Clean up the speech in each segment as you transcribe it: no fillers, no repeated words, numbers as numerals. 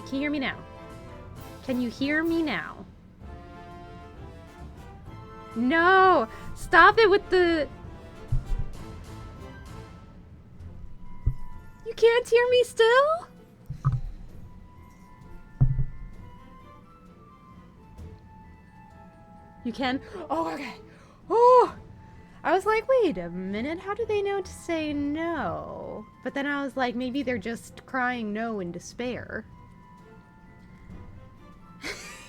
Can you hear me now? Can you hear me now? No! Stop it with the... You can't hear me still? You can? Oh, okay. Oh! I was like, wait a minute, how do they know to say no? But then I was like, maybe they're just crying no in despair.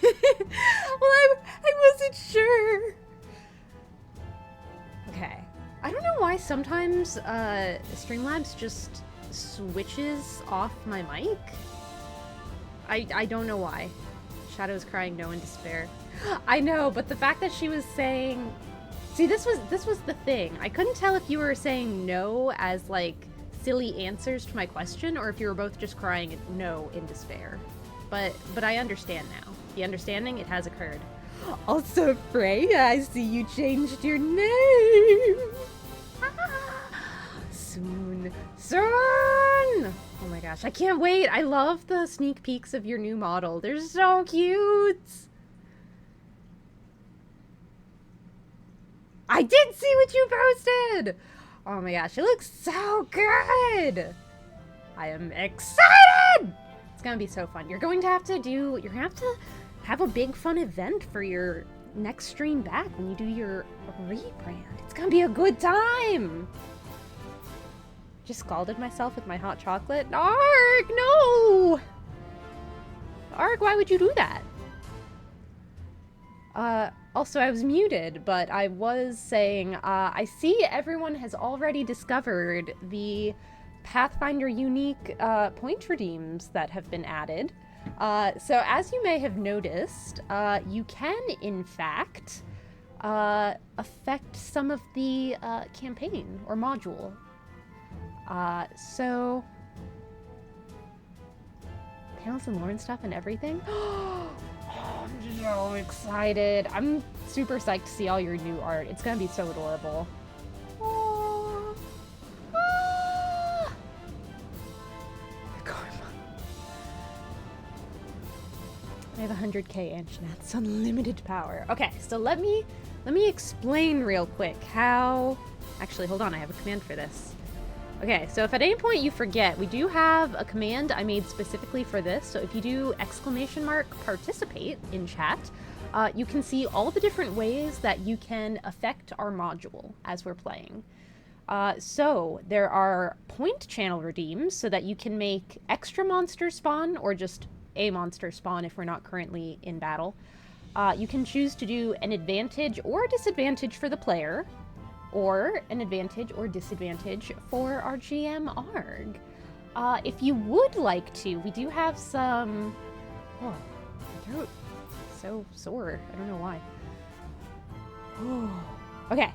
Well, I wasn't sure. Okay. I don't know why sometimes Streamlabs just switches off my mic. I don't know why. Shadow's crying no in despair. I know, but the fact that she was saying... See, this was the thing. I couldn't tell if you were saying no as, like, silly answers to my question, or if you were both just crying no in despair. But I understand now. The understanding, it has occurred. Also, Freya, I see you changed your name! Soon. Oh my gosh, I can't wait! I love the sneak peeks of your new model. They're so cute! I did see what you posted! Oh my gosh, it looks so good! I am excited! It's gonna be so fun. You're gonna have to have a big fun event for your next stream back when you do your rebrand. It's gonna be a good time! Just scalded myself with my hot chocolate. Ark, no! Ark, why would you do that? Also, I was muted, but I was saying, I see everyone has already discovered the Pathfinder unique point redeems that have been added. So as you may have noticed, you can, in fact, affect some of the campaign or module. So... Panels and lore and stuff and everything? Oh, I'm so excited. I'm super psyched to see all your new art. It's gonna be so adorable. Aww. Ah. Karma. I have 100k inch, and that's unlimited power. Okay, so let me explain real quick how... Actually, hold on, I have a command for this. Okay, so if at any point you forget, we do have a command I made specifically for this. So if you do !participate in chat, you can see all the different ways that you can affect our module as we're playing. So there are point channel redeems so that you can make extra monsters spawn or just a monster spawn if we're not currently in battle. You can choose to do an advantage or disadvantage for the player, or an advantage or disadvantage for our GM ARG. If you would like to, we do have some... Oh, my throat is so sore. I don't know why. Oh. Okay,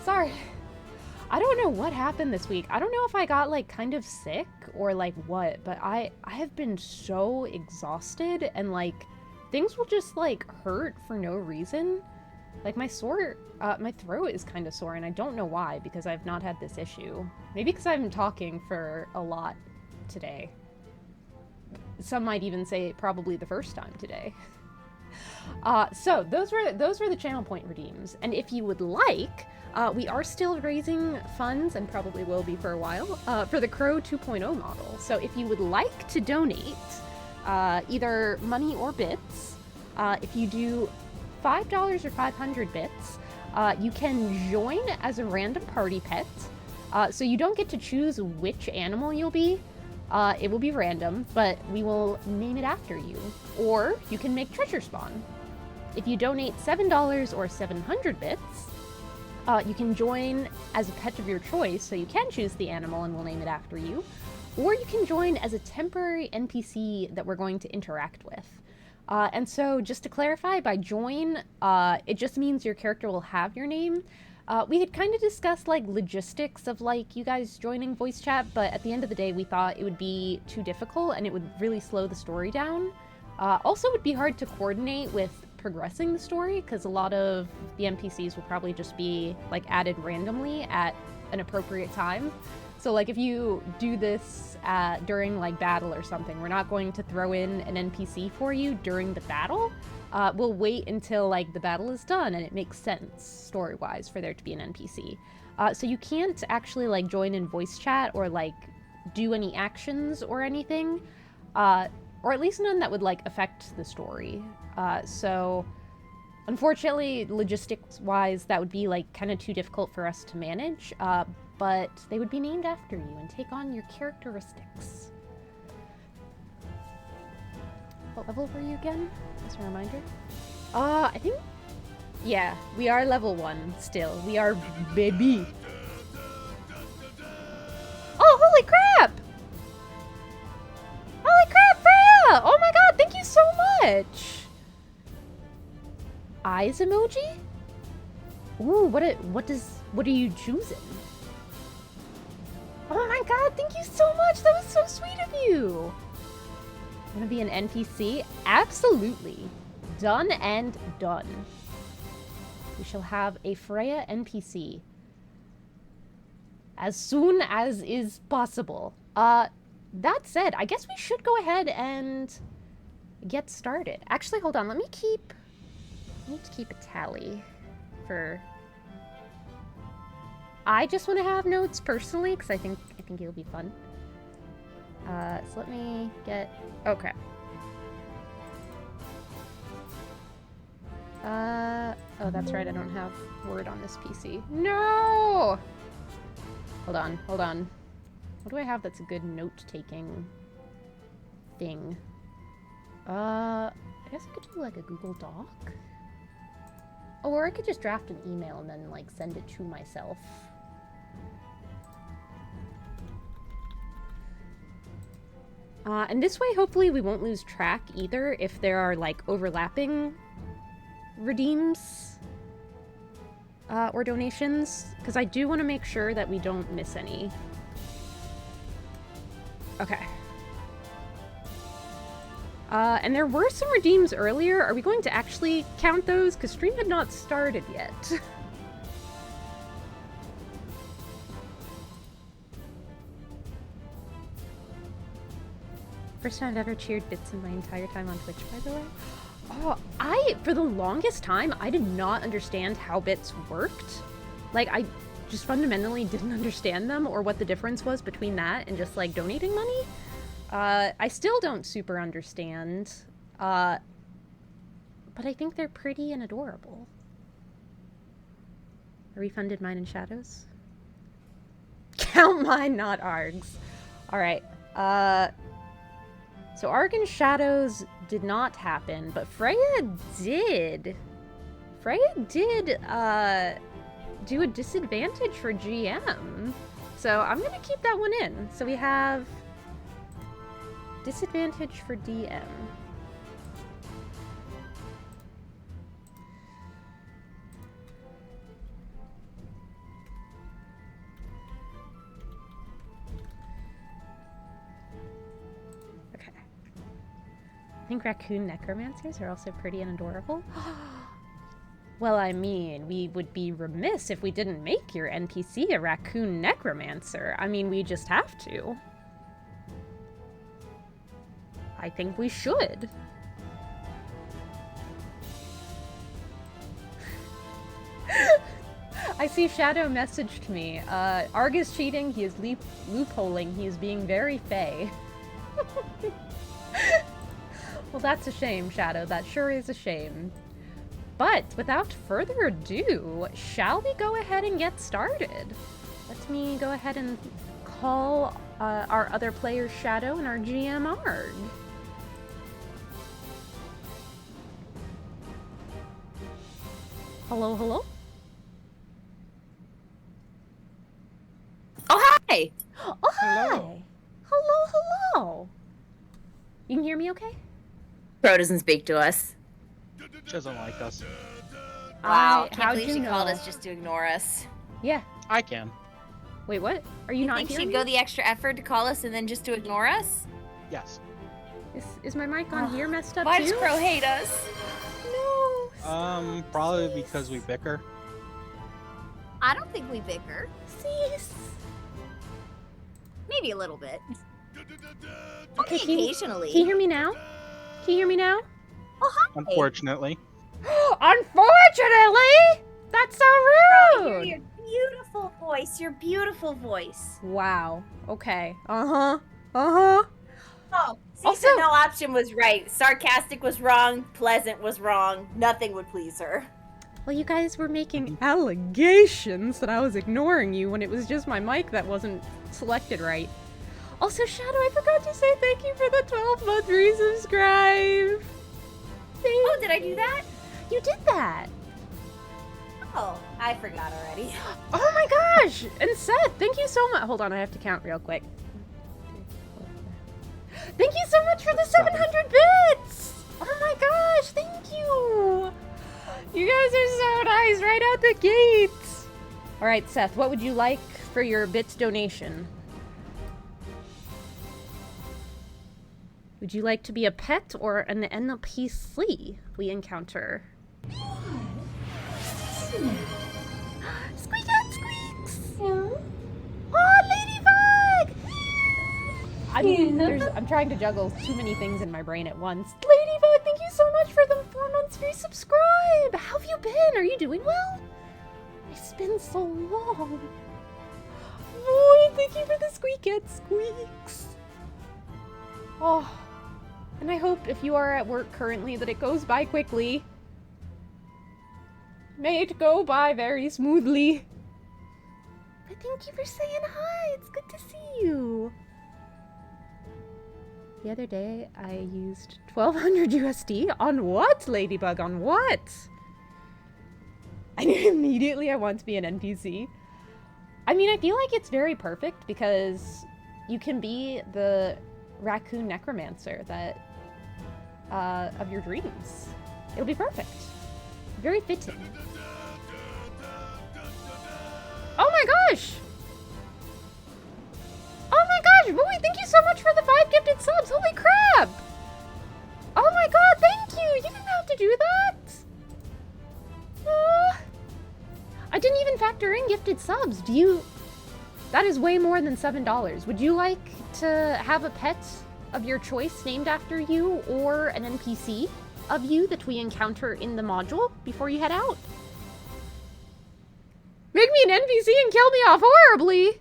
sorry. I don't know what happened this week. I don't know if I got, like, kind of sick or, like, what, but I have been so exhausted and, like, things will just, like, hurt for no reason. Like, my throat is kind of sore, and I don't know why, because I've not had this issue. Maybe because I've been talking for a lot today. Some might even say probably the first time today. So, those were the channel point redeems. And if you would like, we are still raising funds, and probably will be for a while, for the Crow 2.0 model. So if you would like to donate, either money or bits, if you do $5 or 500 bits, you can join as a random party pet. So you don't get to choose which animal you'll be. It will be random, but we will name it after you. Or you can make treasure spawn. If you donate $7 or 700 bits, you can join as a pet of your choice, so you can choose the animal and we'll name it after you. Or you can join as a temporary NPC that we're going to interact with. And so, just to clarify, by join, it just means your character will have your name. We had kind of discussed, like, logistics of, like, you guys joining voice chat, but at the end of the day, we thought it would be too difficult and it would really slow the story down. Also, it would be hard to coordinate with progressing the story, because a lot of the NPCs will probably just be, like, added randomly at an appropriate time. So like if you do this during like battle or something, we're not going to throw in an NPC for you during the battle. We'll wait until like the battle is done and it makes sense story-wise for there to be an NPC. So you can't actually like join in voice chat or like do any actions or anything, or at least none that would like affect the story. So unfortunately, logistics-wise, that would be like kind of too difficult for us to manage. But they would be named after you and take on your characteristics. What level were you again? As a reminder. I think, yeah, we are level 1 still. We are baby. Oh, holy crap! Holy crap, Freya! Oh my god, thank you so much! Eyes emoji? Ooh, what are you choosing? Oh my god, thank you so much! That was so sweet of you! Wanna be an NPC? Absolutely. Done and done. We shall have a Freya NPC. As soon as is possible. That said, I guess we should go ahead and get started. Actually, hold on, I need to keep a tally for... I just want to have notes personally, because I think it'll be fun. So let me get... Okay. Oh, that's right, I don't have Word on this PC. No! Hold on. What do I have that's a good note-taking thing? I guess I could do, like, a Google Doc? Oh, or I could just draft an email and then, like, send it to myself. And this way, hopefully, we won't lose track either if there are, like, overlapping redeems or donations, because I do want to make sure that we don't miss any. Okay. And there were some redeems earlier. Are we going to actually count those? Because stream had not started yet. First time I've ever cheered Bits in my entire time on Twitch, by the way. Oh, for the longest time, I did not understand how bits worked. Like, I just fundamentally didn't understand them or what the difference was between that and just, like, donating money. I still don't super understand, but I think they're pretty and adorable. I refunded mine in shadows. Count mine, not Args. Alright, so Arg and Shadows did not happen, but Freya did. Freya did, do a disadvantage for GM. So I'm gonna keep that one in. So we have disadvantage for DM. Okay. I think raccoon necromancers are also pretty and adorable. Well, I mean, we would be remiss if we didn't make your NPC a raccoon necromancer. I mean, we just have to. I think we should. I see Shadow messaged me. Arg is cheating, he is loopholing, he is being very fey. Well, that's a shame, Shadow. That sure is a shame. But without further ado, shall we go ahead and get started? Let me go ahead and call our other player Shadow and our GM Arg. Hello, hello? Oh, hi! Oh, hi! Hello. Hello, hello! You can hear me okay? Pro doesn't speak to us. She doesn't like us. Wow, can't how'd believe you she know? called us just to ignore us. Yeah. I can. Wait, what? Are you not Think hearing she'd me? go the extra effort to call us and then just to ignore us? Yes. Is my mic on here messed up Why too? does Pro hate us? No. Probably because we bicker. I don't think we bicker. Cease. me a little bit. Okay, Only occasionally. Can you hear me now? Can you hear me now? Oh, hi. Unfortunately. Unfortunately! That's so I hear rude! your beautiful voice. Your beautiful voice. Wow. Okay. Uh-huh. Uh-huh. Oh, Also- season no option was right. Sarcastic was wrong. Pleasant was wrong. Nothing would please her. Well, you guys were making allegations that I was ignoring you when it was just my mic that wasn't selected right. Also, Shadow, I forgot to say thank you for the 12-month resubscribe. Oh, did I do that? You did that. Oh, I forgot already. Oh my gosh! And Seth, thank you so much. Hold on, I have to count real quick. Thank you so much for the 700 bits! Oh my gosh, thank you! You guys are so nice right out the gate! Alright, Seth, what would you like for your bits donation? Would you like to be a pet or an NPC we encounter? Squeak out squeaks! Oh, Ladybug! I'm trying to juggle too many things in my brain at once. Ladybug, thank you so much for the 4 months free subscribe! How have you been? Are you doing well? It's been so long. Boy, thank you for the squeak out squeaks. Oh, and I hope if you are at work currently that it goes by quickly. May it go by very smoothly. But thank you for saying hi. It's good to see you. The other day, I used 1200 USD. On what, Ladybug? On what? I knew immediately I want to be an NPC. I mean, I feel like it's very perfect because you can be the raccoon necromancer that of your dreams. It'll be perfect. Very fitting. Oh my gosh! Oh my gosh, Bowie, thank you so much for the 5 gifted subs. Holy crap! Oh my god, thank you! You didn't have to do that! I didn't even factor in gifted subs. That is way more than $7. Would you like to have a pet of your choice named after you or an NPC of you that we encounter in the module before you head out? Make me an NPC and kill me off horribly!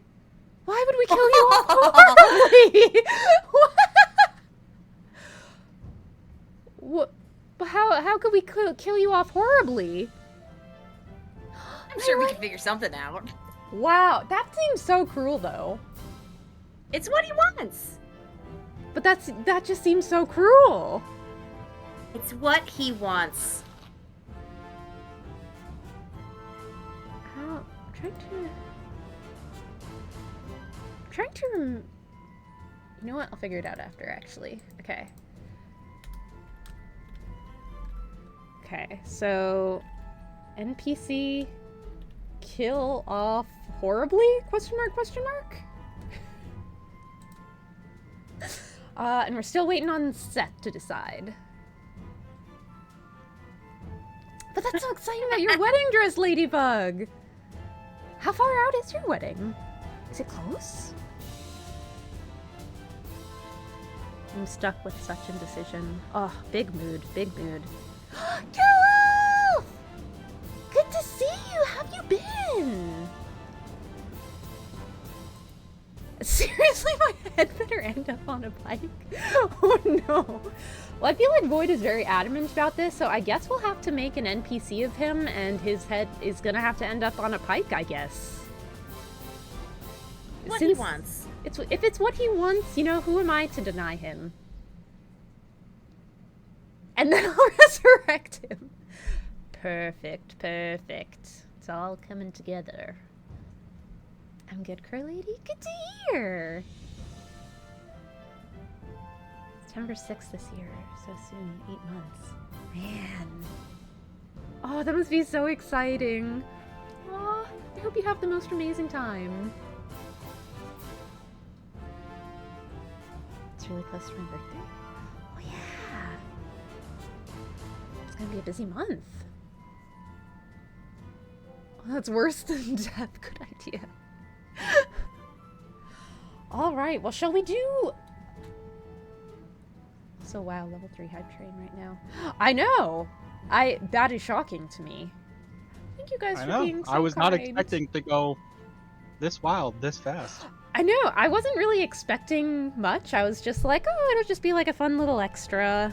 Why would we kill you off horribly? What? How could we kill you off horribly? I'm sure we can figure something out. Wow, that seems so cruel though. It's what he wants. But that just seems so cruel. It's what he wants. I'm trying to you know what? I'll figure it out after, actually. Okay. Okay, so NPC kill off horribly? Question mark, question mark? And we're still waiting on Seth to decide. But that's so exciting about your wedding dress, Ladybug! How far out is your wedding? Is it close? I'm stuck with such indecision. Oh, big mood, big mood. Joel! Good to see you! How have you been? Seriously, my head better end up on a pike? Oh no. Well, I feel like Void is very adamant about this, so I guess we'll have to make an NPC of him, and his head is gonna have to end up on a pike, I guess. What he wants. If it's what he wants, you know, who am I to deny him? And then I'll resurrect him. Perfect, perfect. It's all coming together. I'm good, Curlady. Good to hear. September 6th this year. So soon. 8 months. Man. Oh, that must be so exciting. Aw, I hope you have the most amazing time. It's really close to my birthday. Oh yeah. It's gonna be a busy month. Oh, that's worse than death. Good idea. All right. Well, shall we do? So wow, level 3 hype train right now. I know. That is shocking to me. Thank you guys I for know. being so I was not kind. expecting to go this wild, this fast. I know. I wasn't really expecting much. I was just like, oh, it'll just be like a fun little extra.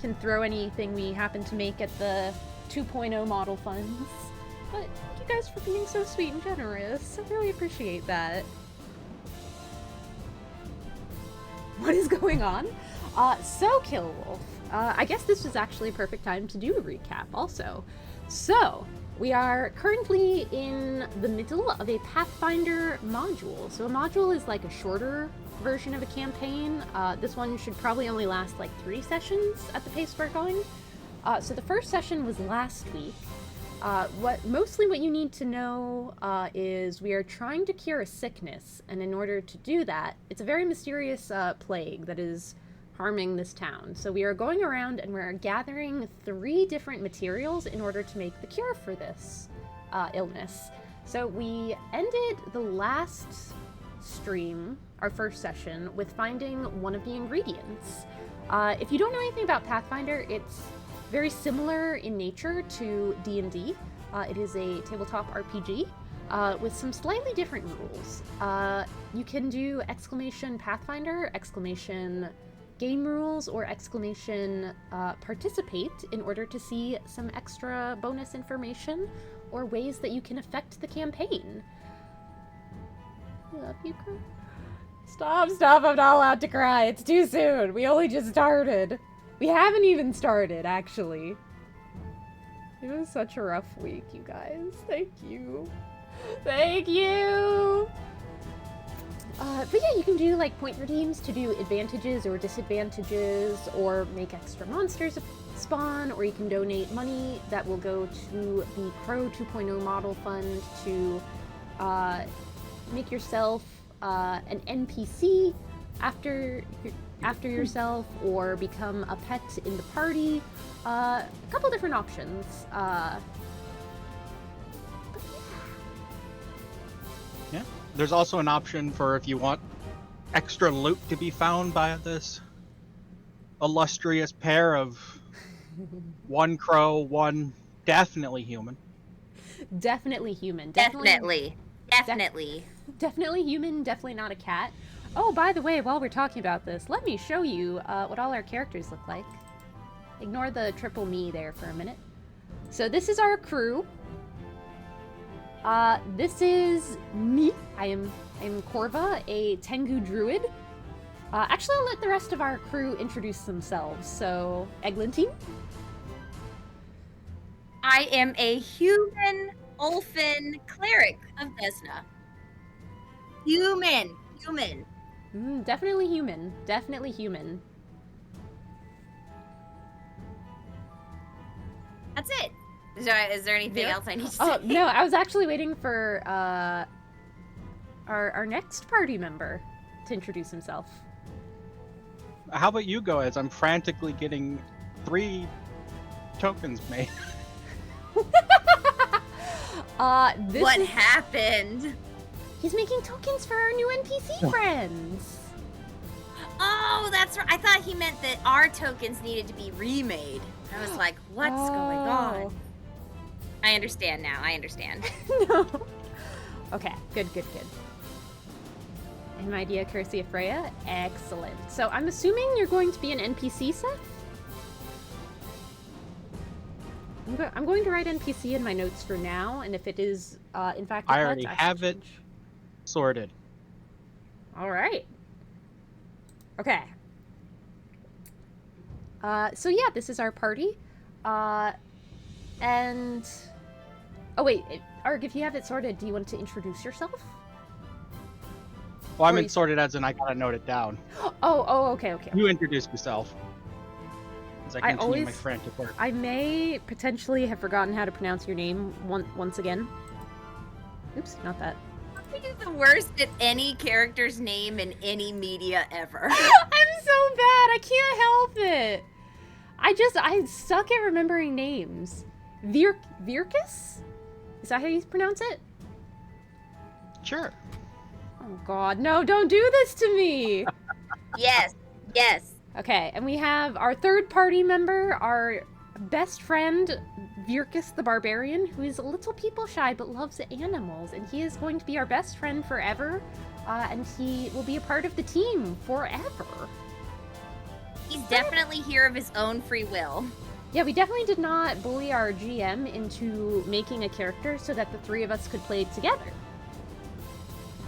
Can throw anything we happen to make at the 2.0 model funds. But thank you guys for being so sweet and generous. I really appreciate that. What is going on? So Killwolf, I guess this was actually a perfect time to do a recap also. So, we are currently in the middle of a Pathfinder module. So a module is like a shorter version of a campaign. This one should probably only last like 3 sessions at the pace we're going. So the first session was last week. What you need to know is we are trying to cure a sickness, and in order to do that, it's a very mysterious plague that is harming this town. So we are going around and we're gathering 3 different materials in order to make the cure for this illness. So we ended the last stream, our first session, with finding one of the ingredients. If you don't know anything about Pathfinder, it's very similar in nature to D&D. It is a tabletop RPG with some slightly different rules. You can do exclamation Pathfinder, exclamation game rules, or exclamation participate in order to see some extra bonus information or ways that you can affect the campaign. I love you, Chris. Stop, I'm not allowed to cry. It's too soon. We only just started. We haven't even started, actually. It was such a rough week, you guys. Thank you. Thank you! But yeah, you can do like point redeems to do advantages or disadvantages, or make extra monsters spawn, or you can donate money that will go to the Crow 2.0 model fund to make yourself an NPC after yourself, or become a pet in the party. A couple different options. Yeah. There's also an option for if you want extra loot to be found by this illustrious pair of one crow, one definitely human. Definitely human. Definitely. Definitely human, definitely not a cat. Oh, by the way, while we're talking about this, let me show you what all our characters look like. Ignore the triple me there for a minute. So this is our crew. This is me. I am Corva, a Tengu druid. Actually, I'll let the rest of our crew introduce themselves. So, Eglantine. I am a human Ulfin cleric of Desna. Human. Definitely human. Definitely human. That's it. Is there anything else I need to say? Oh, no, I was actually waiting for our next party member to introduce himself. How about you go, as I'm frantically getting 3 tokens made. What happened? He's making tokens for our new NPC friends. Oh, that's right. I thought he meant that our tokens needed to be remade. I was like, what's going on? I understand now. No. Okay, good. An idea, Cursia Freya. Excellent. So I'm assuming you're going to be an NPC, Seth? I'm going to write NPC in my notes for now, and if it is, in fact, I already have it sorted. All right. Okay. So yeah, this is our party. And... Oh wait, Arg, if you have it sorted, do you want to introduce yourself? Well, I meant sorted as in I gotta note it down. Oh, okay. You introduce yourself. As I continue my frantic work. I may potentially have forgotten how to pronounce your name once again. Oops, not that. You're the worst at any character's name in any media ever. I'm so bad. I can't help it. I suck at remembering names. Virkus? Is that how you pronounce it? Sure. Oh, Oh God, no! Don't do this to me. Yes. Yes. Okay, and we have our third party member, our best friend, Virkus the Barbarian, who is a little people shy but loves animals, and he is going to be our best friend forever, and he will be a part of the team forever. He's definitely here of his own free will. Yeah, we definitely did not bully our GM into making a character so that the three of us could play together.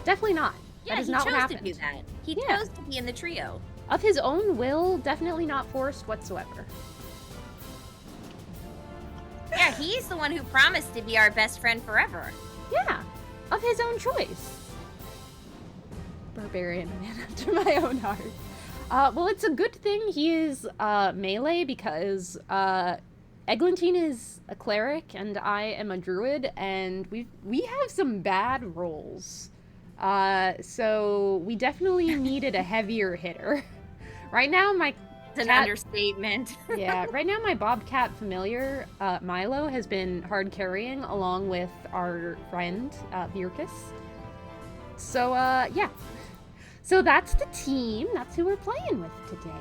Definitely not. Yeah, that is he not what chose happened. to do that. He Yeah. chose to be in the trio. Of his own will, definitely not forced whatsoever. Yeah, he's the one who promised to be our best friend forever. Yeah, of his own choice. Barbarian man after my own heart. Well, it's a good thing he is melee because Eglantine is a cleric and I am a druid, and we have some bad rolls. So we definitely needed a heavier hitter. Right now, my It's an cat- understatement. yeah, right now my Bobcat familiar, Milo, has been hard carrying along with our friend, Virkus. So, yeah. So that's the team. That's who we're playing with today.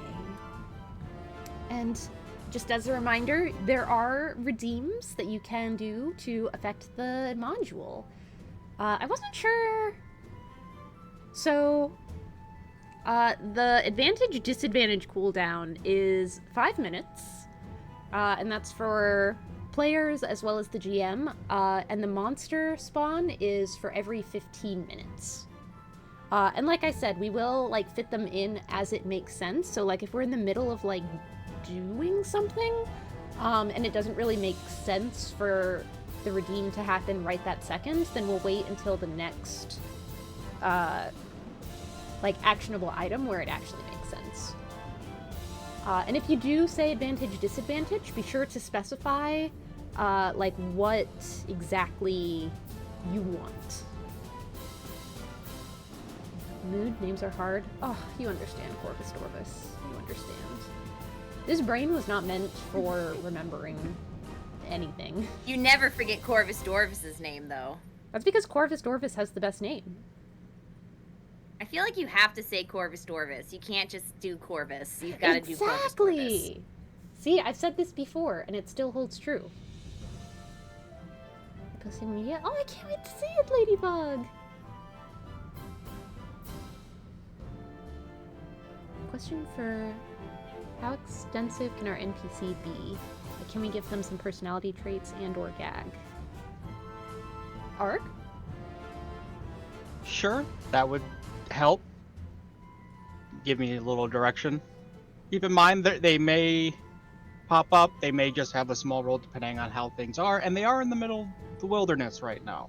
And just as a reminder, there are redeems that you can do to affect the module. I wasn't sure. So, the advantage-disadvantage cooldown is 5 minutes, and that's for players as well as the GM, and the monster spawn is for every 15 minutes. And like I said, we will, like, fit them in as it makes sense. So, like, if we're in the middle of, like, doing something, and it doesn't really make sense for the redeem to happen right that second, then we'll wait until the next, like, actionable item where it actually makes sense. And if you do say advantage, disadvantage, be sure to specify, like, what exactly you want. Mood, names are hard. Oh, you understand, Corvus Dorvus. You understand. This brain was not meant for remembering anything. You never forget Corvus Dorvus's name, though. That's because Corvus Dorvus has the best name. I feel like you have to say Corvus Dorvus. You can't just do Corvus. You've got to do Corvus Dorvus. Exactly! See, I've said this before, and it still holds true. Pussy Mia. Oh, I can't wait to see it, Ladybug! Question for... How extensive can our NPC be? Like, can we give them some personality traits and or gag? Ark? Sure, that would help. Give me a little direction. Keep in mind that they may pop up, they may just have a small role depending on how things are, and they are in the middle of the wilderness right now.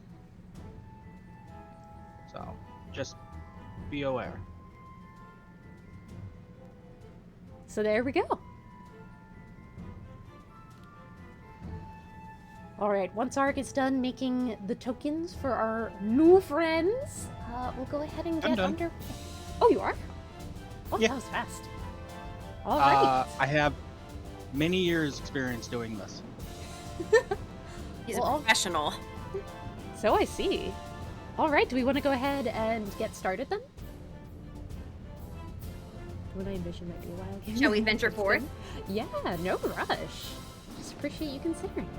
So, just be aware. So there we go. Alright, once Ark is done making the tokens for our new friends, we'll go ahead and I'm get done. under... Oh, you are? Oh, Yeah. that was fast. Alright. I have many years experience doing this. He's Well, a professional. So I see. Alright, do we want to go ahead and get started then? What I envision might be a while. Shall we venture forth? Yeah, no rush. Just appreciate you considering.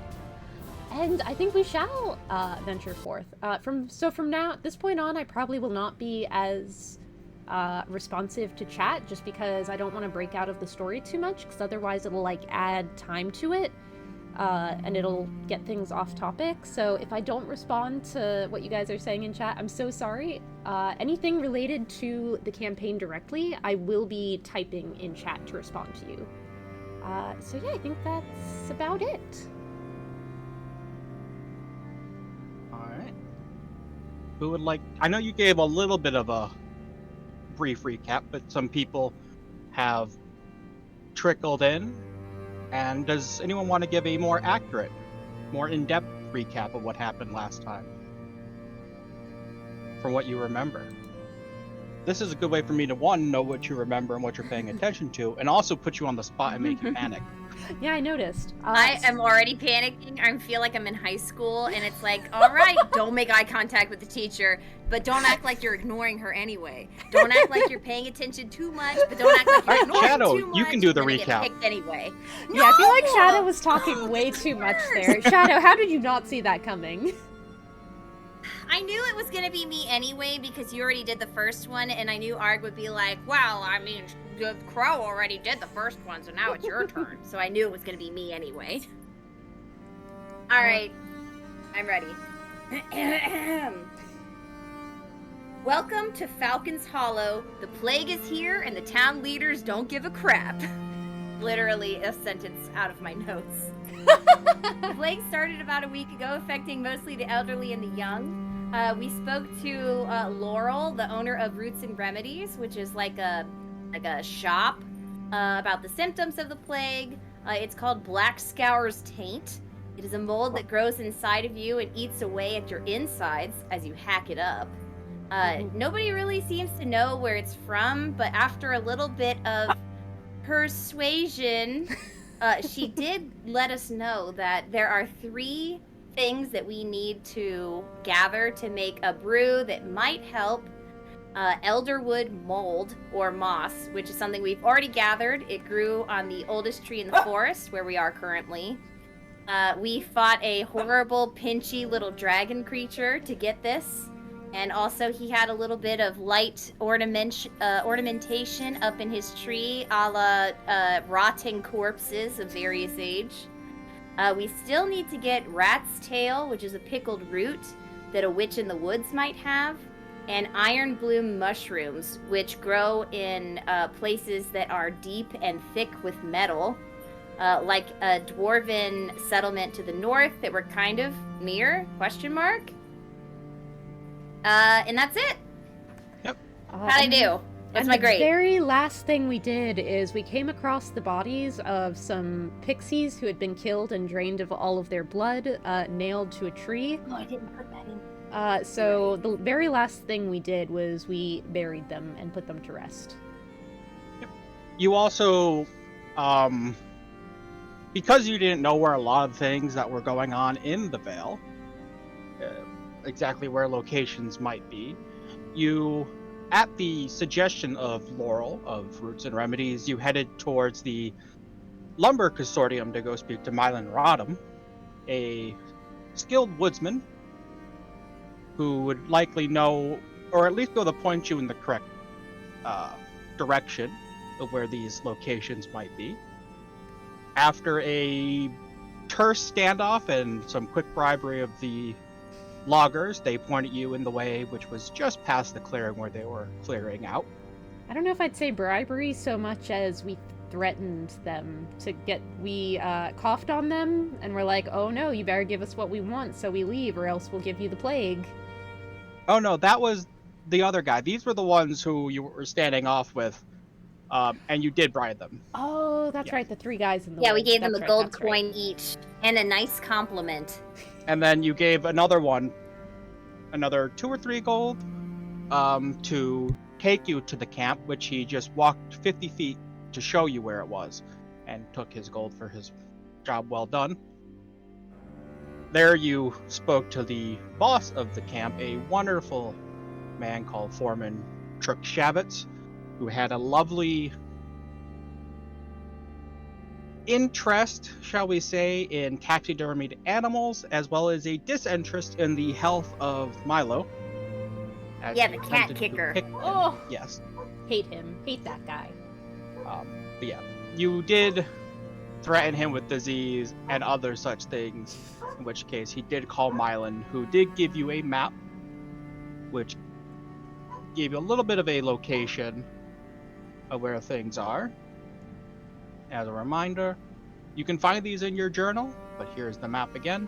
And I think we shall venture forth. From now, at this point on, I probably will not be as responsive to chat, just because I don't want to break out of the story too much, because otherwise it'll like add time to it, and it'll get things off topic. So if I don't respond to what you guys are saying in chat, I'm so sorry. Anything related to the campaign directly, I will be typing in chat to respond to you. So yeah, I think that's about it. Alright. Who would like... I know you gave a little bit of a brief recap, but some people have trickled in. And does anyone want to give a more accurate, more in-depth recap of what happened last time? From what you remember. This is a good way for me to, one, know what you remember and what you're paying attention to, and also put you on the spot and make you panic. Yeah, I noticed. I am already panicking. I feel like I'm in high school, and it's like, all right, don't make eye contact with the teacher, but don't act like you're ignoring her anyway. Don't act like you're paying attention too much, but don't act like you're ignoring Shadow, too much. you can do the and then I recap. get picked anyway. Yeah, I feel like No! Shadow was talking Oh, way this is too much worse. there. Shadow, how did you not see that coming? I knew it was gonna be me anyway because you already did the first one, and I knew Arg would be like, "Well, I mean, the crow already did the first one, so now it's your turn." So I knew it was gonna be me anyway. All right, I'm ready. Welcome to Falcon's Hollow. The plague is here, and the town leaders don't give a crap. Literally a sentence out of my notes. The plague started about a week ago, affecting mostly the elderly and the young. We spoke to Laurel, the owner of Roots and Remedies, which is like a shop, about the symptoms of the plague. It's called Black Scour's Taint. It is a mold that grows inside of you and eats away at your insides as you hack it up. Nobody really seems to know where it's from, but after a little bit of persuasion, she did let us know that there are 3 things that we need to gather to make a brew that might help elderwood mold or moss, which is something we've already gathered. It grew on the oldest tree in the forest where we are currently. We fought a horrible, pinchy little dragon creature to get this. And also, he had a little bit of light ornamentation up in his tree, a la rotting corpses of various age. We still need to get rat's tail, which is a pickled root that a witch in the woods might have, and iron bloom mushrooms, which grow in places that are deep and thick with metal, like a dwarven settlement to the north that we're kind of near, question mark. And that's it. Yep. How'd I do? What's my grade? The very last thing we did is we came across the bodies of some pixies who had been killed and drained of all of their blood, nailed to a tree. Oh, I didn't put that in. So the very last thing we did was we buried them and put them to rest. You also, because you didn't know where a lot of things that were going on in the Vale, exactly where locations might be, you, at the suggestion of Laurel of Roots and Remedies, you headed towards the Lumber Consortium to go speak to Mylan Rodham, a skilled woodsman who would likely know, or at least be able to point you in the correct direction of where these locations might be. After a terse standoff and some quick bribery of the loggers, they pointed you in the way which was just past the clearing where they were clearing out. I don't know if I'd say bribery so much as we threatened them to get, we coughed on them and we're like, oh no, you better give us what we want so we leave or else we'll give you the plague. Oh no, that was the other guy. These were the ones who you were standing off with, and you did bribe them. Oh, that's Yeah. right, the 3 guys in the Yeah, we woods. gave them That's a right, gold that's coin right. each and a nice compliment. And then you gave another one, another 2 or 3 gold, to take you to the camp, which he just walked 50 feet to show you where it was, and took his gold for his job well done. There you spoke to the boss of the camp, a wonderful man called Foreman Trukshavitz, who had a lovely interest, shall we say, in taxidermied animals, as well as a disinterest in the health of Milo. As Yeah, he the cat attempted to kicker. pick him. Oh. Yes. Hate him. Hate that guy. But yeah, you did threaten him with disease and other such things, in which case he did call Mylan, who did give you a map, which gave you a little bit of a location of where things are. As a reminder, you can find these in your journal, but here's the map again.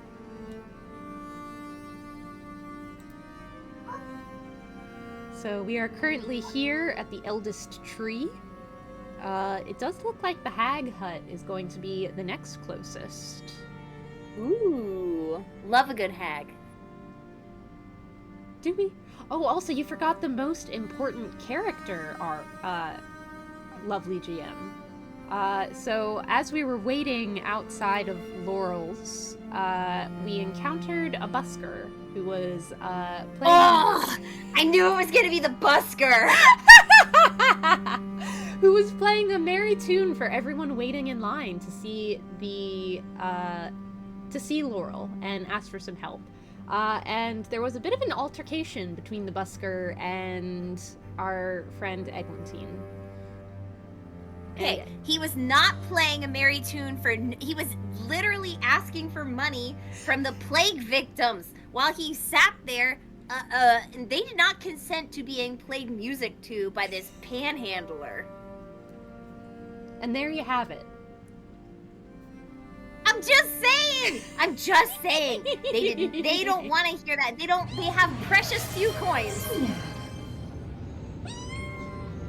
So we are currently here at the eldest tree. It does look like the hag hut is going to be the next closest. Ooh, love a good hag. Do we? Oh, also you forgot the most important character, our lovely GM. So as we were waiting outside of Laurel's, we encountered a busker who was playing. Oh, I knew it was gonna be the busker. Who was playing a merry tune for everyone waiting in line to see Laurel and ask for some help. And there was a bit of an altercation between the busker and our friend Eglantine. Okay, he was not playing a merry tune he was literally asking for money from the plague victims while he sat there. And they did not consent to being played music to by this panhandler. And there you have it. I'm just saying. They don't want to hear that. They have precious few coins.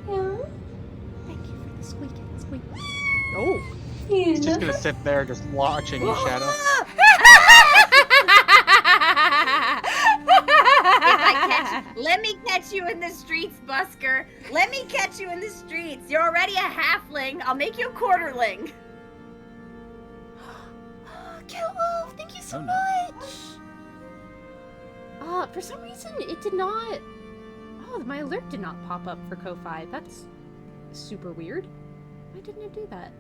Thank you for the squeak. Oh. He's just gonna sit there just watching you, Shadow. Let me catch you in the streets, busker. Let me catch you in the streets. You're already a halfling. I'll make you a quarterling. Kelwolf, thank you so much. For some reason it did not. Oh, my alert did not pop up for Ko-Fi. That's super weird. Why didn't it do that?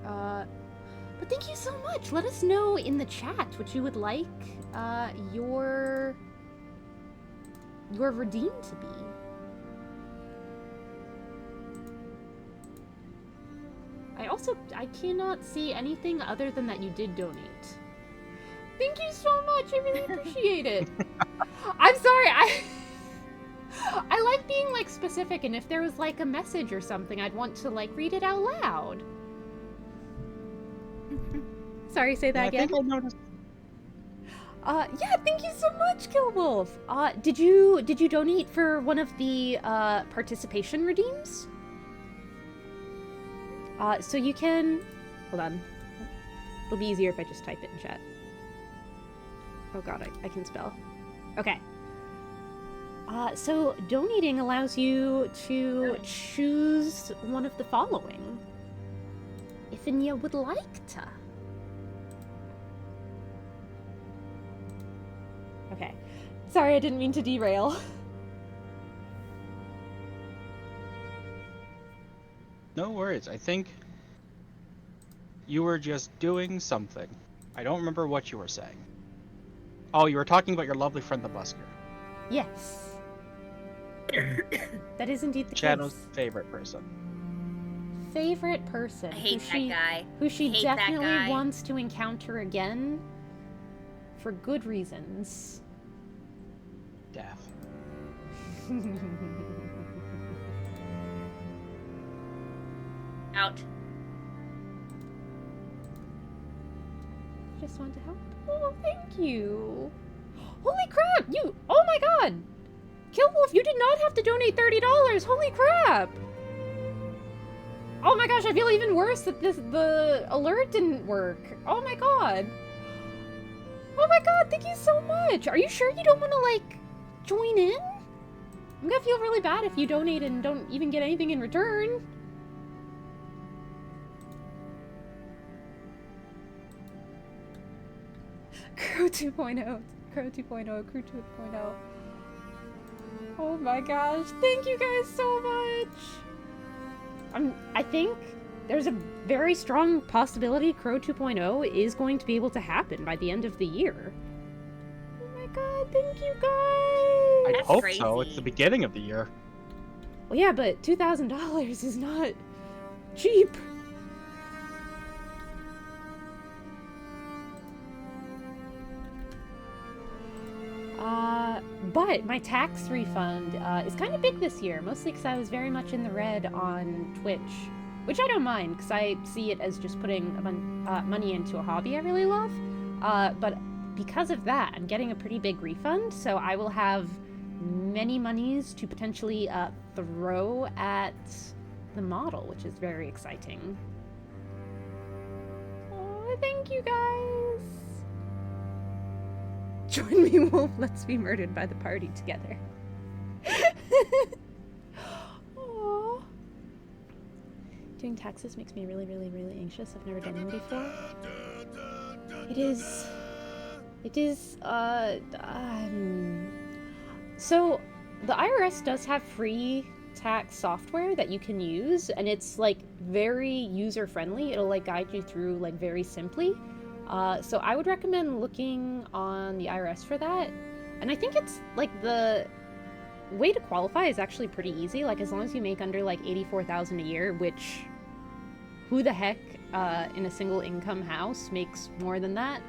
But thank you so much. Let us know in the chat what you would like your redeem to be. I cannot see anything other than that you did donate. Thank you so much. I really appreciate it. I'm sorry. I like being like specific, and if there was like a message or something, I'd want to like read it out loud. Sorry, say that again. I think I noticed. Yeah, thank you so much, Killwolf. Did you donate for one of the participation redeems? So you can hold on. It'll be easier if I just type it in chat. Oh god, I can spell. Okay. So donating allows you to choose one of the following. If you would like to. Okay. Sorry, I didn't mean to derail. No worries. I think you were just doing something. I don't remember what you were saying. Oh, you were talking about your lovely friend the busker. Yes. That is indeed the Shadow's case. favorite person. Favorite person. I hate that guy. Who she Hate that definitely guy. wants to encounter again for good reasons. Death. Out. Just want to help. Oh, thank you. Holy crap! Oh my god! Killwolf, you did not have to donate $30. Holy crap! Oh my gosh, I feel even worse that the alert didn't work. Oh my god. Oh my god, thank you so much. Are you sure you don't want to, like, join in? I'm gonna feel really bad if you donate and don't even get anything in return. Crow 2.0. Crow 2.0. Crew 2.0. Oh my gosh. Thank you guys so much. I think there's a very strong possibility Crow 2.0 is going to be able to happen by the end of the year. Oh my god, thank you guys! I That's hope crazy. so. It's the beginning of the year. Well, yeah, but $2,000 is not cheap. But my tax refund is kind of big this year, mostly because I was very much in the red on Twitch, which I don't mind because I see it as just putting money into a hobby I really love. But because of that, I'm getting a pretty big refund, so I will have many monies to potentially throw at the model, which is very exciting. Oh, thank you guys! Join me, Wolf. Let's be murdered by the party together. Aww. Doing taxes makes me really, really, really anxious. I've never done them before. It is... So, the IRS does have free tax software that you can use, and it's, like, very user-friendly. It'll, like, guide you through, like, very simply. So I would recommend looking on the IRS for that. And I think it's, like, the way to qualify is actually pretty easy. Like, as long as you make under, like, $84,000 a year, which... Who the heck in a single income house makes more than that?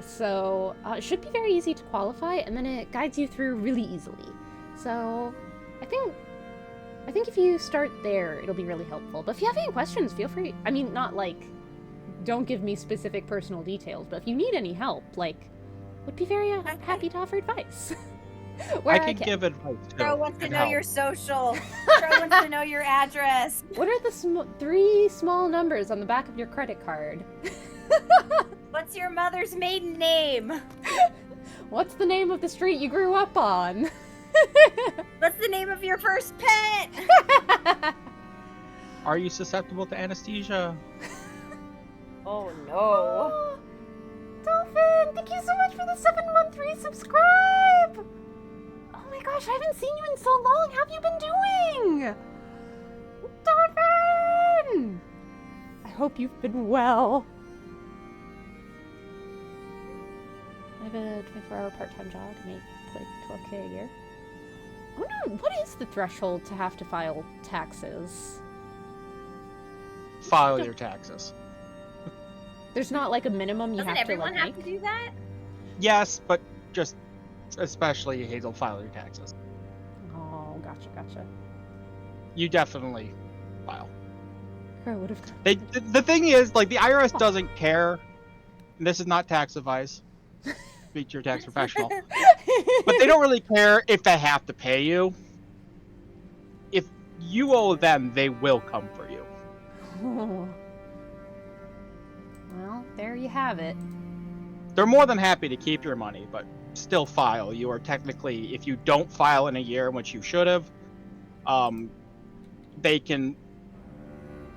So it should be very easy to qualify, and then it guides you through really easily. So I think if you start there, it'll be really helpful. But if you have any questions, feel free. I mean, not like, don't give me specific personal details, but if you need any help, like, would be very happy to offer advice. I can give advice too. Crow wants to and know help. your social. Crow wants to know your address. What are the 3 small numbers on the back of your credit card? What's your mother's maiden name? What's the name of the street you grew up on? What's the name of your first pet? Are you susceptible to anesthesia? Oh no. Dolphin, thank you so much for the 7-month resubscribe! Oh my gosh, I haven't seen you in so long. How have you been doing? Dolphin! I hope you've been well. I have a 24-hour part-time job to make like $12K a year. Oh no, what is the threshold to have to file taxes? File your taxes. There's not like a minimum you Doesn't have to everyone like have make? to do that? Yes, but just especially Hazel, file your taxes. Oh, gotcha. You definitely file. I would have. The thing is, like, the IRS doesn't care. And this is not tax advice. Speak to your tax professional. But they don't really care if they have to pay you. If you owe them, they will come for you. Oh. Well, there you have it. They're more than happy to keep your money, but still file. You are technically, if you don't file in a year, which you should have, they can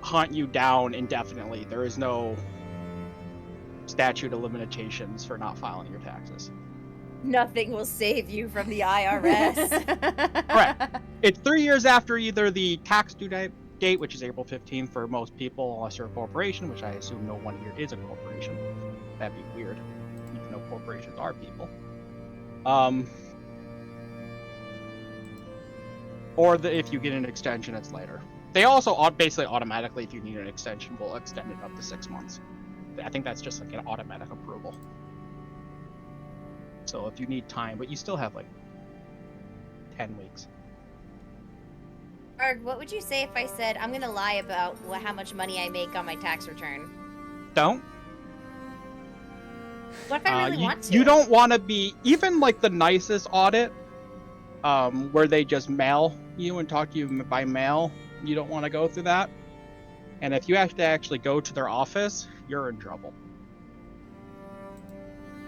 hunt you down indefinitely. There is no statute of limitations for not filing your taxes. Nothing will save you from the IRS. Correct. It's 3 years after either the tax due date, which is April 15th for most people, unless you're a corporation, which I assume no one here is a corporation. That'd be weird, even though corporations are people. Or if you get an extension, it's later. They also basically automatically, if you need an extension, will extend it up to 6 months. I think that's just like an automatic approval. So if you need time, but you still have like 10 weeks. Arg, what would you say if I said I'm gonna lie about how much money I make on my tax return? Don't. What if I really want to? You don't want to be, even like the nicest audit, where they just mail you and talk to you by mail, you don't want to go through that. And if you have to actually go to their office, you're in trouble.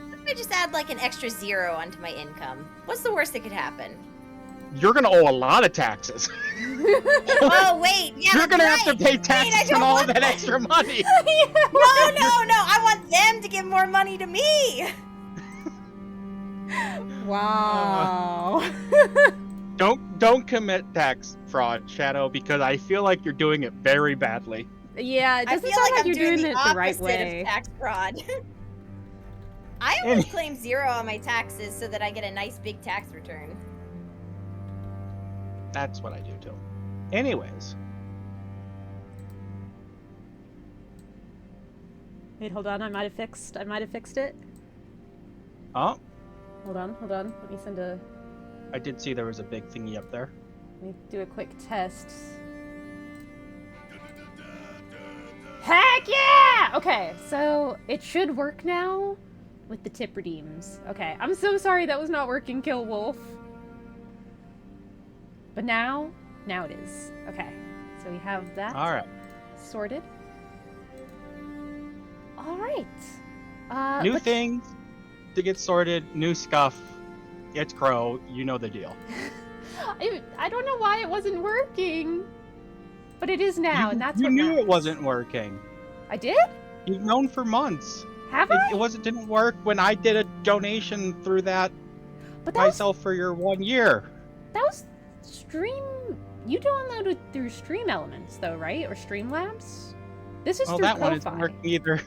What if I just add like an extra 0 onto my income? What's the worst that could happen? You're gonna owe a lot of taxes. Oh wait, yeah, You're gonna that's have to right. pay taxes don't on all want that extra money. No, I want them to give more money to me. Wow. Don't commit tax fraud, Shadow, because I feel like you're doing it very badly. Yeah, it I doesn't feel sound like like I'm you're doing the it the right opposite way. of tax fraud. I only claim 0 on my taxes so that I get a nice big tax return. That's what I do too. Anyways, Wait, hold on. I might have fixed it. oh, Hold on. Let me send a. I did see there was a big thingy up there. Let me do a quick test. Heck yeah! Okay, so it should work now with the tip redeems. Okay, I'm so sorry that was not working, Kill Wolf. But now it is. Okay, so we have that All right. sorted. All right. New let's- things to get sorted, new scuff. It's Crow. You know the deal. I don't know why it wasn't working. But it is now, and that's you what knew matters. it wasn't working. I did? You've known for months. Have It I? didn't work when I did a donation through that But that was myself for your 1 year. Stream. You downloaded through Stream Elements, though, right? Or Streamlabs? This is Well, through that one Ko-Fi. isn't working either.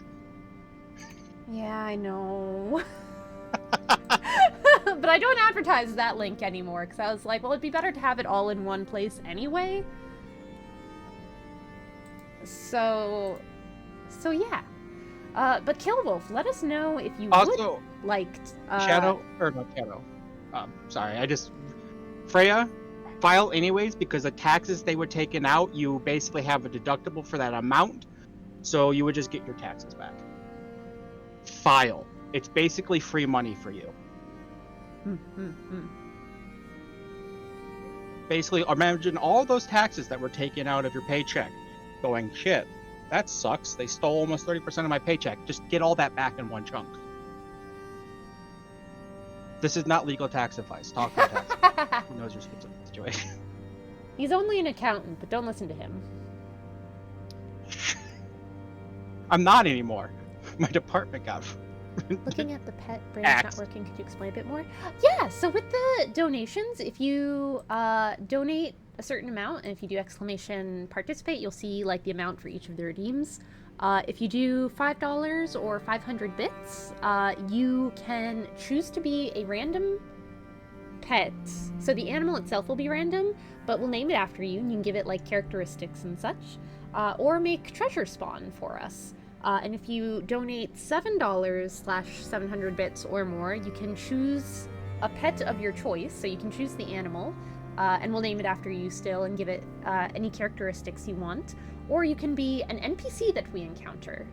Yeah, I know. But I don't advertise that link anymore because I was like, well, it'd be better to have it all in one place anyway. So yeah. But Killwolf, let us know if you Also, would liked. Shadow, or not Shadow. Sorry, Freya, file anyways, because the taxes they were taken out, you basically have a deductible for that amount, so you would just get your taxes back. File. It's basically free money for you. Basically, imagine all those taxes that were taken out of your paycheck, going, shit, that sucks. They stole almost 30% of my paycheck. Just get all that back in one chunk. This is not legal tax advice. Talk to a tax who knows your specific situation. He's only an accountant, but don't listen to him. I'm not anymore. My department got Looking at the pet brain's not working, could you explain a bit more? Yeah, so with the donations, if you donate a certain amount, and if you do exclamation participate, you'll see like the amount for each of the redeems. If you do $5 or 500 bits, you can choose to be a random pet. So the animal itself will be random, but we'll name it after you, and you can give it like characteristics and such, or make treasure spawn for us. And if you donate $7/700 bits or more, you can choose a pet of your choice. So you can choose the animal, and we'll name it after you still and give it any characteristics you want. Or you can be an NPC that we encounter.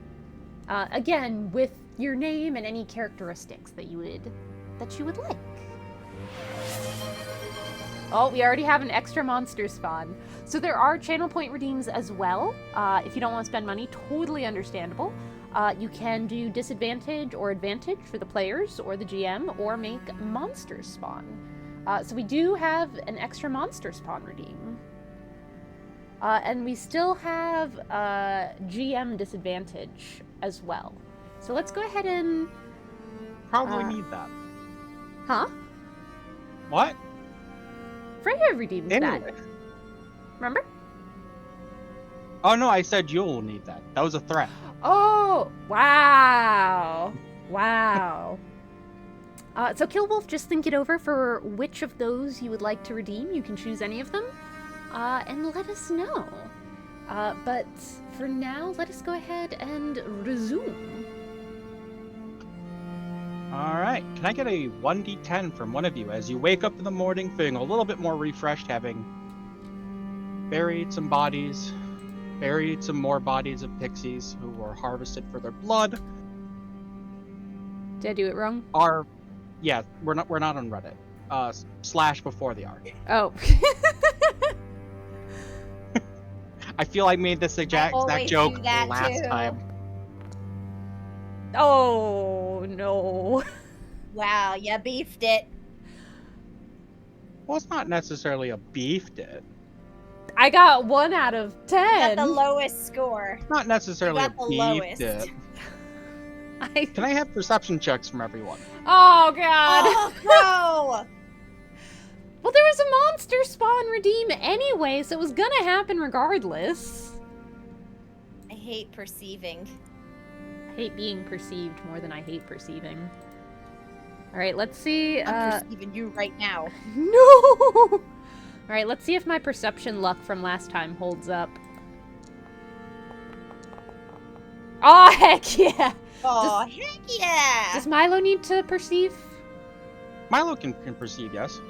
Again, with your name and any characteristics that you would like. Oh, we already have an extra monster spawn. So there are channel point redeems as well. If you don't want to spend money, totally understandable. You can do disadvantage or advantage for the players or the GM, or make monsters spawn. So we do have an extra monster spawn redeem. And we still have GM disadvantage as well. So let's go ahead and... Probably need that. Huh? What? Freya redeemed Anyway. that. Remember? Oh no, I said you'll need that. That was a threat. Oh, wow. Wow. So Killwolf, just think it over for which of those you would like to redeem. You can choose any of them. And let us know. But for now, let us go ahead and resume. Alright, can I get a 1d10 from one of you as you wake up in the morning feeling a little bit more refreshed, having buried some more bodies of pixies who were harvested for their blood? Did I do it wrong? Yeah, we're not on Reddit. Slash before the arc. Oh. I feel I made this exact always joke do that last too. time. Oh, no. Wow, you beefed it. Well, it's not necessarily a beefed it. I got 1 out of 10. Got the lowest score. It's not necessarily You a got the beefed lowest. it. Can I have perception checks from everyone? Oh, God. Oh, bro! Well, there was a monster spawn redeem anyway, so it was gonna happen regardless. I hate perceiving. I hate being perceived more than I hate perceiving. Alright, let's see. I'm perceiving you right now. No! Alright, let's see if my perception luck from last time holds up. Oh, heck yeah! Oh, heck yeah! Does Milo need to perceive? Milo can perceive, yes.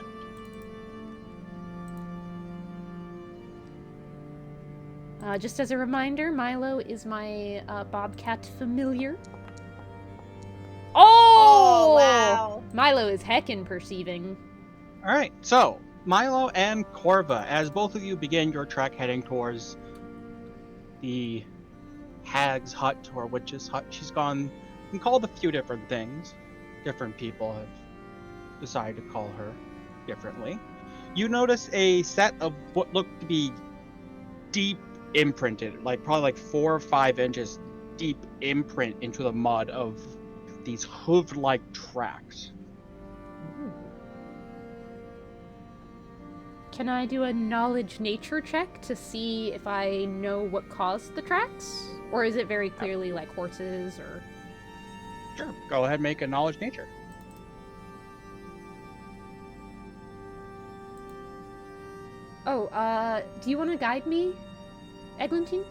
Just as a reminder, Milo is my Bobcat familiar. Oh! wow. Milo is heckin' perceiving. Alright, so, Milo and Corva, as both of you begin your trek heading towards the hag's hut or witch's hut, she's been called a few different things. Different people have decided to call her differently. You notice a set of what look to be deep imprinted, like probably like 4 or 5 inches deep imprint into the mud of these hoof-like tracks. Ooh. Can I do a knowledge nature check to see if I know what caused the tracks? Or is it very clearly like horses or... Sure, go ahead and make a knowledge nature. Oh, do you want to guide me, Eglantine?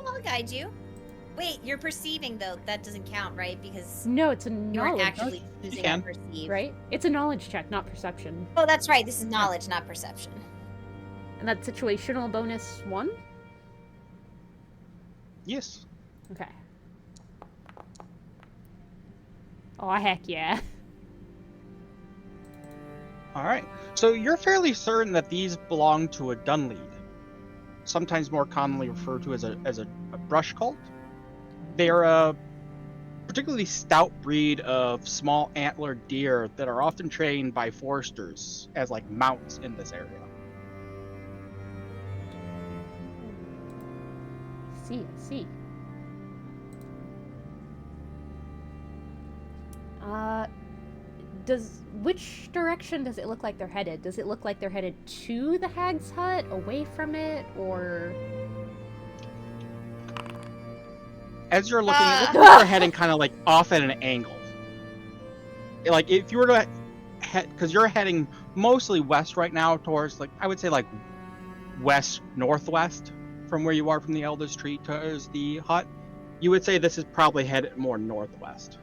I'll guide you. Wait, you're perceiving though. That doesn't count, right? Because No, it's a you weren't knowledge, actually choosing can. to perceive. right? It's a knowledge check, not perception. Oh, that's right. This is knowledge, not perception. And that's situational bonus 1? Yes. Okay. Oh, heck yeah. All right. So you're fairly certain that these belong to a Dunlead, sometimes more commonly referred to as a brush cult. They are a particularly stout breed of small antlered deer that are often trained by foresters as like mounts in this area. I see. Which direction does it look like they're headed? Does it look like they're headed to the hag's hut, away from it, or... As you're looking, it looks like they're heading kind of like off at an angle. Like if you were to head, because you're heading mostly west right now towards like, I would say like west northwest from where you are from the Elder's Tree towards the hut. You would say this is probably headed more northwest.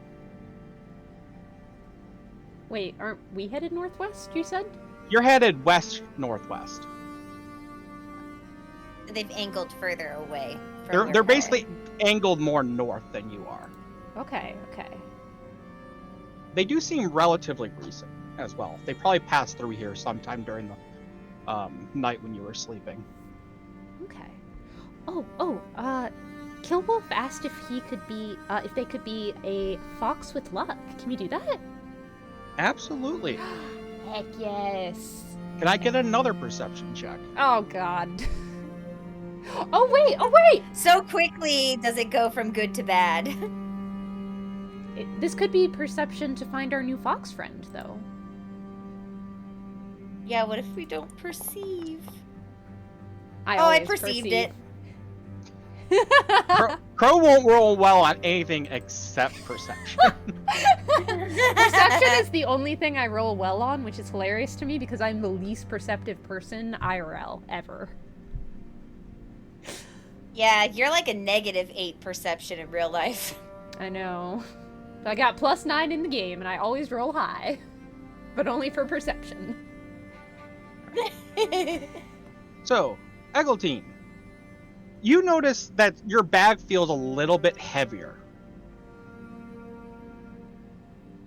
Wait, aren't we headed northwest, you said? You're headed west northwest. They've angled further away. From They're where they're we are. basically angled more north than you are. Okay. They do seem relatively recent as well. They probably passed through here sometime during the night when you were sleeping. Okay. Killwolf asked if he could be, if they could be a fox with luck. Can we do that? Absolutely. Heck yes. Can I get another perception check? Oh god. Oh wait! So quickly does it go from good to bad. This could be perception to find our new fox friend, though. Yeah, what if we don't perceive? I I always perceived perceive. it. Crow won't roll well on anything except perception. Perception is the only thing I roll well on, which is hilarious to me because I'm the least perceptive person IRL ever. Yeah, you're like a -8 perception in real life. I know. But I got +9 in the game, and I always roll high. But only for perception. So, Eglantine, you notice that your bag feels a little bit heavier.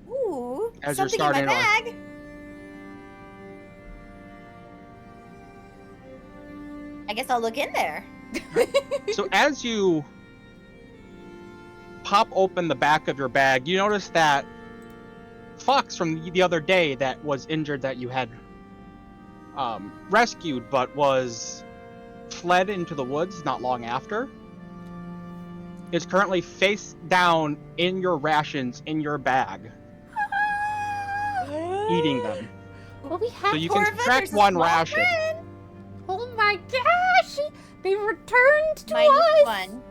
Ooh, As you're something in my starting to, like- bag. I guess I'll look in there. So as you pop open the back of your bag, you notice that fox from the other day that was injured that you had rescued but was fled into the woods not long after is currently face down in your rations in your bag, eating them. Well, we have So you Poor can of us, track there's a one small ration. friend. Oh my gosh! They returned to My new us! one.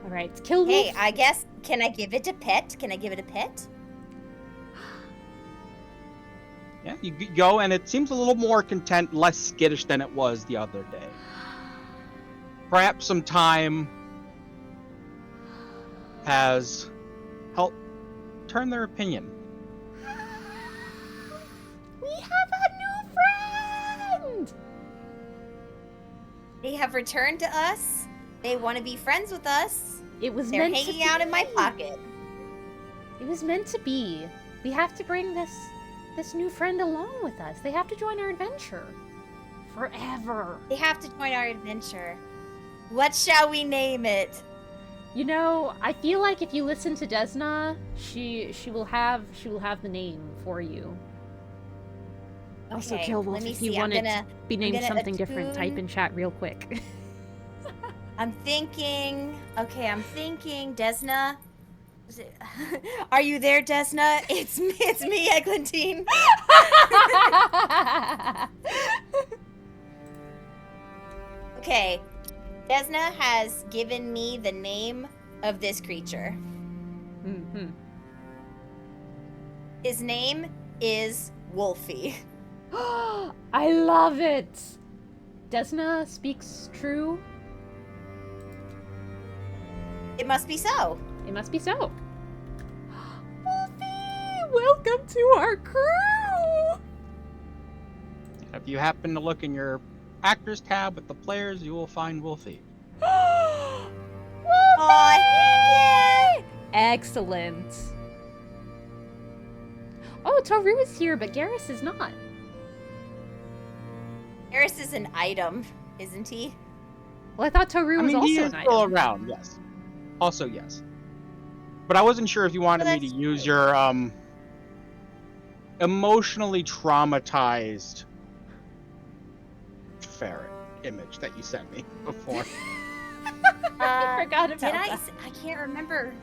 Alright, Killwolf. Hey, I guess, can I give it a pet? Can I give it a pet? Yeah, you go and it seems a little more content, less skittish than it was the other day. Perhaps some time has helped turn their opinion. We have a new friend! They have returned to us. They want to be friends with us. It was They're meant hanging to out in my be. pocket. It was meant to be. We have to bring this new friend along with us. They have to join our adventure. Forever. They have to join our adventure. What shall we name it? You know, I feel like if you listen to Desna, she will have the name for you. Also, Okay, Kill Wolf, let me if you see. I'm want it gonna- to be named gonna something different, type attune- in chat real quick. I'm thinking. Okay, I'm thinking. Desna. Is it- Are you there, Desna? It's me, Eglantine. Okay, Desna has given me the name of this creature. Mm-hmm. His name is Wolfie. I love it! Desna speaks true. It must be so. It must be so. Wolfie! Welcome to our crew! If you happen to look in your actors tab with the players, you will find Wolfie. Wolfie! Aw, Excellent. Oh, Toru is here, but Garrus is not. Eris is an item, isn't he? Well, I thought Toru I was mean, he also is an still item. around, yes. Also, yes. But I wasn't sure if you wanted Well, me to that's use true. your, emotionally traumatized ferret image that you sent me before. I forgot about Did I? that. I can't remember.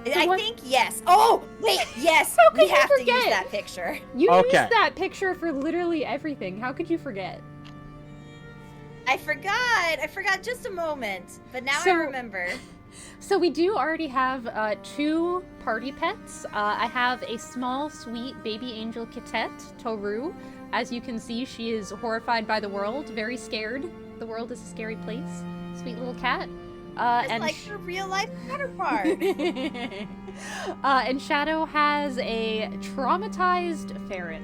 The I one- think yes. Oh, wait, yes. How could We you have to use forget? that picture. You Okay. used that picture for literally everything. How could you forget? I forgot just a moment, but now I So- remember. So we do already have 2 party pets. I have a small, sweet baby angel kitette, Toru. As you can see, she is horrified by the world, very scared. The world is a scary place. Sweet little cat. Just And like her real life counterpart. and Shadow has a traumatized ferret.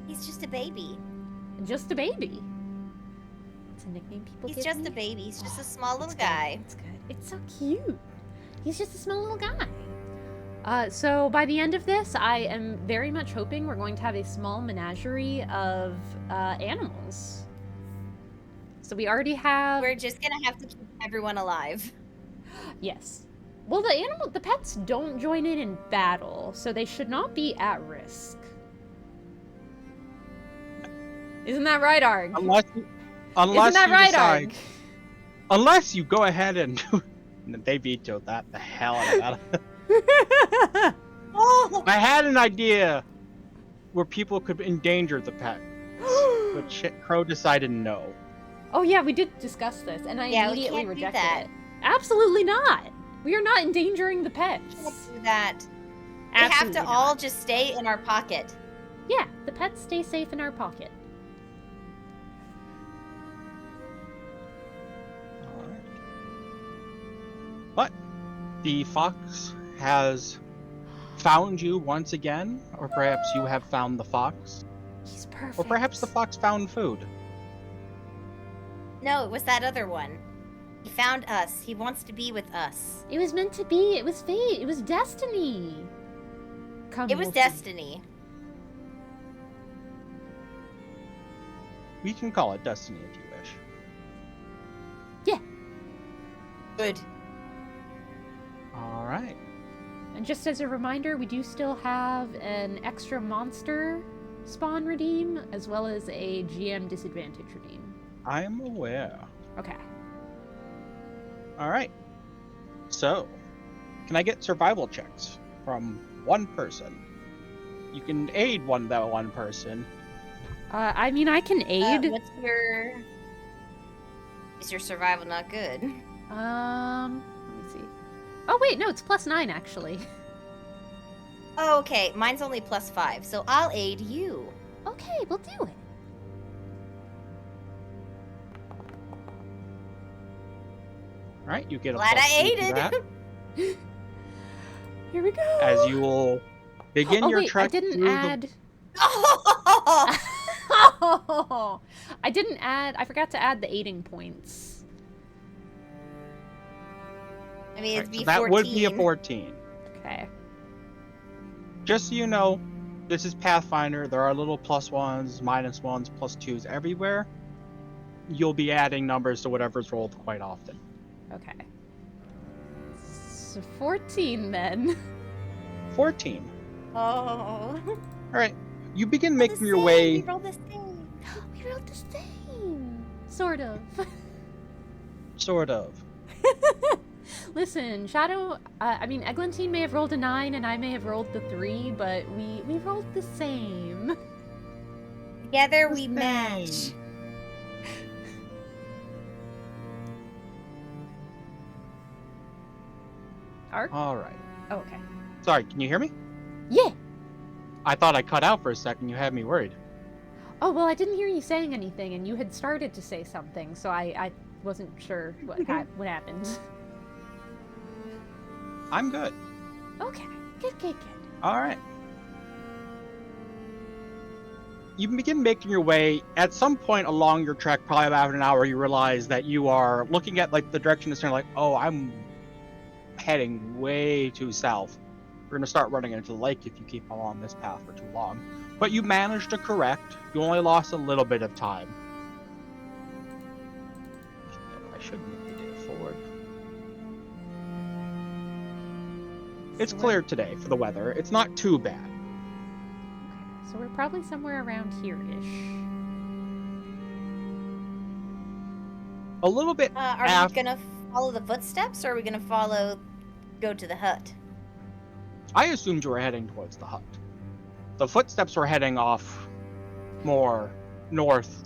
He's just a baby. Just a baby. It's a nickname people He's give just me. a baby. He's just a small little It's good. guy. It's good. It's so cute. He's just a small little guy. So by the end of this, I am very much hoping we're going to have a small menagerie of animals. So we already have... We're just gonna have to keep everyone alive. Yes. Well, the pets don't join in battle, so they should not be at risk. Isn't that right, Arg? Unless Isn't that you right, decide, Arg? unless you go ahead and they vetoed that the hell out of it. Oh, I had an idea where people could endanger the pet, but Crow decided no. Oh yeah, we did discuss this, and I Yeah, we immediately can't do rejected that. it. Absolutely not. We are not endangering the pets. let's do that. They have Absolutely to not. all just stay in our pocket. Yeah, the pets stay safe in our pocket. Alright. But the fox has found you once again, or perhaps you have found the fox, He's perfect. or perhaps the fox found food. No, it was that other one. He found us. He wants to be with us. It was meant to be. It was fate. It was destiny. Come, It was Wolfie. destiny. We can call it destiny if you wish. Good. Alright. And just as a reminder, we do still have an extra monster spawn redeem, as well as a GM disadvantage redeem. I'm aware. Okay. Alright. So, can I get survival checks from one person? You can aid that one person. I mean, I can aid. What's your... Is your survival not good? Let me see. Oh wait, no, it's +9 actually. Oh, okay. Mine's only +5, so I'll aid you. Okay, we'll do it. Alright, you get a Glad +2 I to aided. that Here we go. as you will begin oh your wait, trek I didn't through add. Oh! I didn't add. I forgot to add the aiding points. I mean, it'd Alright, be so that 14. would be a 14. Okay. Just so you know, this is Pathfinder. There are little +1s, -1s, +2s everywhere. You'll be adding numbers to whatever's rolled quite often. Okay. So 14 then. 14. Oh. Alright. You begin We're making the your same, way. We rolled the same. We rolled the same. Sort of. Sort of. Listen, Shadow, I mean, Eglantine may have rolled a 9 and I may have rolled the 3, but we rolled the same. Together we The match. same. Ark? Alright. Oh, okay. Sorry, can you hear me? Yeah! I thought I cut out for a second. You had me worried. Oh, well, I didn't hear you saying anything, and you had started to say something, so I wasn't sure what happened. I'm good. Okay, good. Alright. You begin making your way. At some point along your trek, probably about an hour, you realize that you are looking at like the direction that's like, oh, I'm heading way too south. We're gonna start running into the lake if you keep along this path for too long. But you managed to correct. You only lost a little bit of time. I should move the data forward. It's So clear today for the weather. It's not too bad. Okay, so we're probably somewhere around here-ish. A little bit Are we gonna follow the footsteps, or are we gonna go to the hut? I assumed you were heading towards the hut. The footsteps were heading off more north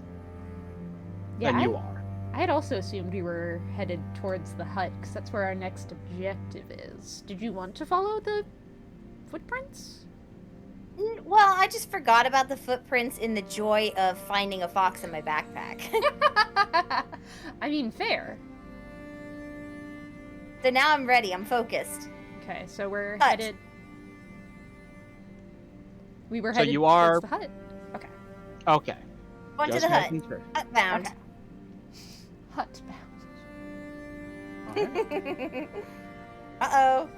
Yeah, than you are. I had also assumed we were headed towards the hut, because that's where our next objective is. Did you want to follow the footprints? Well, I just forgot about the footprints in the joy of finding a fox in my backpack. I mean, fair. So now I'm ready. I'm focused. Okay, so we're Hut. headed... We were So headed you are- towards the hut. Okay. Okay. Going to just the hut. making sure. Hut bound. Okay. Hut bound. Alright. Uh-oh.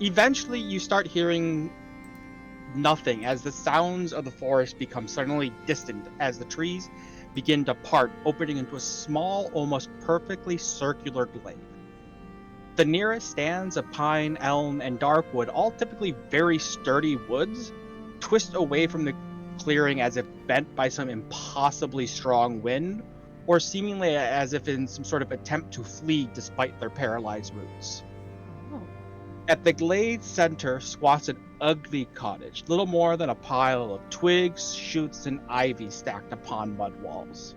Eventually, you start hearing nothing as the sounds of the forest become suddenly distant as the trees begin to part, opening into a small, almost perfectly circular glade. The nearest stands of pine, elm, and darkwood, all typically very sturdy woods, twist away from the clearing as if bent by some impossibly strong wind, or seemingly as if in some sort of attempt to flee despite their paralyzed roots. Oh. At the glade's center squats an ugly cottage, little more than a pile of twigs, shoots, and ivy stacked upon mud walls.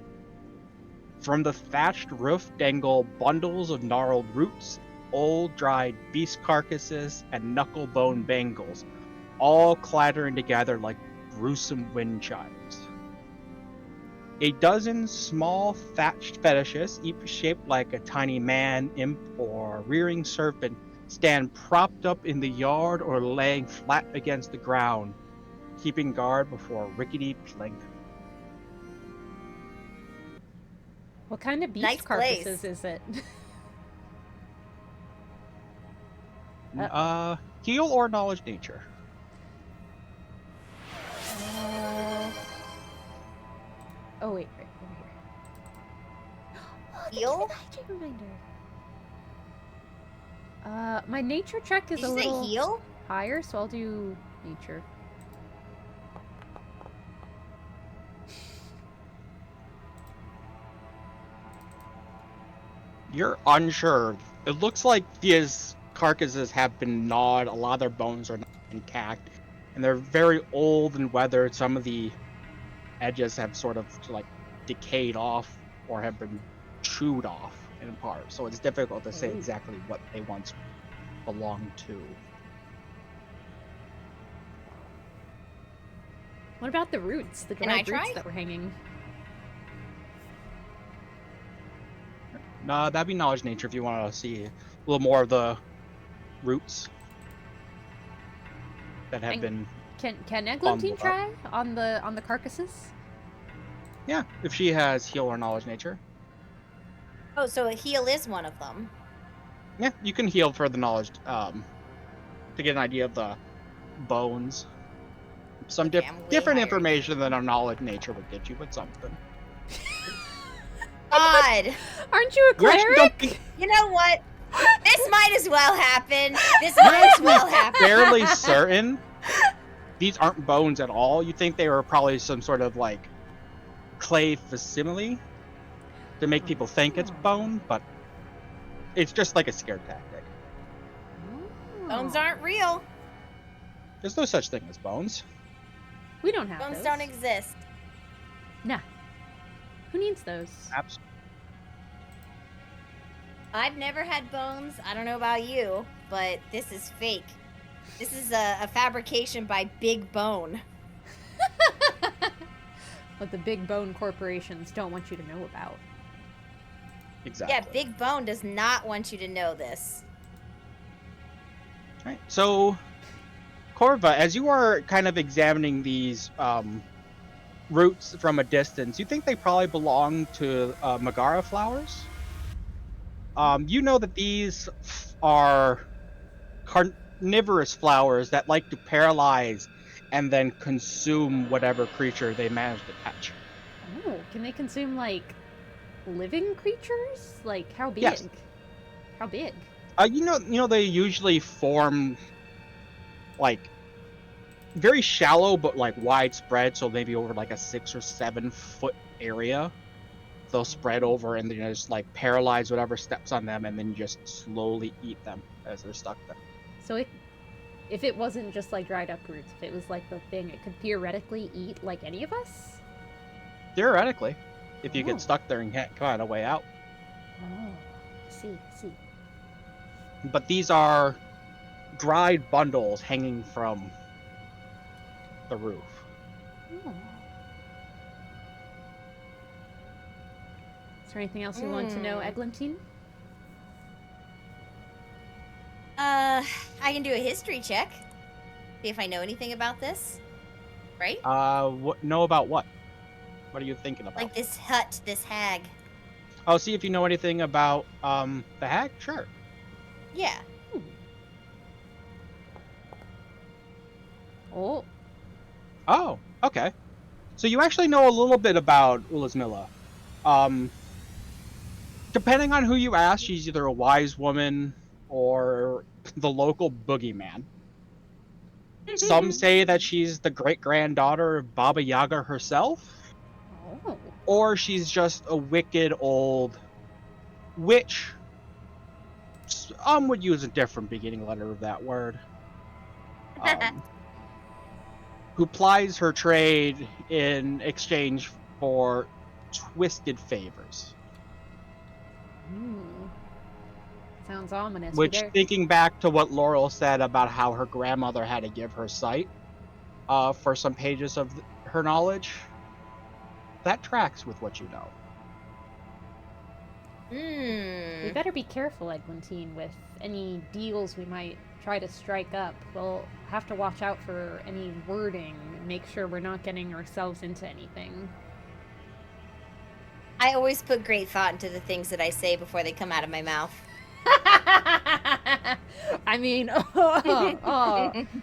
From the thatched roof dangle bundles of gnarled roots, old dried beast carcasses, and knuckle-bone bangles, all clattering together like gruesome wind chimes. A dozen small thatched fetishes, each shaped like a tiny man, imp, or rearing serpent, stand propped up in the yard or laying flat against the ground, keeping guard before a rickety plank. What kind of beast Nice carcasses place. is it? Heal or knowledge nature. Oh, wait, right over here. Oh, thank you Heal? for the hygiene reminder. My nature check is Did a you say little heal? higher, so I'll do nature. You're unsure. It looks like these carcasses have been gnawed. A lot of their bones are not intact, and they're very old and weathered. Some of the edges have sort of like decayed off or have been chewed off in part. So it's difficult to say Ooh. exactly what they once belonged to. What about the roots? The Can I dried roots try? that were hanging? That'd be knowledge nature if you want to see a little more of the roots that have And- been. Can Eglantine up. try on the carcasses? Yeah, if she has heal or knowledge nature. Oh, so a heal is one of them. Yeah, you can heal for the knowledge to get an idea of the bones. Some Okay, I'm way different higher. information than a knowledge nature would get you, but something. God! Aren't you a You actually don't cleric? think- You know what? This might as well happen. This might as well happen. fairly certain these aren't bones at all. You think they were probably some sort of like clay facsimile to make people think it's bone, but it's just like a scare tactic. Bones aren't real. There's no such thing as bones. We don't have Bones those. don't exist. Nah. Who needs those? Absolutely. I've never had bones. I don't know about you, but this is fake. This is a fabrication by Big Bone. What the big bone corporations don't want you to know about. Exactly. Yeah, Big Bone does not want you to know this. Right. So, Corva, as you are kind of examining these roots from a distance, you think they probably belong to Megara flowers? You know that these are carnivorous flowers that like to paralyze and then consume whatever creature they manage to catch. Oh, can they consume, like, living creatures? Like, how big? Yes. How big? You know they usually form like very shallow but like widespread, so maybe over like a 6 or 7 foot area. They'll spread over and then just like paralyze whatever steps on them, and then just slowly eat them as they're stuck there. So if it wasn't just like dried up roots, if it was like the thing, it could theoretically eat like any of us? Theoretically, if you Oh. get stuck there and can't find a way out. Oh, see. But these are dried bundles hanging from the roof. Oh. Is there anything else you want to know, Eglantine? I can do a history check. See if I know anything about this. Right? Know about what? What are you thinking about? Like this hut, this hag. I'll see if you know anything about the hag. Sure. Yeah. Oh. Oh, okay. So you actually know a little bit about Ulasmilla. Depending on who you ask, she's either a wise woman or the local boogeyman. Some say that she's the great-granddaughter of Baba Yaga herself, Oh. or she's just a wicked old witch. Some would use a different beginning letter of that word. Who plies her trade in exchange for twisted favors. Sounds ominous. Which, thinking back to what Laurel said about how her grandmother had to give her sight for some pages of her knowledge, that tracks with what you know. We better be careful, Eglantine, with any deals we might try to strike up. We'll have to watch out for any wording, make sure we're not getting ourselves into anything. I always put great thought into the things that I say before they come out of my mouth. I mean,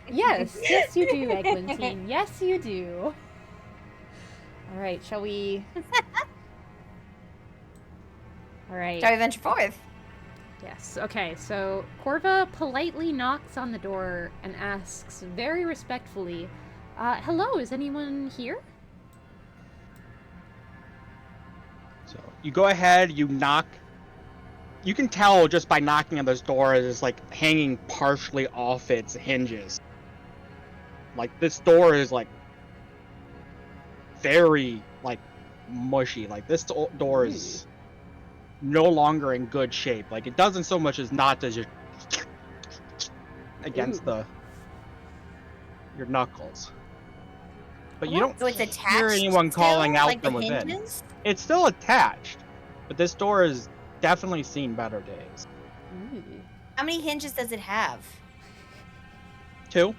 yes you do, Eglantine. Yes, you do. All right, shall we? All right. Shall we venture forth? Yes. Okay. So Corva politely knocks on the door and asks very respectfully, "Hello, is anyone here?" So you go ahead, you knock. You can tell just by knocking on this door, it's like hanging partially off its hinges. Like this door is like very like mushy. Like this door is no longer in good shape. Like it doesn't so much as not as just against your knuckles. But you don't So it's attached hear anyone still, calling out like the from within. hinges? It's still attached, but this door has definitely seen better days. How many hinges does it have? 2.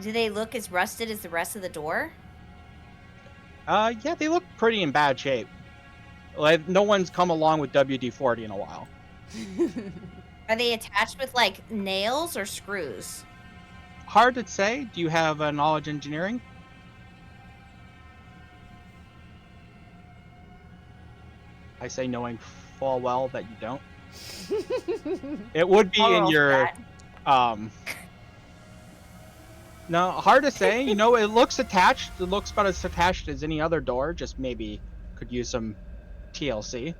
Do they look as rusted as the rest of the door? Yeah, they look pretty in bad shape. Like no one's come along with WD-40 in a while. Are they attached with like nails or screws? Hard to say. Do you have knowledge engineering? I say knowing full well that you don't. It would be I'll in roll your for No, hard to say. You know, it looks attached. It looks about as attached as any other door. Just maybe could use some TLC.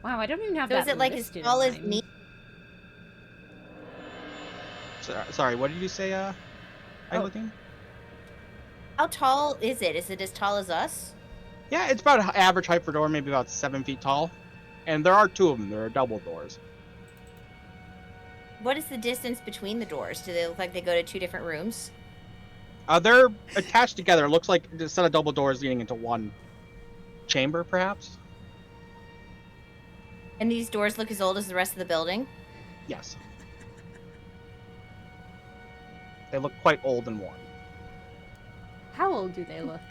Wow, I don't even have So that is it like as listed tall in as mine. me? Sorry, what did you say, Eglantine? How tall is it? Is it as tall as us? Yeah, it's about average height for door, maybe about 7 feet tall. And there are 2 of them. There are double doors. What is the distance between the doors? Do they look like they go to 2 different rooms? They're attached together. It looks like a set of double doors leading into one chamber, perhaps. And these doors look as old as the rest of the building? Yes. They look quite old and worn. How old do they look?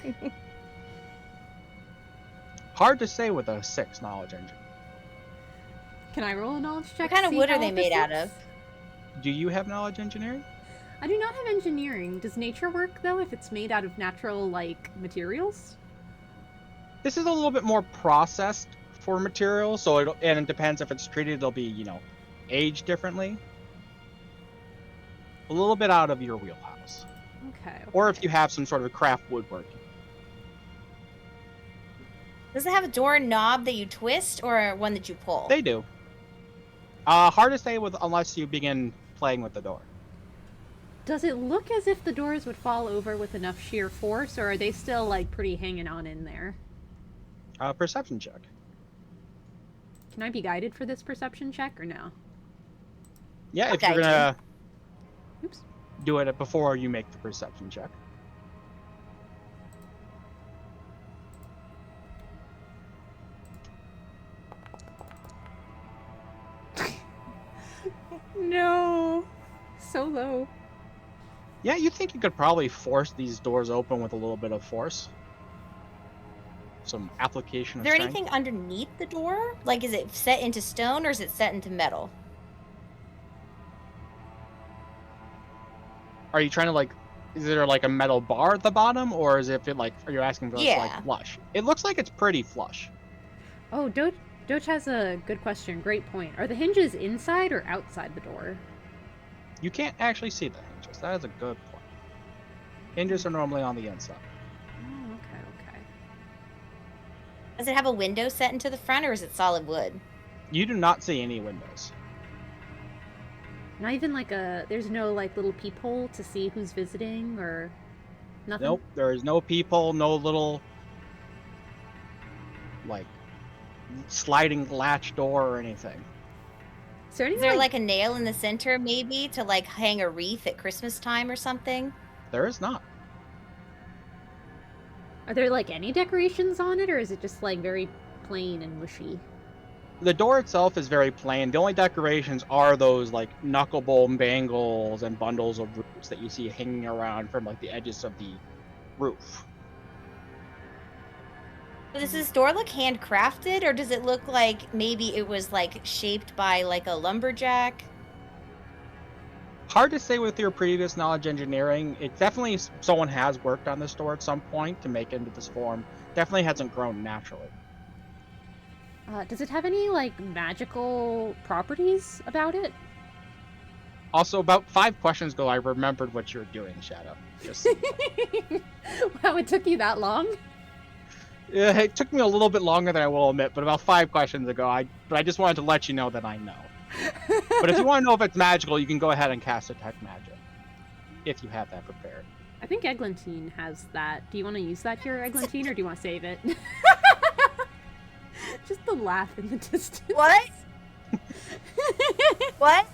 Hard to say with a 6 knowledge engine. Can I roll a knowledge check? What kind to of see wood are how they old this made out looks? of? Do you have knowledge engineering? I do not have engineering. Does nature work, though, if it's made out of natural, materials? This is a little bit more processed for materials, so it depends if it's treated, it'll be, aged differently. A little bit out of your wheelhouse. Okay. Or if you have some sort of craft woodworking. Does it have a door knob that you twist or one that you pull? They do. Hard to say unless you begin playing with the door. Does it look as if the doors would fall over with enough sheer force, or are they still, pretty hanging on in there? Perception check. Can I be guided for this perception check, or no? Yeah, I'll if you're guide gonna Oops. do it before you make the perception check. No. So low. Yeah, you think you could probably force these doors open with a little bit of force. Some application Is of there strength. anything underneath the door? Like, is it set into stone or is it set into metal? Are you trying to is there a metal bar at the bottom, or is it are you asking for Yeah. flush? It looks like it's pretty flush. Oh, Doge has a good question. Great point. Are the hinges inside or outside the door? You can't actually see the hinges. That is a good point. Hinges are normally on the inside. Oh, okay. Does it have a window set into the front or is it solid wood? You do not see any windows. Not even there's no little peephole to see who's visiting or nothing? Nope, there is no people, no little sliding latch door or anything. Is there any Is there a nail in the center maybe to hang a wreath at Christmas time or something? There is not. Are there any decorations on it, or is it just very plain and mushy? The door itself is very plain. The only decorations are those knuckle bangles and bundles of roots that you see hanging around from the edges of the roof. Does this door look handcrafted or does it look like maybe it was shaped by a lumberjack? Hard to say with your previous knowledge engineering. It definitely someone has worked on this door at some point to make it into this form. Definitely hasn't grown naturally. Does it have any magical properties about it? Also, about 5 questions ago, I remembered what you were doing, Shadow. Just Wow, it took you that long? yeah, it took me a little bit longer than I will admit, but about 5 questions ago, I just wanted to let you know that I know. But if you want to know if it's magical, you can go ahead and cast Detect Magic, if you have that prepared. I think Eglantine has that. Do you want to use that here, Eglantine, or do you want to save it? Just the laugh in the distance. What? What?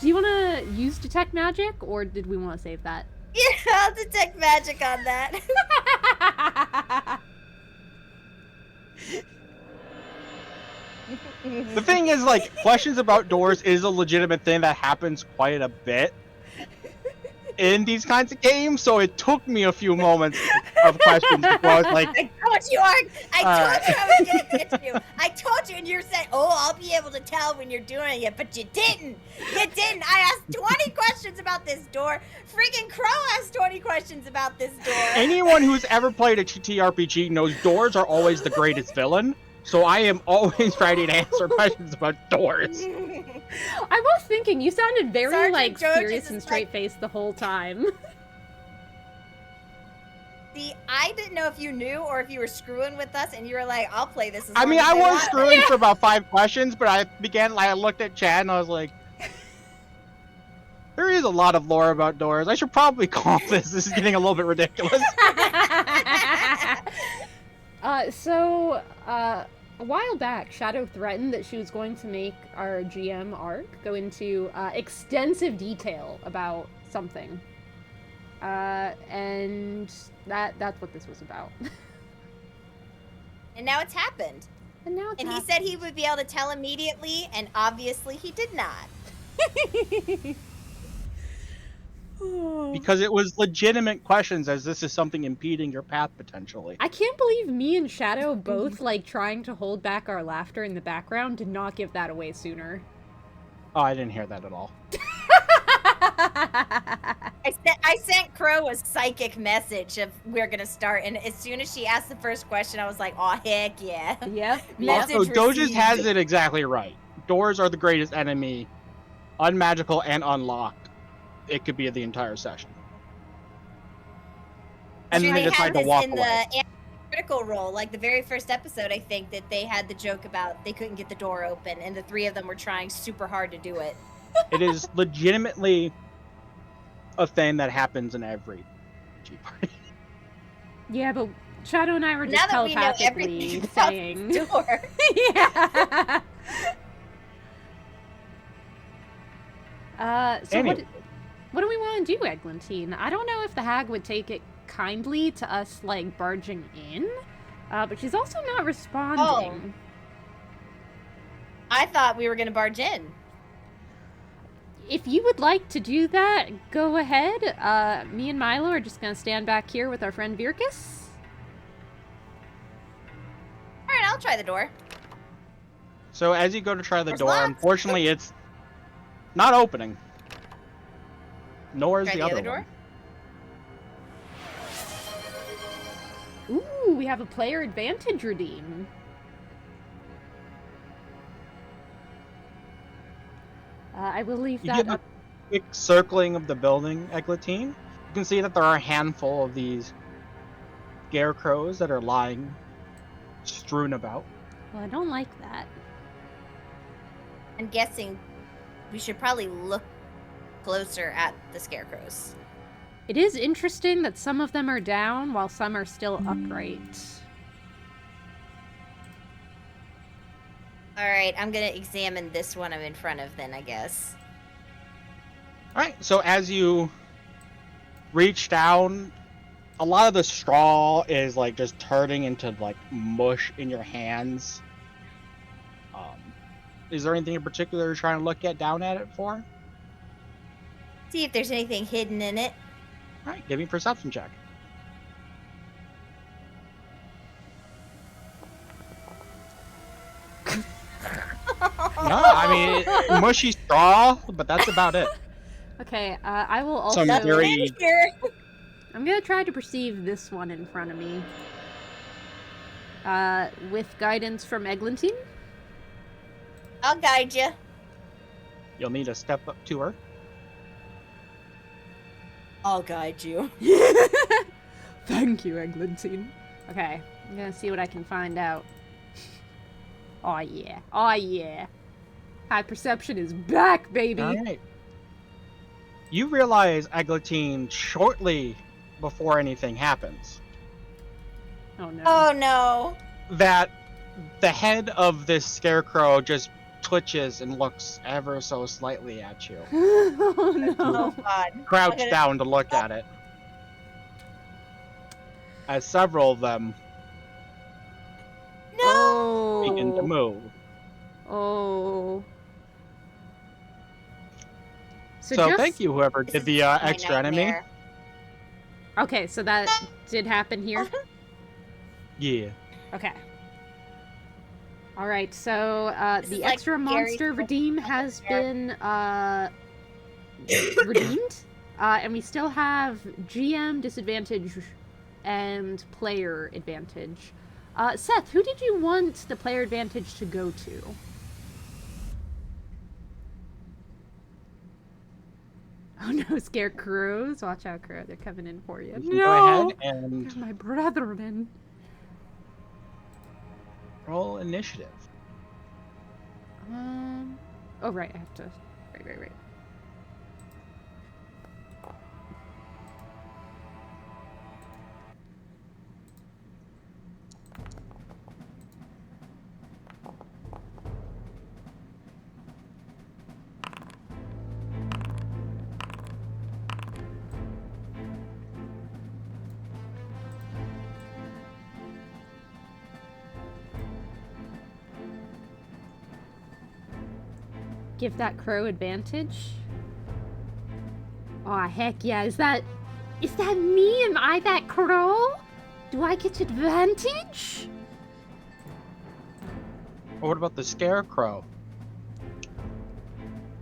Do you want to use Detect Magic, or did we want to save that? Yeah, I'll detect magic on that. The thing is, questions about doors is a legitimate thing that happens quite a bit in these kinds of games, so it took me a few moments of questions before I was like, I told you, Ark. I told you I was gonna get you. I told you, and you said, "Oh, I'll be able to tell when you're doing it," but you didn't. You didn't. I asked 20 questions about this door. Freaking Crow asked 20 questions about this door. anyone who's ever played a TTRPG knows doors are always the greatest villain. So I am always ready to answer questions about doors. I was thinking, you sounded very, Sergeant like, George serious is and just straight-faced the whole time. See, I didn't know if you knew or if you were screwing with us, and you were like, "I'll play this." As I long mean, as I they was want screwing it." for about 5 questions, but I looked at Chad and I was like, there is a lot of lore about doors. I should probably call this. This is getting a little bit ridiculous. A while back, Shadow threatened that she was going to make our GM Arc go into extensive detail about something. And that's what this was about. And now it's happened. And now it's And he happened. said he would be able to tell immediately, and obviously he did not. Because it was legitimate questions, as this is something impeding your path potentially. I can't believe me and Shadow both, like, trying to hold back our laughter in the background did not give that away sooner. Oh, I didn't hear that at all. I sent Crow a psychic message of we're gonna start, and as soon as she asked the first question, I was like, "Oh heck yeah!" Yep. Message Also, Doges received. has it exactly right. Doors are the greatest enemy, unmagical and unlocked. It could be the entire session. And Sure, then they decide had to this walk in away. the critical role, like the very first episode. I think that they had the joke about they couldn't get the door open, and the three of them were trying super hard to do it. It is legitimately a thing that happens in every G party. Yeah, but Shadow and I were Now just that we know telepathically everything about saying. this door, Yeah. So Anyway. what do we want to do, Eglantine? I don't know if the hag would take it kindly to us, like, barging in, but she's also not responding. I thought we were gonna barge in. If you would like to do that, go ahead. Me and Milo are just gonna stand back here with our friend Virkus. All right, I'll try the door. So as you go to try the Door's door, locked. unfortunately it's not opening. Nor is Try the the other other door? one. Ooh, we have a player advantage redeem. I will leave You that get a up. quick circling of the building, Eglantine. You can see that there are a handful of these scarecrows that are lying strewn about. Well, I don't like that. I'm guessing we should probably look closer at the scarecrows. It is interesting that some of them are down while some are still upright. All right, I'm gonna examine this one I'm in front of then, I guess. Alright, so as you reach down, a lot of the straw is like just turning into like mush in your hands. Is there anything in particular you're trying to look at down at it for? See if there's anything hidden in it. Alright, give me a perception check. No, I mean, mushy straw, but that's about it. Okay, I will also... Some very... Here. I'm gonna try to perceive this one in front of me. With guidance from Eglantine. I'll guide you. You'll need to step up to her. I'll guide you. Thank you, Eglantine. Okay, I'm gonna see what I can find out. Oh yeah, oh yeah. High perception is back, baby. Alright. You realize, Eglantine, shortly before anything happens, Oh no. Oh no. that the head of this scarecrow just twitches and looks ever so slightly at you. Oh no. Oh god. Crouch Okay. down to look at it. As several of them Oh. begin to move. Oh. So just... thank you, whoever This did is the my extra enemy. nightmare. Okay, so that did happen here. Yeah. Okay. Alright, so This the is like extra Gary's monster little redeem has been redeemed. And we still have GM disadvantage and player advantage. Seth, who did you want the player advantage to go to? Oh no, scarecrows. Watch out, Crow. They're coming in for you. You can No! go ahead and They're my brethren. roll initiative. Oh, right. I have to... Right. Give that crow advantage? Aw, heck yeah. Is that me? Am I that crow? Do I get advantage? Or what about the scarecrow?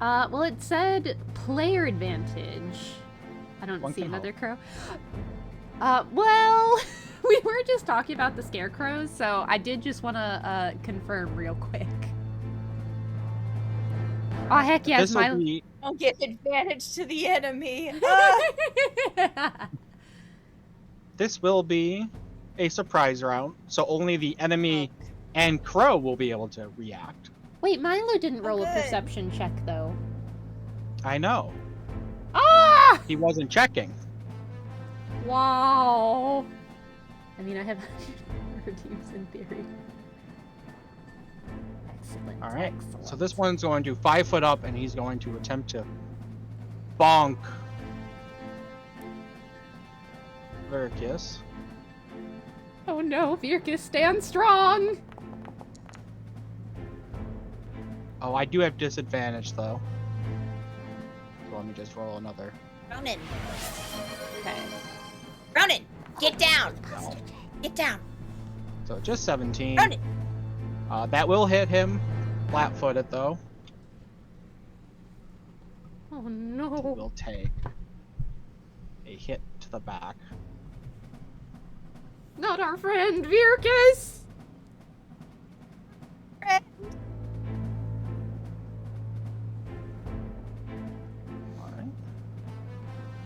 Well, it said player advantage. I don't One see can another crow. Well, we were just talking about the scarecrows, so I did just want to confirm real quick. Oh, heck yeah, This will my... be Don't give advantage to the enemy. this will be a surprise round, so only the enemy and crow will be able to react. Wait, Milo didn't roll a good. perception check, though. I know. Ah! He wasn't checking. Wow. I mean, I have redeems in theory. Excellent. All right. Excellent. So this one's going to 5 foot up, and he's going to attempt to bonk Lurkus. Oh no, Virkus, stand strong! Oh, I do have disadvantage though. So let me just roll another. Ronan, Okay. Ronan, get down. Get down. So just 17. Ronan. That will hit him flat-footed though. Oh He no. will take a hit to the back. Not our friend, Virkus! Alright.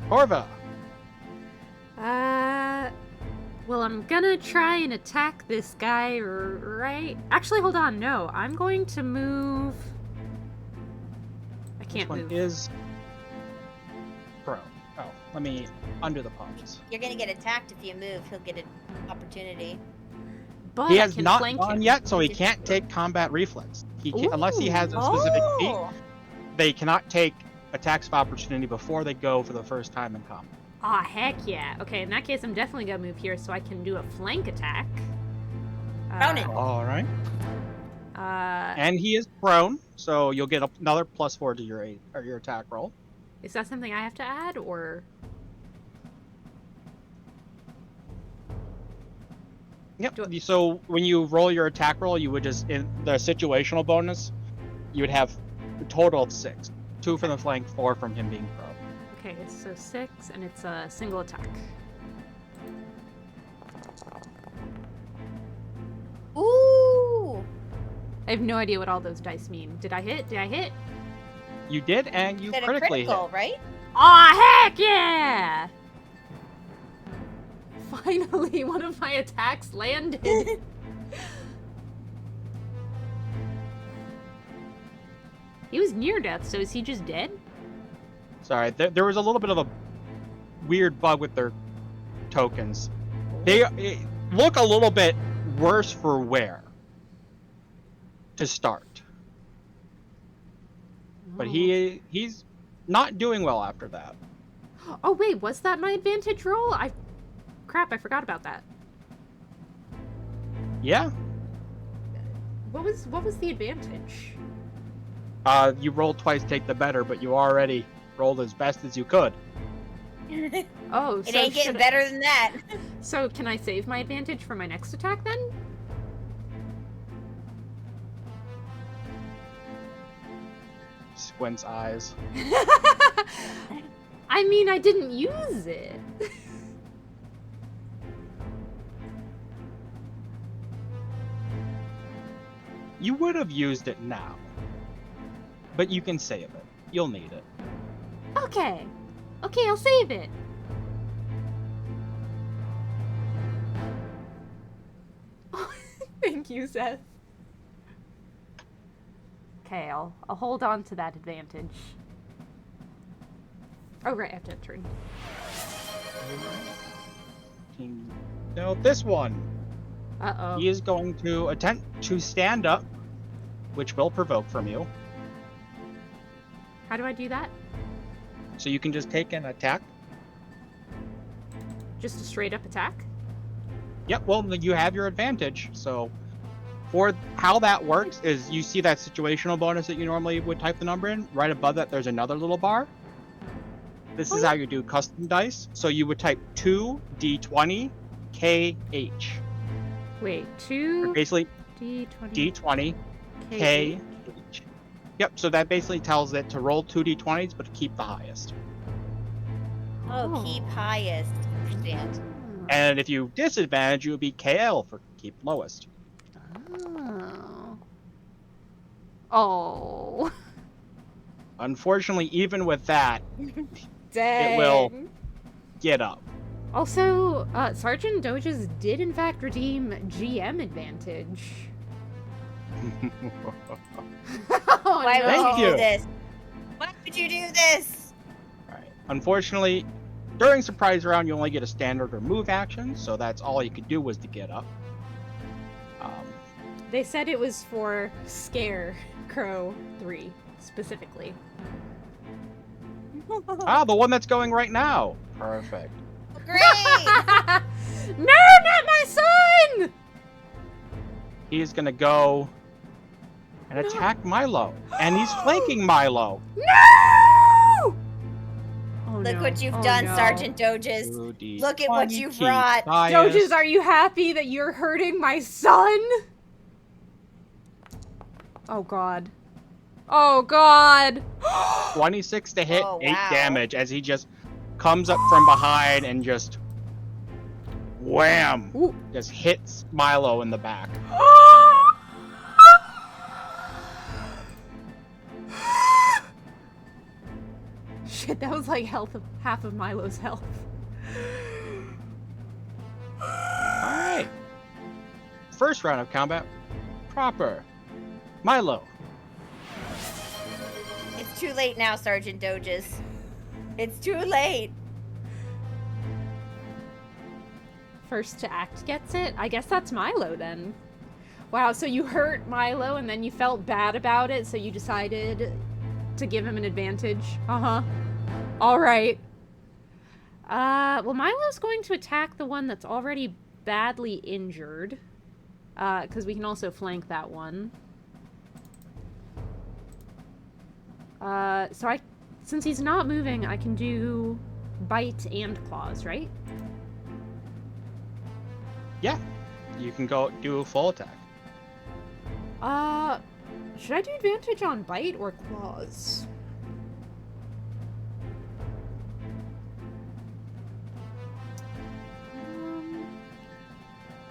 Corva! Well, I'm gonna try and attack this guy, right? Actually, hold on, no. I'm going to move... I This can't one move. is pro. Oh, let me undo the pause. You're gonna get attacked if you move. He'll get an opportunity. But He I has can not flank gone him. yet, so he can't take combat reflex. He can, unless he has a specific feat, Oh! they cannot take attacks of opportunity before they go for the first time in combat. Aw, heck yeah. Okay, in that case, I'm definitely gonna move here so I can do a flank attack. Ronan. All right. Uh, And he is prone, so you'll get another +4 to your attack roll. is that something I have to add, or... Yep. Do So when you roll your attack roll, you would just, in the situational bonus, you would have a total of 6. 2 from the flank, 4 from him being prone. Okay, so 6, and it's a single attack. Ooh! I have no idea what all those dice mean. Did I hit? Did I hit? You did, and you Is that a critically critical, hit. right? Aw, heck yeah! Finally, one of my attacks landed. He was near death, so is he just dead? Sorry, there was a little bit of a weird bug with their tokens. They look a little bit worse for wear to start, but he's not doing well after that. Oh wait, was that my advantage roll? Crap, I forgot about that. Yeah, What was the advantage? you rolled twice, take the better, but you already rolled as best as you could. Oh, It ain't getting better than that. So can I save my advantage for my next attack then? Squint's eyes. I mean, I didn't use it. You would have used it now. But you can save it. You'll need it. Okay. Okay, I'll save it. Thank you, Seth. Okay, I'll hold on to that advantage. Oh, right, I have to turn. Now this one. Uh-oh. He is going to attempt to stand up, which will provoke from you. How do I do that? So you can just take an attack. Just a straight up attack? Yep, well, you have your advantage. So for how that works is you see that situational bonus that you normally would type the number in. Right above that, there's another little bar. This is how you do custom dice. So you would type 2d20 KH. Wait, Or 2 basically D20 d20 KH. Yep, so that basically tells it to roll 2d20s, but to keep the highest. Oh, keep highest. Understand. And if you disadvantage, it would be KL for keep lowest. Oh. Oh. Unfortunately, even with that, Dang. it will get up. Also, Sergeant Doges did in fact redeem GM advantage. Oh, Why no. would Thank you you. do this? Why would you do this? Right. Unfortunately, during surprise round, you only get a standard or move action, so that's all you could do was to get up. They said it was for Scare Crow 3 specifically. The one that's going right now. Perfect. Great! No, not my son! He's gonna go and attack Milo, and he's flanking Milo. No! Oh, Look no. what you've Oh, done, no. Sergeant Doges. 2d20 Look at what you've keep brought. highest. Doges, are you happy that you're hurting my son? Oh god. Oh god. 26 to hit, Oh, 8 wow. damage as he just comes up from behind and just wham! Ooh. Just hits Milo in the back. Shit, that was like half of Milo's health. Alright. First round of combat. Proper. Milo. It's too late now, Sergeant Doges. It's too late. First to act gets it? I guess that's Milo then. Wow, so you hurt Milo and then you felt bad about it, so you decided to give him an advantage. Uh-huh. Alright. Well, Milo's going to attack the one that's already badly injured. Because we can also flank that one. Since he's not moving, I can do bite and claws, right? Yeah. You can go do a full attack. Should I do advantage on bite or claws?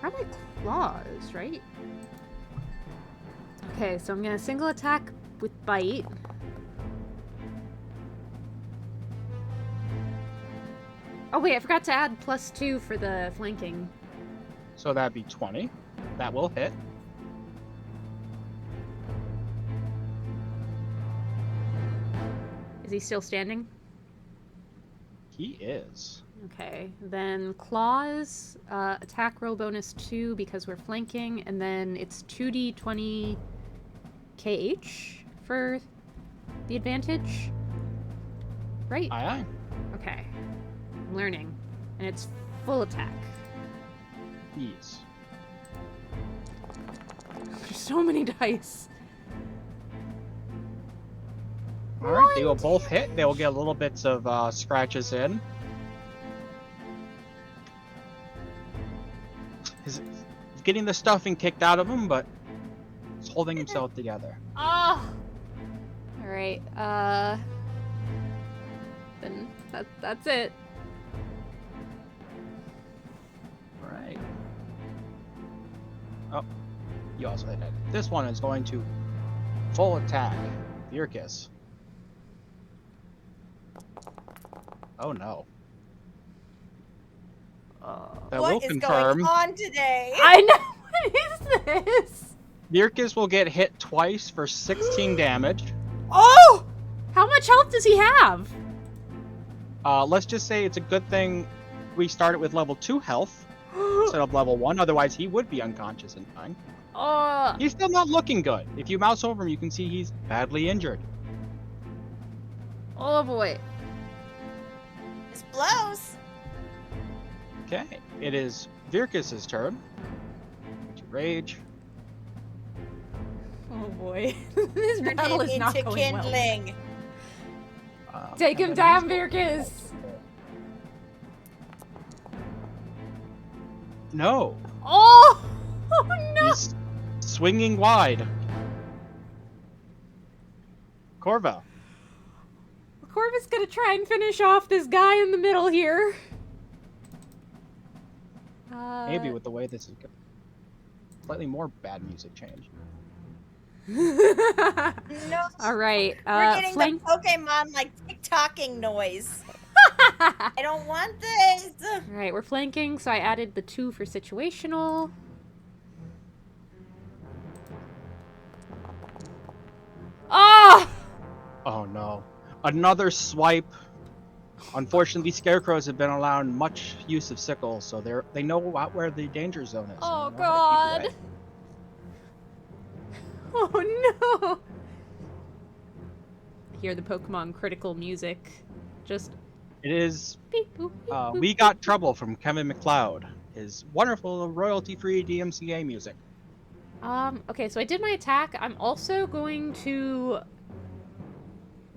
Probably claws, right? Okay, so I'm gonna single attack with bite. Oh wait, I forgot to add +2 for the flanking. So that'd be 20. That will hit. Is he still standing? He is. Okay, then claws, attack roll bonus 2 because we're flanking, and then it's 2d20 KH for the advantage, right? Aye aye. Okay, I'm learning, and it's full attack. Yes. There's so many dice. Alright, they will both hit. They will get little bits of scratches in. He's getting the stuffing kicked out of him, but he's holding himself together. Oh! Alright, then that's it. Alright. Oh. You also hit it. This one is going to full attack. Virkus. Oh no. That will What is confirm. going on today? I know. What is this? Virkus will get hit twice for 16 damage. Oh! How much health does he have? Let's just say it's a good thing we started with level 2 health instead of level 1, otherwise he would be unconscious and dying. He's still not looking good. If you mouse over him, you can see he's badly injured. Oh boy. This blows. Okay, it is Virkus' turn to rage. Oh boy. This Turn battle him is not into going well. kindling. Take him And then down, he's going- Virkus! No, Oh! Oh no! he's swinging wide. Corva. Corvus gonna try and finish off this guy in the middle here. Maybe with the way this is going. Slightly more bad music change. No. Alright, We're getting flank. the Pokemon like tick-tocking noise. I don't want this. Alright, we're flanking, so I added the 2 for situational. Oh! Oh no. Another swipe. Unfortunately, scarecrows have been allowed much use of sickles, so they know where the danger zone is. Oh and they know how to keep god! away. Oh no! Hear the Pokemon critical music. Just It is beep boop. Beep, boop, We Got Trouble from Kevin MacLeod. His wonderful royalty-free DMCA music. Okay, so I did my attack. I'm also going to...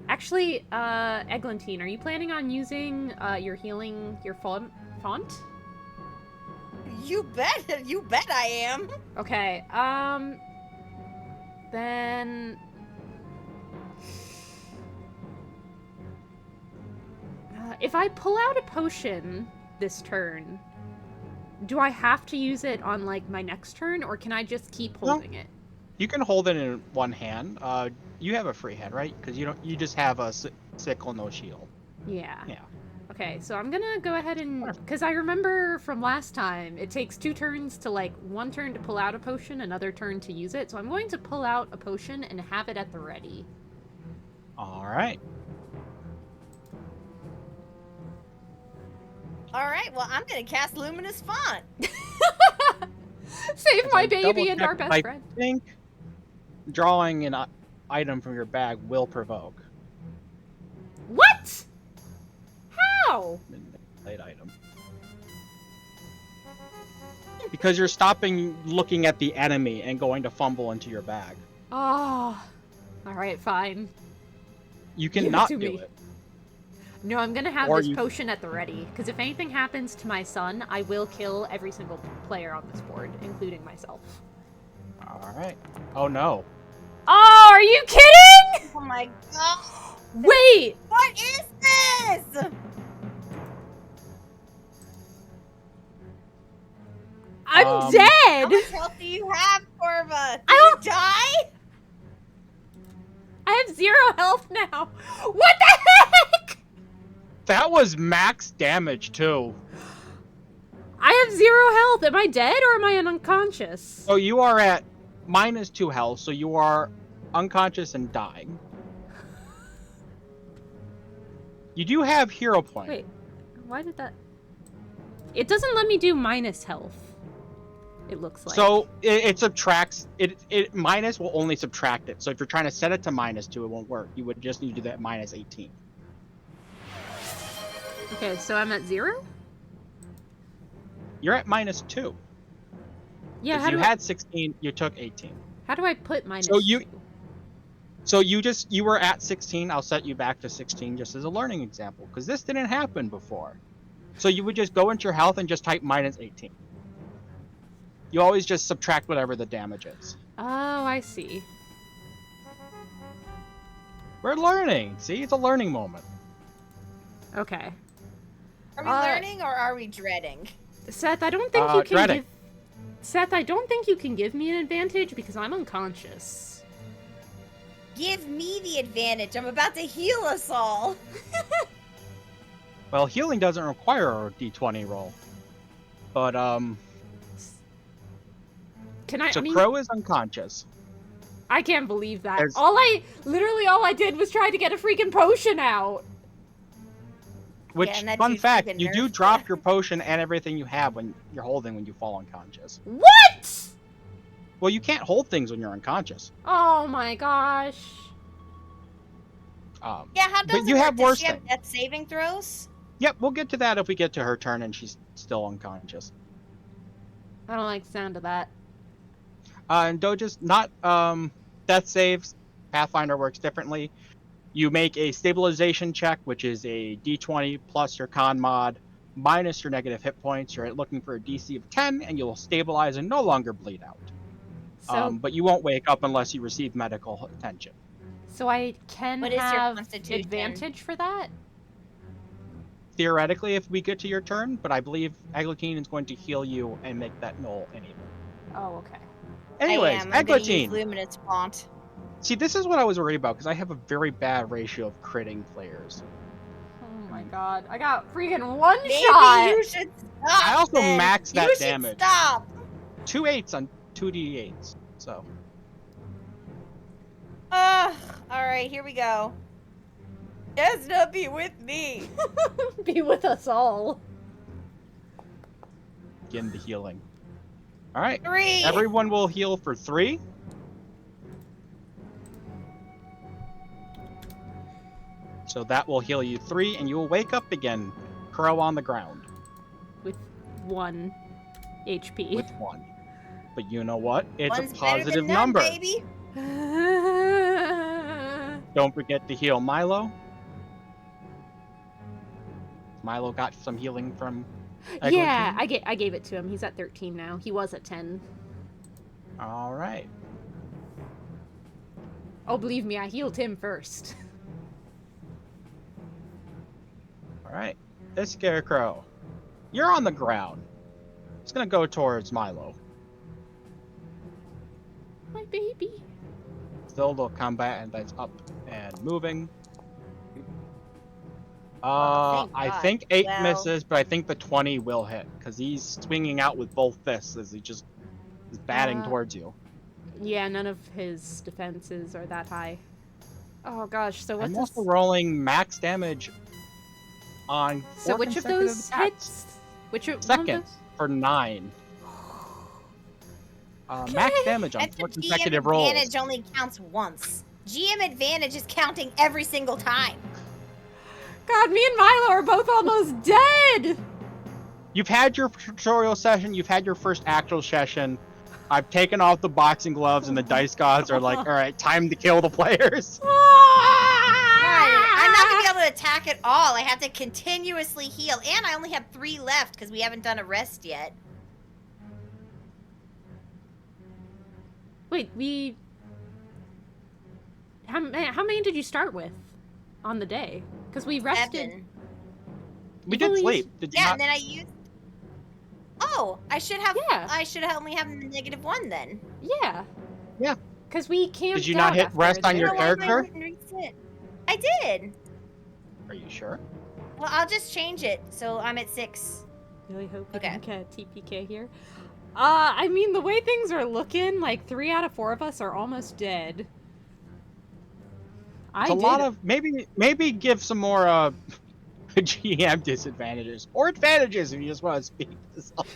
Actually, Eglantine, are you planning on using, your healing, your font? You bet I am. Okay, then... if I pull out a potion this turn, do I have to use it on, like, my next turn, or can I just keep holding it? You can hold it in one hand. You have a free hand, right? Because you just have a sickle, no shield. Yeah. Yeah. Okay, so I'm gonna go ahead and... Because I remember from last time, it takes 2 turns to, like, 1 turn to pull out a potion, another turn to use it. So I'm going to pull out a potion and have it at the ready. All right. All right, well, I'm going to cast Luminous Font. Save As my I baby and our double-checked, best I friend. think drawing an item from your bag will provoke. What? How? Manipulate item. Because you're stopping looking at the enemy and going to fumble into your bag. Oh. Alright, fine. You Give it cannot to do me. it. No, I'm gonna have Or this you- potion at the ready. Because if anything happens to my son, I will kill every single player on this board, including myself. All right. Oh no. Oh, are you kidding? Oh my god. Wait! What is this? I'm How dead! How much health do you have, Corva? Did I you don't- die? I have 0 health now. What the heck? That was max damage too. I have 0 health. Am I dead or am I unconscious? So you are at -2 health, so you are unconscious and dying. You do have hero point. Wait, why did that... It doesn't let me do minus health. It looks like. So it subtracts it minus will only subtract it. So if you're trying to set it to -2, it won't work. You would just need to do that -18. Okay, so I'm at 0? You're at -2. Yeah, If how you do, had 16, you took 18. how do I put minus So you- 2? So you were at 16. I'll set you back to 16 just as a learning example because this didn't happen before. So you would just go into your health and just type -18. You always just subtract whatever the damage is. Oh, I see. We're learning. See, it's a learning moment. Okay. Are we learning or are we dreading? Seth, I don't think you can dreading. give... Seth, I don't think you can give me an advantage because I'm unconscious. Give me the advantage. I'm about to heal us all. Well, healing doesn't require a d20 roll. But, Can I? so I mean, Crow is unconscious. I can't believe that. There's- Literally all I did was try to get a freaking potion out. Which, and that fun dude's fact, even you do nerfed. drop your potion and everything you have when you're holding when you fall unconscious. What? Well, you can't hold things when you're unconscious. Oh my gosh. Yeah, how does But it you work? have Does worse she have things. death saving throws? Yep, we'll get to that if we get to her turn and she's still unconscious. I don't like the sound of that. And Doja's not death saves. Pathfinder works differently. You make a stabilization check, which is a d20 plus your con mod minus your negative hit points. You're looking for a DC of 10, and you'll stabilize and no longer bleed out. So, But you won't wake up unless you receive medical attention. so I can What is your have constitution? advantage for that? Theoretically, if we get to your turn, but I believe Eglantine is going to heal you and make that null anyway. Oh, okay. Anyways, I am. I'm gonna use Eglantine. Luminous Font. See, this is what I was worried about, because I have a very bad ratio of critting players. Oh my god. I got freaking one Maybe shot! you should stop. I also then. maxed that you should damage. Stop. 2 8s on 2 d8s, so. All right, here we go. Desna, be with me. Be with us all. Begin the healing. Alright, 3. everyone will heal for 3. So that will heal you 3, and you will wake up again, Crow on the ground, With 1 HP. with 1. But you know what? It's One's a better positive than none, number. baby. Don't forget to heal Milo. Milo got some healing from Yeah, Eglantine. I gave it to him. He's at 13 now. He was at 10. Alright. Oh, believe me, I healed him first. Alright. This Scarecrow. You're on the ground. It's gonna go towards Milo. My baby. Still the combatant that's up and moving. Oh, thank I God. think 8 Well- misses, but I think the 20 will hit, because he's swinging out with both fists as he just is batting towards you. Yeah, none of his defenses are that high. Oh gosh, so I'm what's also rolling max damage on 4 So which of consecutive those attacks. hits? Which of Second, those? for 9. Max damage on That's 4 a GM consecutive rolls. advantage only counts once. GM advantage is counting every single time. God, me and Milo are both almost dead! You've had your tutorial session, you've had your first actual session. I've taken off the boxing gloves and the dice gods are like, alright, time to kill the players. I'm not gonna be able to attack at all. I have to continuously heal, and I only have 3 left because we haven't done a rest yet. Wait, how many did you start with on the day? Because we rested. 7. We did Please. sleep. Did you Yeah, not? and then I used. Oh, I should have. Yeah. I should have only have -1 then. Yeah. Yeah. Because we camped Did you not out hit after rest on the- your I don't know why my character? button reset. I did. Are you sure? Well, I'll just change it so I'm at 6. Really hope we Okay. can get TPK here. I mean, the way things are looking, like 3 out of 4 of us are almost dead. It's a lot of maybe give some more GM disadvantages or advantages if you just want to speed this up.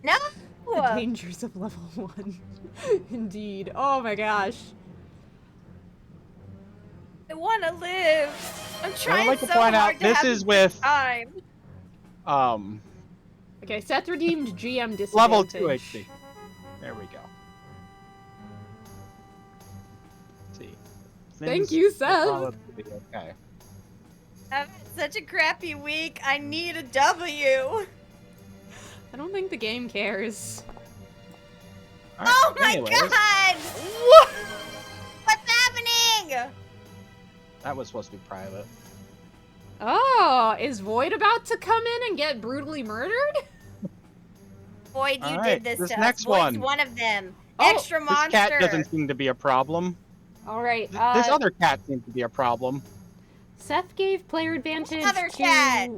No. The dangers of level 1. Indeed. Oh my gosh. I want to live. I'm I trying would like to so point hard out to this have is a with good time. Okay, Seth redeemed GM disadvantage. level 2 HP. There we go. Let's see. Thank Things you, will Seth. probably be okay. I've had such a crappy week. I need a W. I don't think the game cares. All right, Oh my anyways, god! What's happening? that was supposed to be private. Oh, is Void about to come in and get brutally murdered? Boyd, you Alright, did this this to next us. Boyd's one. one of them. Oh, Extra This monster. cat doesn't seem to be a problem. All right. This other cat seems to be a problem. Seth gave player advantage Other to. cat.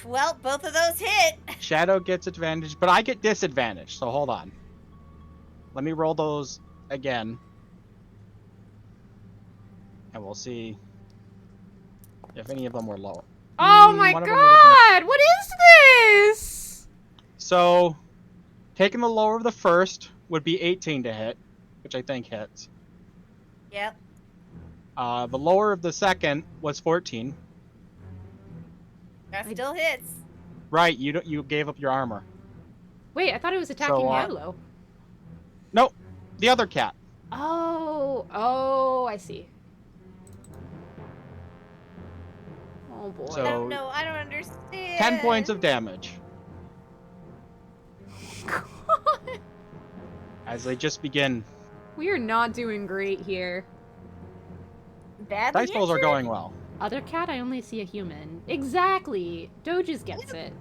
Well, both of those hit. Shadow gets advantage, but I get disadvantage, so hold on. Let me roll those again. And we'll see if any of them were low. Oh my One of them would have god! What is this? So, taking the lower of the first would be 18 to hit, which I think hits. Yep. The lower of the second was 14. That still hits. Right, you gave up your armor. Wait, I thought it was attacking Milo. Nope, the other cat. Oh, I see. Oh boy. So- I don't know. I don't understand. 10 points of damage God. as they just begin. We are not doing great here. Badly Dice rolls are injured? going well. Other cat, I only see a human. Exactly. Doges gets it.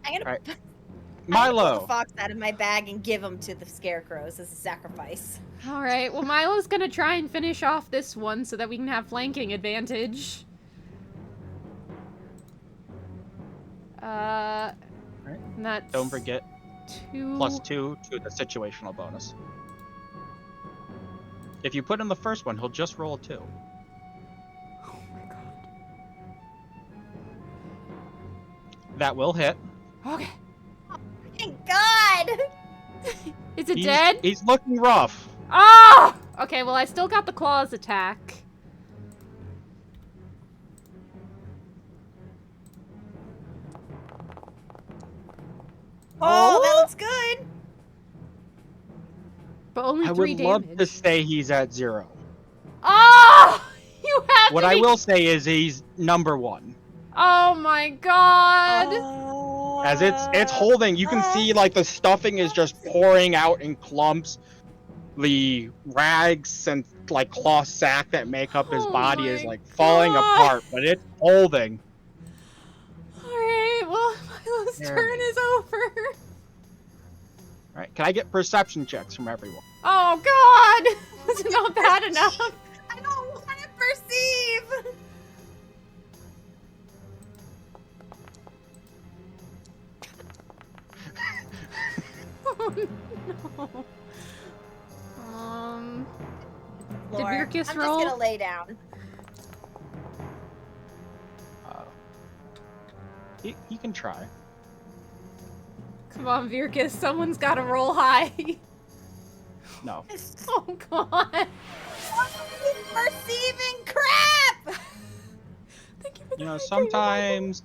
I'm gonna, Right. I'm gonna pull the Milo. fox out of my bag and give him to the scarecrows as a sacrifice. All right. Well, Milo's gonna try and finish off this one so that we can have flanking advantage. Right. And that's Don't forget two. +2 to the situational bonus. If you put in the first one, he'll just roll a 2. Oh my god. That will hit. Okay. Thank God! Is it dead? He's looking rough. Oh! Okay, well, I still got the claws attack. Oh, that looks good. But only I 3 would love damage. to say he's at 0. Oh! You have What to I be... will say is he's number 1. Oh my god! As it's holding, you can see like the stuffing is just pouring out in clumps. The rags and like cloth sack that make up his Oh body is my like falling God. apart, but it's holding. Alright, well, Milo's There turn we is over. Alright, can I get perception checks from everyone? Oh god! Was it not bad enough? I don't want to perceive. Oh no. Did Lord, Virkus I'm roll? just gonna lay down. He can try. Come on, Virkus, someone's gotta roll high. No. Oh god. Perceiving crap. Thank you for You know, the high sometimes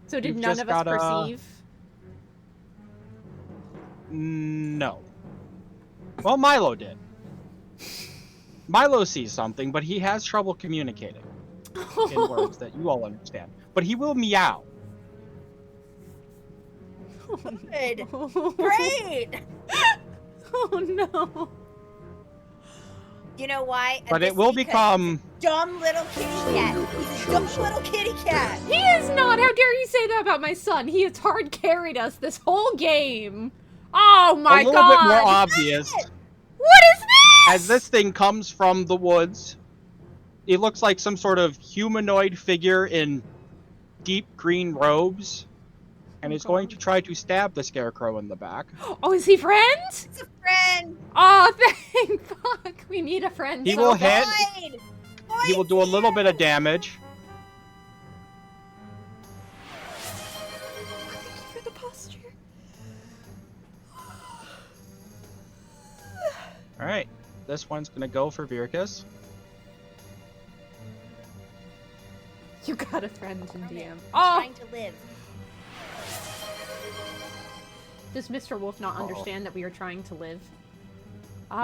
So did you've none just of us gotta- perceive? no. Well, Milo did. Milo sees something, but he has trouble communicating in words that you all understand. But he will meow. Good. Great. Oh no. You know why? But This it will because become... dumb little kitty cat. He's a dumb little kitty cat. He is not! How dare you say that about my son? He has hard carried us this whole game. Oh my a little god! bit more obvious. What is this? As this thing comes from the woods, it looks like some sort of humanoid figure in deep green robes, and is going to try to stab the scarecrow in the back. Oh, is he friend? It's a friend. Oh, thank fuck. We need a friend. He so will bad. hit. Boyd. He will do a little bit of damage. Thank you for the posture. All right, this one's gonna go for Virkus. You got a friend in DM. Trying to live. Does Mr. Wolf not understand that we are trying to live?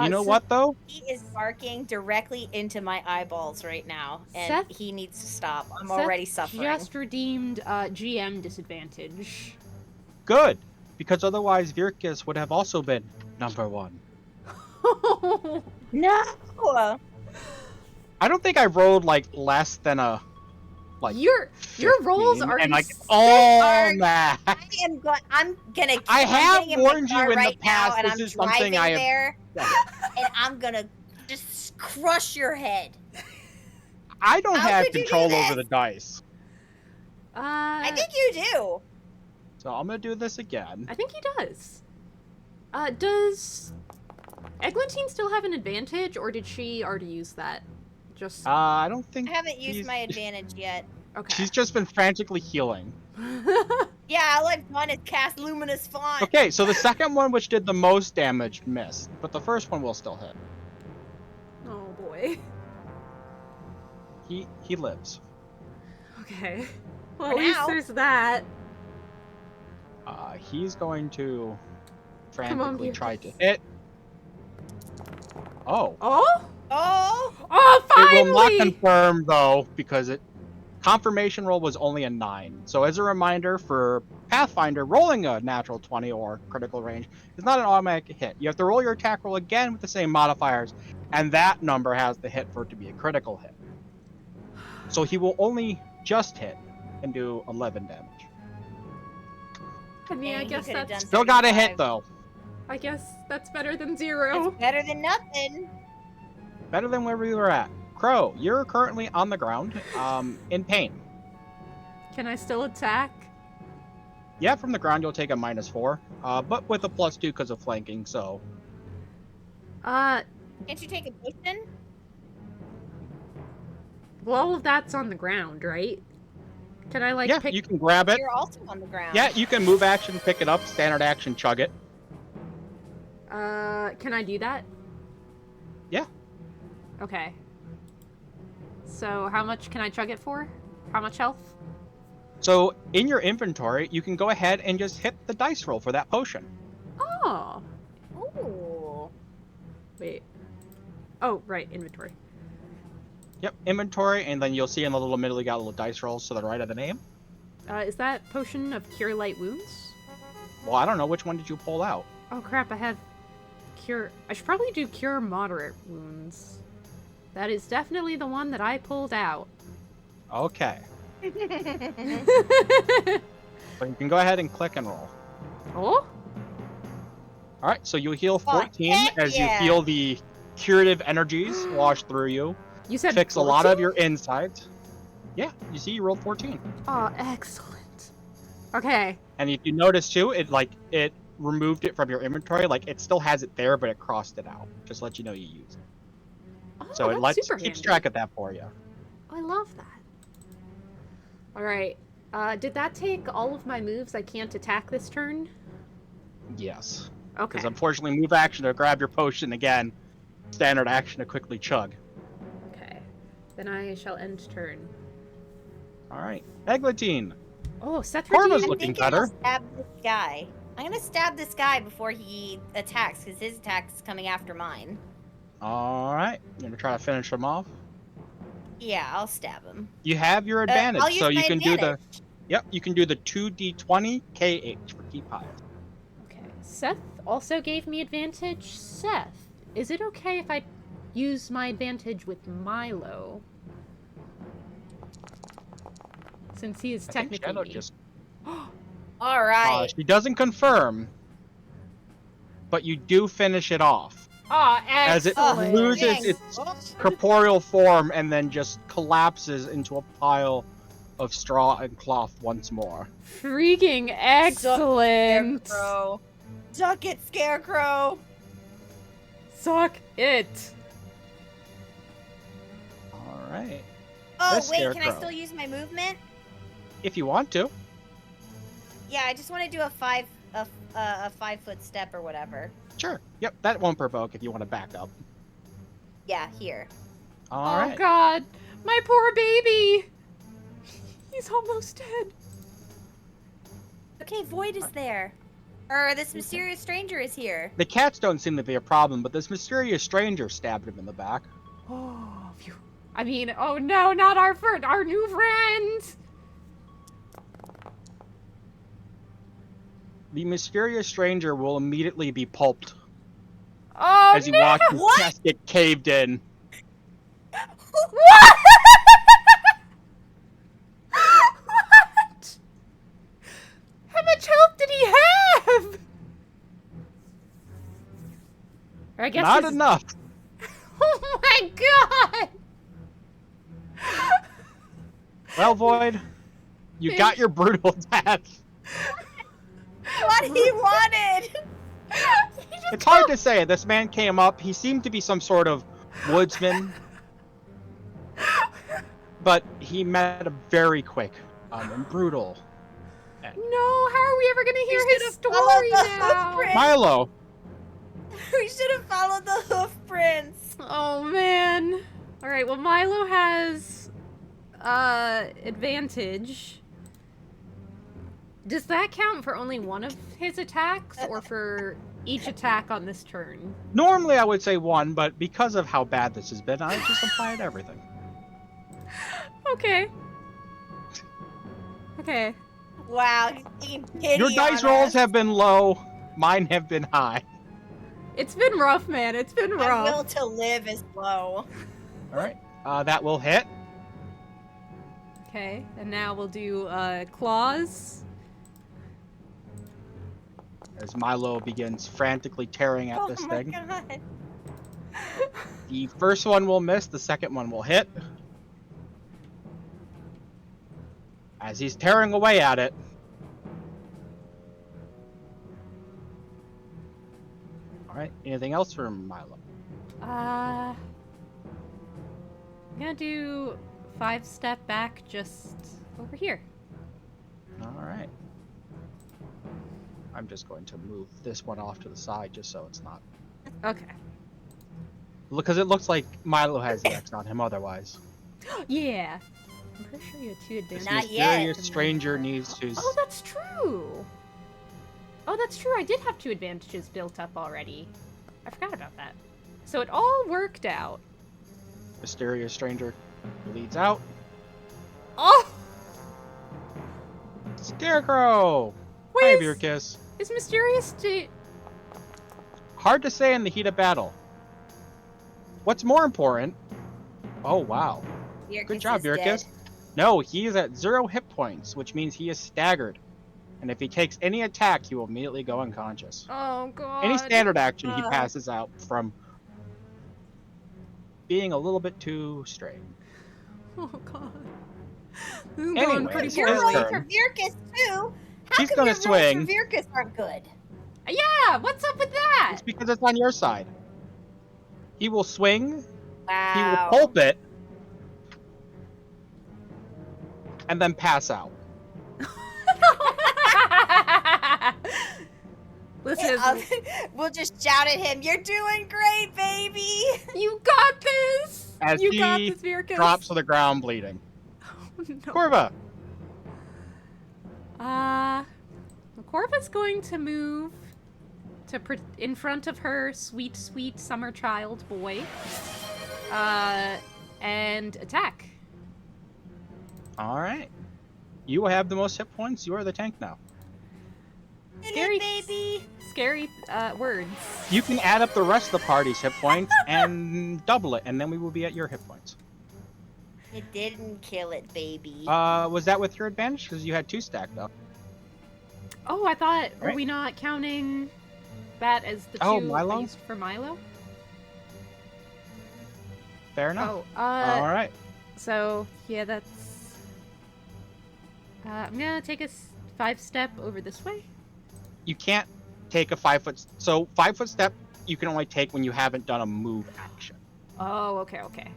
You know Seth- what though? He is barking directly into my eyeballs right now, and Seth- he needs to stop. I'm Seth already suffering. just redeemed GM disadvantage. Good, because otherwise Virkus would have also been number 1. No. I don't think I rolled like less than a like your rolls 15, are and like insane. all that. I'm gonna. I have getting in my warned car you in right the past. now, and This I'm is something driving I have. there, Yeah. and I'm gonna just crush your head. I don't How have could you do control over this? the dice, I think you do. so I'm gonna do this again. I think he does. Does Eglantine still have an advantage, or did she already use that? Just I don't think I haven't used he's- my advantage yet. okay. She's just been frantically healing. Yeah, all I've done is cast luminous font. Okay, so the second one, which did the most damage, missed, but the first one will still hit. Oh boy. He lives. Okay. Well, For at least now. there's that. He's going to frantically dear. try to hit. Oh. Oh? Oh, Oh, finally! It will not confirm though, because confirmation roll was only a 9. So as a reminder for Pathfinder, rolling a natural 20 or critical range is not an automatic hit. You have to roll your attack roll again with the same modifiers, and that number has the hit for it to be a critical hit. So he will only just hit and do 11 damage. I mean, I Dang, he guess could've that's done Still got a 35. hit though. I guess that's better than 0. it's better than nothing. Better than where we were at. Crow, you're currently on the ground, in pain. Can I still attack? Yeah, from the ground you'll take a -4, but with a +2 because of flanking. So Well, Can't you take a potion? all of that's on the ground, right? Can I, like, yeah, pick... you can grab it. You're also on the ground. Yeah, you can move action, pick it up, standard action, chug it. Can I do that? Yeah. Okay. So, how much can I chug it for? How much health? So in your inventory, you can go ahead and just hit the dice roll for that potion. Oh. Ooh. Wait. Oh, right, inventory. Yep, inventory, and then you'll see in the little middle you got little dice rolls to the right of the name. Is that potion of cure light wounds? Well, I don't know, which one did you pull out? Oh crap, I have cure... I should probably do cure moderate wounds. That is definitely the one that I pulled out. Okay, so you can go ahead and click and roll. Oh? All right, so you'll heal Oh, 14 heck as yeah. you feel the curative energies wash through you. You said Fix a lot of 14? your insides. Yeah, you see you rolled 14. Oh, excellent. Okay. And if you notice too, it removed it from your inventory. Like it still has it there, but it crossed it out. Just let you know you used it. Oh, So it that's keeps super handy. track of that for you. I love that. Alright. Did that take all of my moves? I can't attack this turn? Yes. Okay. Because unfortunately, move action to grab your potion again. Standard action to quickly chug. Okay. Then I shall end turn. All right, Eglantine. Oh, Seth Corvus redeemed- looking thinking better. I'll stab this guy. I'm gonna stab this guy before he attacks, because his attack is coming after mine. All right, you're gonna try to finish him off. Yeah, I'll stab him. You have your advantage, I'll use so you my can do the. advantage. Yep, you can do the 2d20 KH for keep high. Okay. Seth also gave me advantage. Seth, is it okay if I use my advantage with Milo? Since he is I think technically Shadow me. just. All right. She doesn't confirm, but you do finish it off Ah, as it excellent. loses dang. its Oh, corporeal form and then just collapses into a pile of straw and cloth once more. Freaking excellent. Scarecrow. Duck it, Scarecrow. Suck it. All right, Oh, This wait, can I Scarecrow. still use my movement? if you want to. Yeah, I just want to do a 5-foot step or whatever. Sure. Yep, that won't provoke if you want to back up. Yeah, here. All Oh right. god. My poor baby. He's almost dead. Okay, Void is there. Or this mysterious stranger is here. The cats don't seem to be a problem, but this mysterious stranger stabbed him in the back. Oh, phew. I mean, oh no, not our friend, our new friend. The mysterious stranger will immediately be pulped Oh as you no. watch his What? chest get caved in. What? guess Not his- enough. Oh my god! Well, Void, you got your brutal death. What he wanted! It's hard to say. This man came up. He seemed to be some sort of woodsman, but he met a very quick and brutal end. No, how are we ever gonna hear his should've story followed the now? footprint. Milo, We should have followed the hoof prints. Oh man. Alright, well Milo has advantage. Does that count for only one of his attacks or for each attack on this turn? normally I would say one, but because of how bad this has been, I just applied everything. Okay. Okay. Wow, he's taking pity Your dice on rolls us. have been low. Mine have been high. It's been rough, man. It's been My rough. will to live is low. All right. That will hit. Okay, and now we'll do claws. As Milo begins frantically tearing at this Oh my thing. god. The first one will miss, the second one will hit. As he's tearing away at it. Alright, anything else for Milo? I'm gonna do 5-step back just over here. Alright. I'm just going to move this one off to the side just so it's not. Okay. Because it looks like Milo has the X on him otherwise. Yeah. I'm pretty sure you had 2 This advantages. Not yet. mysterious stranger needs to. Oh, that's true. Oh, that's true. I did have 2 advantages built up already. I forgot about that. So it all worked out. Mysterious stranger leads out. Oh! Scarecrow! Wait, Hi, is, Beerkiss. is Mysterious to... Hard to say in the heat of battle. What's more important? Oh, wow. Good job, Beerkiss. No, he is at 0 hit points, which means he is staggered. And if he takes any attack, he will immediately go unconscious. Oh, God. Any standard action, he passes out from being a little bit too strained. Oh, God. This is going Anyways, pretty You're his poorly. rolling turn. for Virkus too. How He's come gonna your rolls swing. for Virkus aren't good? Yeah, what's up with that? It's because it's on your side. He will swing, Wow. he will pulp it, and then pass out. Listen, We'll just shout at him. You're doing great, baby. you got this! As You got he this, Virkus. drops to the ground bleeding. Oh, no. Corva! Corva's going to move to in front of her sweet, sweet summer child boy. And attack. Alright. You have the most hit points. You are the tank now. Scary, baby. scary words. You can add up the rest of the party's hit points and double it, and then we will be at your hit points. It didn't kill it, baby. Was that with your advantage? Because you had 2 stacked up. Oh, I thought, were Right. we not counting that as the 2 Oh, I Milo? used for Milo? Fair enough. Oh, Alright. so, yeah, that's... I'm gonna take a 5-step over this way. You can't take a 5-foot... So, 5-foot step, you can only take when you haven't done a move action. Oh, okay, okay.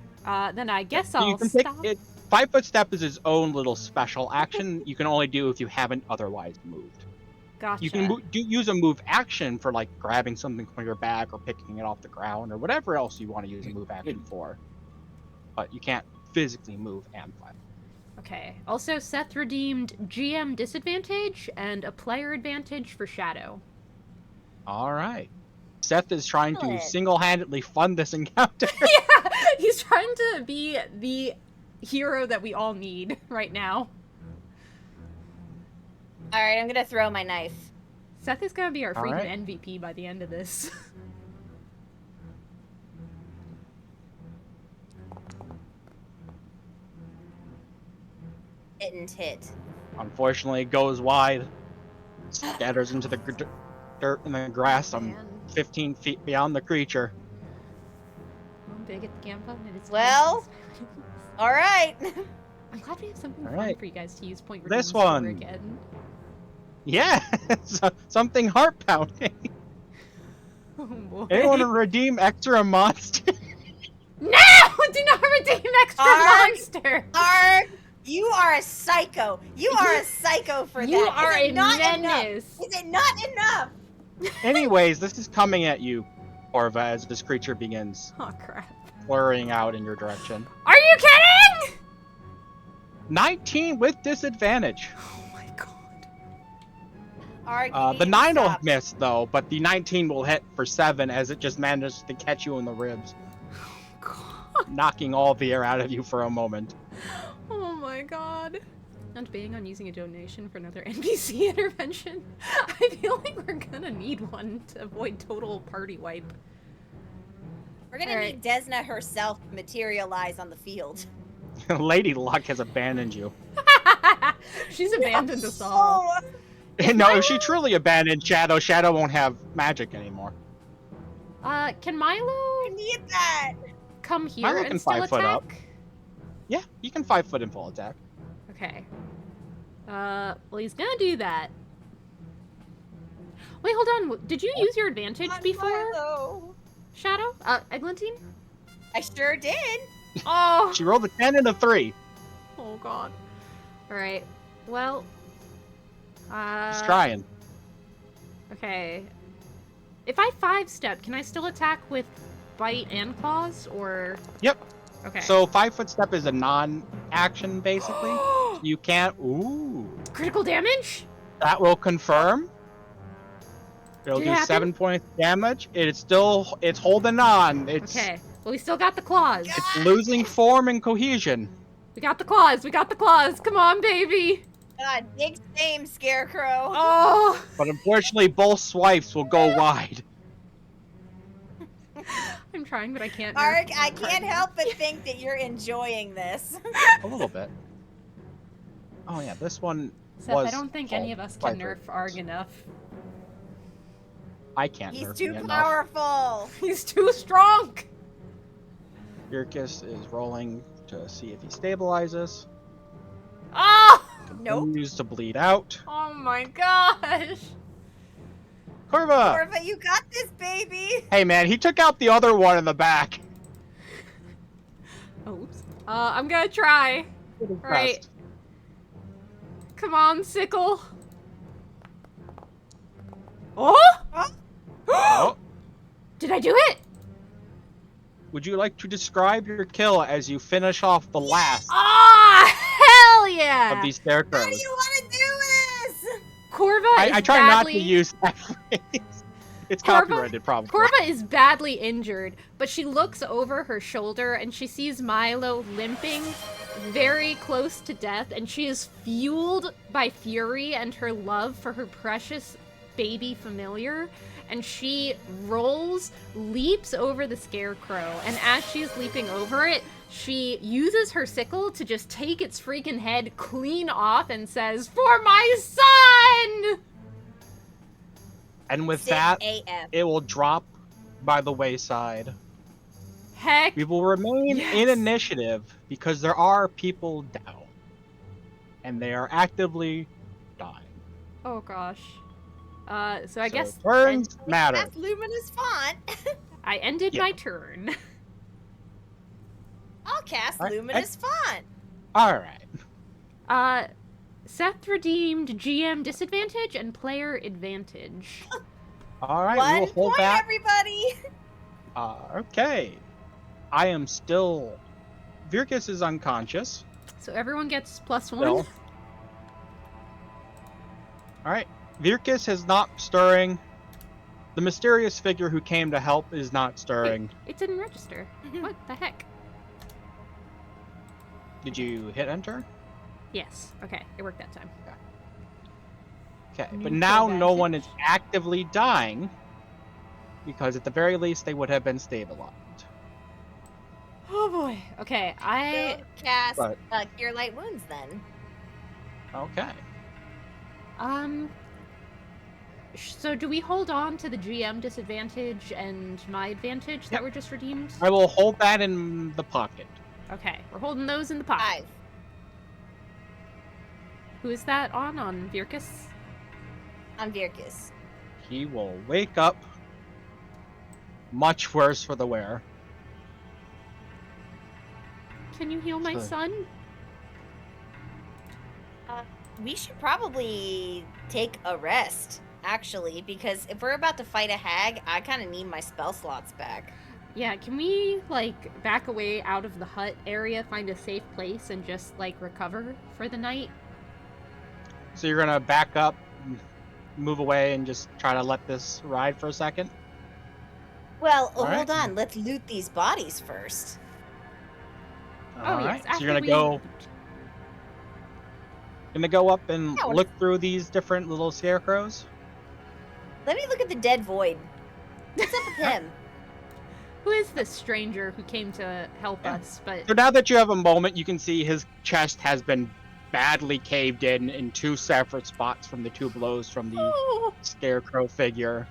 Then I guess So you I'll can stop. take it. 5-foot step is its own little special action you can only do if you haven't otherwise moved. Gotcha. You can use a move action for like grabbing something from your back or picking it off the ground or whatever else you want to use a move action for. But you can't physically move and fly. Okay. Also, Seth redeemed GM disadvantage and a player advantage for Shadow. All right. Seth is trying to Excellent. single-handedly fund this encounter. Yeah, he's trying to be the hero that we all need right now. All right, I'm gonna throw my knife. Seth is gonna be our All freaking right. MVP by the end of this. Didn't hit. Unfortunately, it goes wide, scatters into the dirt and the grass. 15 feet beyond the creature. big at the camp and it's Well, all right. I'm glad we have something All fun right. for you guys to use point This redeems for one. again. Yeah, something heart pounding. Oh boy. Anyone want to redeem extra monster? No! Do not redeem extra Arg! monster! Arg, you are a psycho. You are a psycho for You that. are Is it a not enough? menace! Is it not enough? Anyways, this is coming at you, Orva, as this creature begins Oh crap. flurrying out in your direction. Are you kidding? 19 with disadvantage. Oh my god. Arg, you The need 9 to will stop. miss, though, but the 19 will hit for 7 as it just manages to catch you in the ribs, God. knocking all the air out of you for a moment. Oh my god. Not being on using a donation for another NPC intervention. I feel like we're gonna need one to avoid total party wipe. We're gonna Alright. need Desna herself to materialize on the field. Lady Luck has abandoned you. She's abandoned us all. Oh, No, if she truly abandoned Shadow, Shadow won't have magic anymore. Can Milo I need that. come here Milo and can still 5 foot attack? up. Yeah, you can 5 foot in full attack. Okay. Well, he's gonna do that. Wait, hold on. Did you use your advantage Not before, Milo. Shadow? Eglantine? I sure did. Oh! She rolled a 10 and a 3. Oh god. Alright. Well. She's trying. Okay. If I 5-step, can I still attack with bite and claws, or? Yep. Okay. So 5 foot step is a non-action, basically. You can't. Ooh. Critical damage? That will confirm. It'll Did it do happen? 7 points damage. It's holding on. It's Okay. Well, we still got the claws. losing form and cohesion. We got the claws. We got the claws. Come on, baby. God, big same, Scarecrow. Oh. But unfortunately, both swipes will go wide. I'm trying, but I can't. Arg, I can't help but think that you're enjoying this. A little bit. Oh yeah, this one Seth, was. I don't think any of us can nerf vibrant. Arg enough. I can't He's nerf too me enough. powerful. He's too strong. Yurkus is rolling to see if he stabilizes. Oh. Nope. Continues to bleed out. Oh my gosh. Corva! Corva, you got this, baby. Hey man, he took out the other one in the back. Oh, oops. I'm gonna try. Right. Come on, Sickle. Oh! Oh, Did I do it? would you like to describe your kill as you finish off the last Ah, hell yeah! of these How scarecrows? do you want to do this? Corva is I try badly... not to use that phrase. It's Corva- copyrighted, probably. Corva is badly injured, but she looks over her shoulder and she sees Milo limping very close to death, and she is fueled by fury and her love for her precious baby familiar, and she rolls, leaps over the scarecrow, and as she's leaping over it, she uses her sickle to just take its freaking head clean off and says, "For my son!" And with Sick that, AF. it will drop by the wayside. Heck We will remain in yes. initiative because there are people down. And they are actively dying. Oh gosh. So I So guess turns matter. That's luminous font. I ended Yeah. my turn. I'll cast Alright, luminous font. Alright. Seth redeemed GM disadvantage and player advantage. Alright, we One will hold point, that. everybody. Okay. I am still. Virkus is unconscious. So everyone gets +1. Still. Alright. Virkus is not stirring. The mysterious figure who came to help is not stirring. It didn't register. What the heck? Did you hit enter? Yes. Okay, it worked that time. Okay, New but now no advantage. one is actively dying because at the very least they would have been stabilized. Oh boy. Okay, I Don't cast But- Cure Light Wounds then. Okay. So do we hold on to the GM disadvantage and my advantage that were just redeemed? I will hold that in the pocket. Okay, we're holding those in the pocket. 5. Who is that on Virkus? On Virkus. He will wake up much worse for the wear. Can you heal my So- son? We should probably take a rest, actually, because if we're about to fight a hag, I kind of need my spell slots back. Yeah, can we, like, back away out of the hut area, find a safe place, and just, like, recover for the night? So you're gonna back up, move away, and just try to let this ride for a second? Well, All right. hold on. Let's loot these bodies first. Oh, yes, Alright, so after you're we... gonna go up and Yeah, I wanna- look through these different little scarecrows? Let me look at the dead void. What's up with him? Who is this stranger who came to help Yeah. us? But So now that you have a moment, you can see his chest has been badly caved in 2 separate spots from the 2 blows from the Oh, scarecrow figure.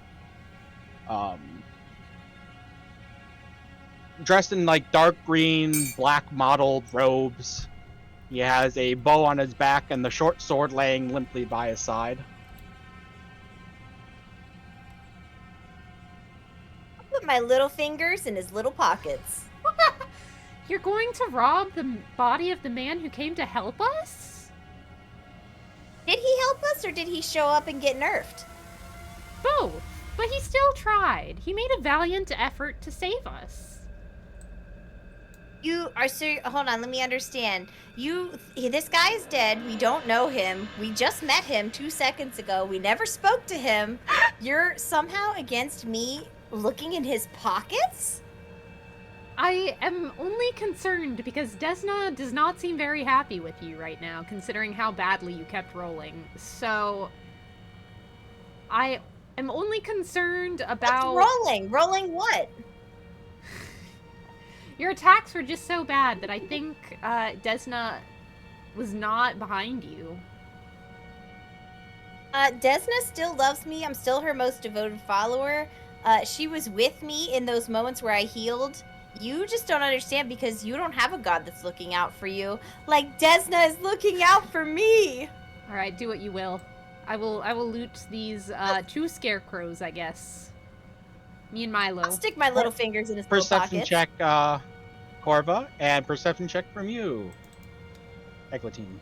Dressed in like dark green, black mottled robes. He has a bow on his back and the short sword laying limply by his side. I'll put my little fingers in his little pockets. you're going to rob the body of the man who came to help us? Did he help us, or did he show up and get nerfed? Both. But he still tried. He made a valiant effort to save us. You are hold on, let me understand. This guy is dead. We don't know him. We just met him 2 seconds ago. We never spoke to him. You're somehow against me looking in his pockets? I am only concerned because Desna does not seem very happy with you right now, considering how badly you kept rolling. So, I am only concerned about... What's rolling? Rolling what? Your attacks were just so bad that I think Desna was not behind you. Desna still loves me. I'm still her most devoted follower. She was with me in those moments where I healed. You just don't understand because you don't have a god that's looking out for you. Like Desna is looking out for me. All right, do what you will. I will loot these 2 scarecrows, I guess. Me and Milo. I'll stick my little fingers in his little Perception pockets. check, Corva, and perception check from you, Eglantine.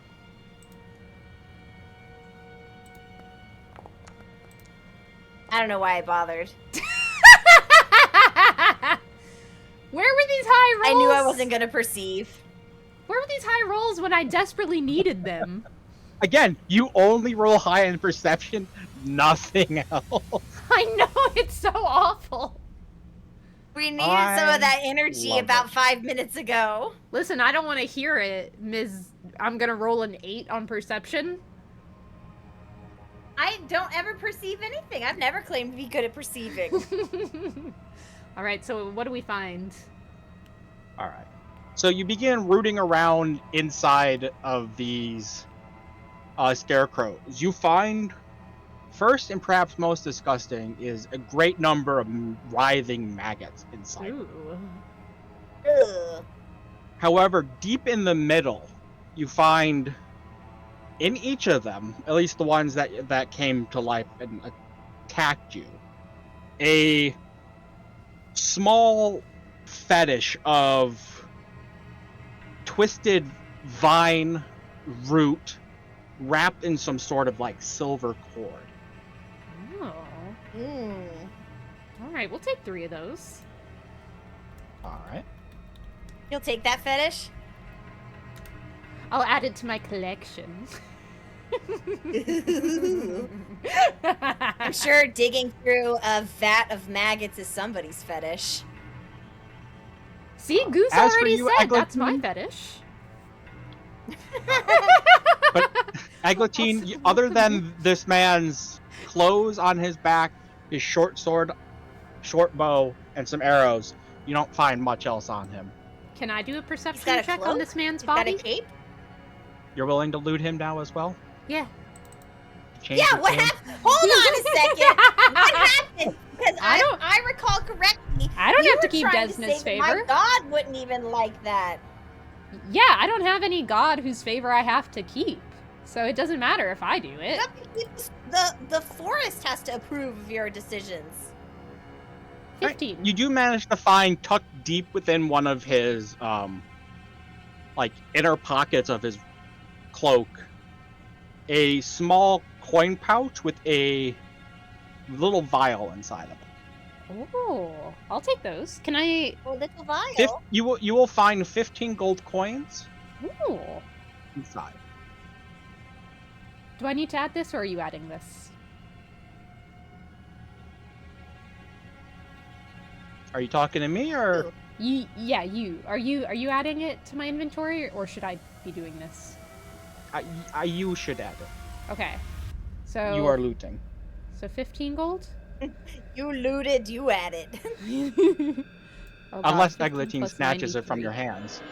I don't know why I bothered. Where were these high rolls? I knew I wasn't gonna perceive. Where were these high rolls when I desperately needed them? Again, you only roll high in perception, nothing else. I know, it's so awful. We needed some of that I energy love about it. 5 minutes ago. Listen, I don't want to hear it, Ms. I'm gonna roll an 8 on perception. I don't ever perceive anything. I've never claimed to be good at perceiving. Alright, so what do we find? Alright. So you begin rooting around inside of these scarecrows. You find, first and perhaps most disgusting, is a great number of writhing maggots inside. Ooh. Ugh. However, deep in the middle, you find in each of them, at least the ones that came to life and attacked you, a small fetish of twisted vine root wrapped in some sort of like silver cord. Oh. Mm. Alright, we'll take 3 of those. All right. You'll take that fetish? I'll add it to my collection. I'm sure digging through a vat of maggots is somebody's fetish. See, Goose As for already you, said that's my Eglantine- fetish. But Eglantine, other than this man's clothes on his back, his short sword, short bow, and some arrows, you don't find much else on him. Can I do a He's perception got a check on cloak? this man's He's got a body? cape? You're willing to loot him now as well? Yeah. change Yeah, your what tune? happened? Hold on a second. What happened? Because I I recall correctly. I don't you have to were keep trying Desna's to say that my favor. god wouldn't even like that. Yeah, I don't have any god whose favor I have to keep. So it doesn't matter if I do You it. have to keep the forest has to approve of your decisions. 15. You do manage to find tucked deep within one of his like inner pockets of his cloak a small coin pouch with a little vial inside of it. Oh, I'll take those. Can I? Well, little vial. You will find 15 gold coins Ooh. inside. Do I need to add this, or are you adding this? Are you talking to me or? You, yeah, you. Are you adding it to my inventory, or should I be doing this? You should add it. Okay. So You are looting. So 15 gold. You looted. You at it. Oh, God, Unless 15 Eglantine plus snatches it from 93. your hands.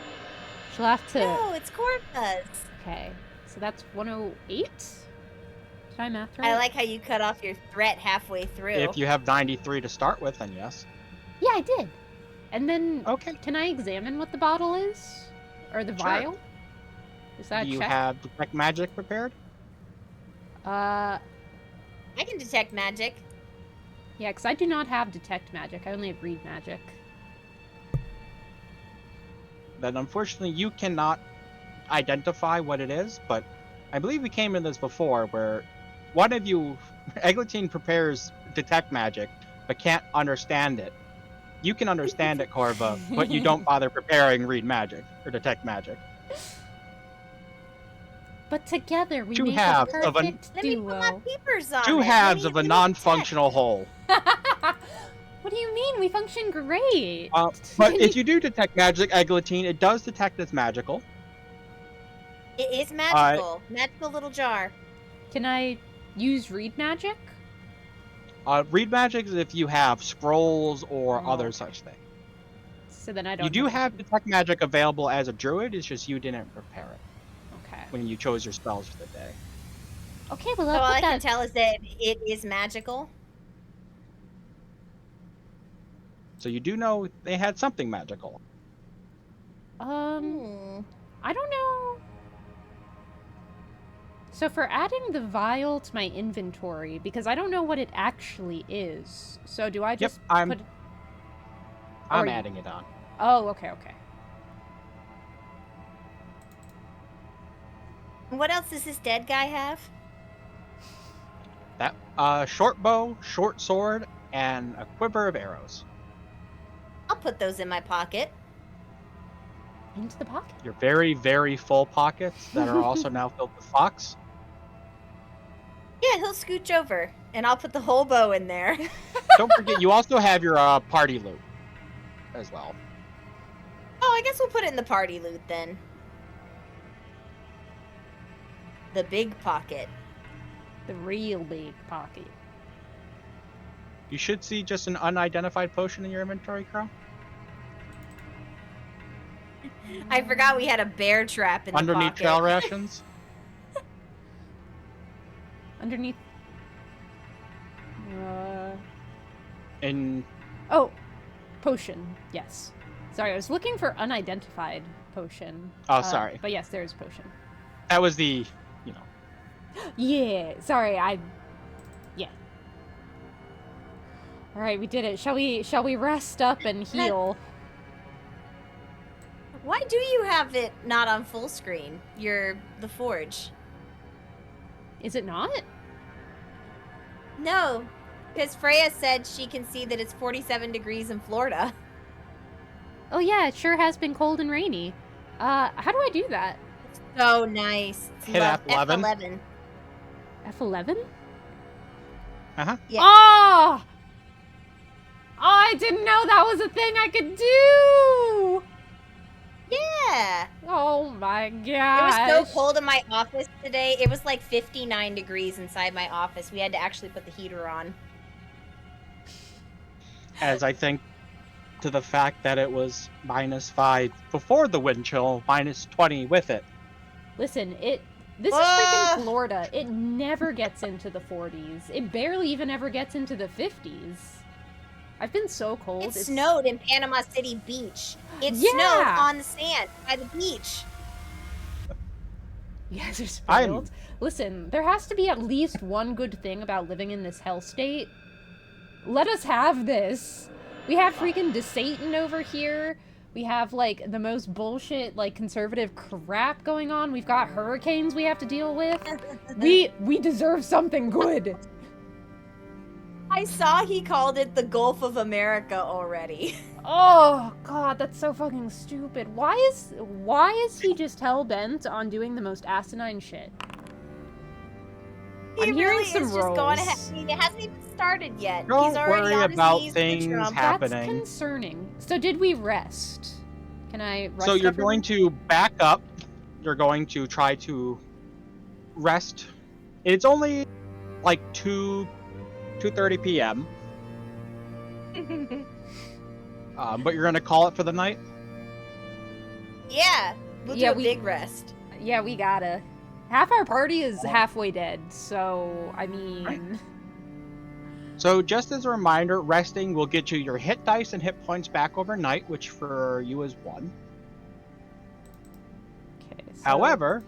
She'll have to. No, it's Corvus. Okay, so that's 108. Did I math right? I like how you cut off your threat halfway through. If you have 93 to start with, then yes. Yeah, I did. And then, Okay. can I examine what the bottle is, or the Sure. vial? Is that Do you check? have detect magic prepared? Uh, I can detect magic. yeah, because I do not have detect magic. I only have read magic. Then unfortunately you cannot identify what it is, but I believe we came in this before where one of you, Eglantine, prepares detect magic but can't understand it. You can understand it, Corva, but you don't bother preparing read magic or detect magic. But together we Two make halves a of a- perfect Let me put my duo. peepers on. Two it. halves Let of a me non-functional whole. What do you mean? We function great. But if you do detect magic, Eglantine, it does detect as magical. detect. It is magical. Magical little jar. Can I use read magic? Read magic is if you have scrolls or Oh, other okay. such thing. So then I don't. You do have detect magic available as a druid, it's just you didn't prepare it Okay. when you chose your spells for the day. Okay. Well, So I'll all put I can that. tell is that it is magical. So you do know they had something magical. Hmm. I don't know. So for adding the vial to my inventory, because I don't know what it actually is. So do I just I'm put? I'm or you- adding it on. Oh, okay, okay. What else does this dead guy have? That short bow, short sword, and a quiver of arrows. I'll put those in my pocket. Into the pocket. Your very, very full pockets that are also now filled with fox. Yeah, he'll scooch over, and I'll put the whole bow in there. Don't forget, you also have your party loot as well. Oh, I guess we'll put it in the party loot then. The big pocket. The real big pocket. You should see just an unidentified potion in your inventory, Crow. I forgot we had a bear trap in Underneath the pocket. trail rations. Underneath. And Oh, potion. Yes. Sorry, I was looking for unidentified potion. Oh, sorry. But yes, there is potion. that was the, you know. Yeah. Sorry, Yeah. All right, we did it. Shall we rest up and heal? Why do you have it not on full screen? The forge. Is it not? No, because Freya said she can see that it's 47 degrees in Florida. Oh yeah, it sure has been cold and rainy. How do I do that? So nice. It's Hit F11. F11. F11? Uh-huh. Yeah. Oh! I didn't know that was a thing I could do! Yeah. Oh my It gosh. was so cold in my office today. It was like 59 degrees inside my office. We had to actually put the heater on. As I think to the fact that it was -5 before the wind chill, -20 with it. Listen, This is freaking Florida. It never gets into the 40s. It barely even ever gets into the 50s. I've been so cold. It snowed in Panama City Beach. It Yeah. snowed on the sand by the beach. You guys are spoiled. Listen, there has to be at least one good thing about living in this hell state. Let us have this. We have freaking DeSatan over here. We have, like, the most bullshit, like, conservative crap going on. We've got hurricanes we have to deal with. We deserve something good. I saw he called it the Gulf of America already. Oh, God, that's so fucking stupid. Why is he just hell-bent on doing the most asinine shit? He I'm really hearing some is just going ahead. rolls. I mean, it hasn't even started yet. Don't He's already worry on about his knees things with Trump. happening. That's concerning. So did we rest? Can I rest? So you're everyone? going to back up. You're going to try to rest. It's only like 2:30 p.m. But you're going to call it for the night? Yeah, we'll Yeah, do a big rest. Yeah, we gotta. Half our party is halfway dead, so, I mean... Right. So just as a reminder, resting will get you your hit dice and hit points back overnight, which for you is 1. Okay, so... However,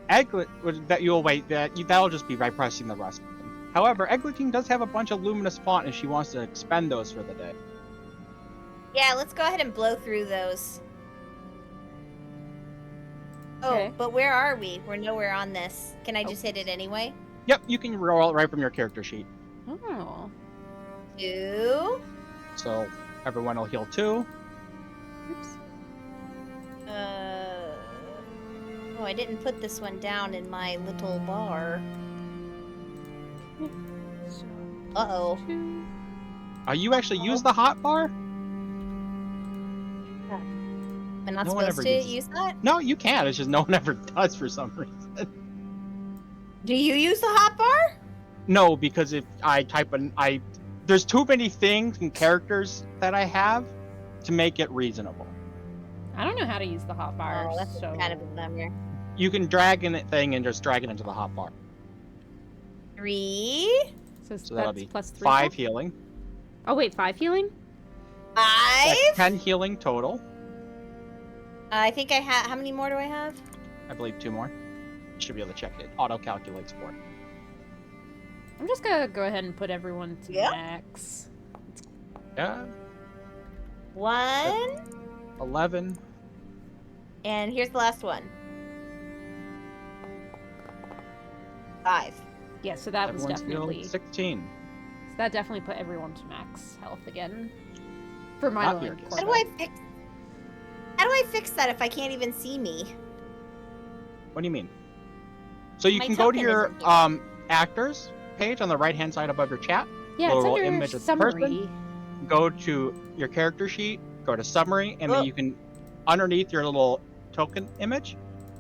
that'll just be by pressing the rest button. However, Eggleting does have a bunch of luminous font and she wants to expend those for the day. Yeah, let's go ahead and blow through those. Okay. Oh, but where are we? We're nowhere on this. Can I just hit it anyway? Yep, you can roll it right from your character sheet. Oh. 2. So everyone will heal 2. Oops. Oh, I didn't put this one down in my little bar. So, Uh-oh. 2. You actually use the hot bar? I'm not No one supposed ever to uses- use that? No, you can. It's just no one ever does for some reason. Do you use the hot bar? No, because if I type there's too many things and characters that I have to make it reasonable. I don't know how to use the hotbar, Oh, that's so... kind of a bummer. You can drag in a thing and just drag it into the hot bar. 3. So that'll that's be plus 3. 5 healing. Oh, wait, 5 healing? 5. That's 10 healing total. I think I have. How many more do I have? I believe 2 more. Should be able to check it. Auto calculates for it. I'm just gonna go ahead and put everyone to Yep. max. Yeah. 1. 11. And here's the last one. 5. Yeah, so that was Everyone's definitely... healed 16. So that definitely put everyone to max health again. For my Not line here, How do I fix? How do I fix that if I can't even see me? What do you mean? So you My can go to token your isn't actors page on the right hand side above your chat. Yeah, it's little under image of the summary. person. Go to your character sheet, go to summary, and Oh. then you can, underneath your little token image,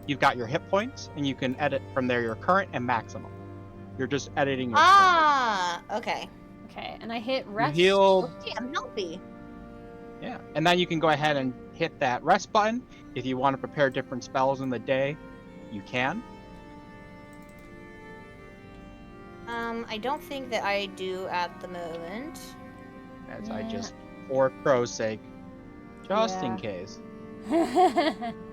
you've got your hit points, and you can edit from there your current and maximum. You're just editing your Ah, okay. Okay, and I hit rest. You heal, Okay, I'm healthy. yeah, and then you can go ahead and hit that rest button. If you want to prepare different spells in the day, you can. I don't think that I do at the moment. As I Yeah. just, for crow's sake, just in Yeah. case.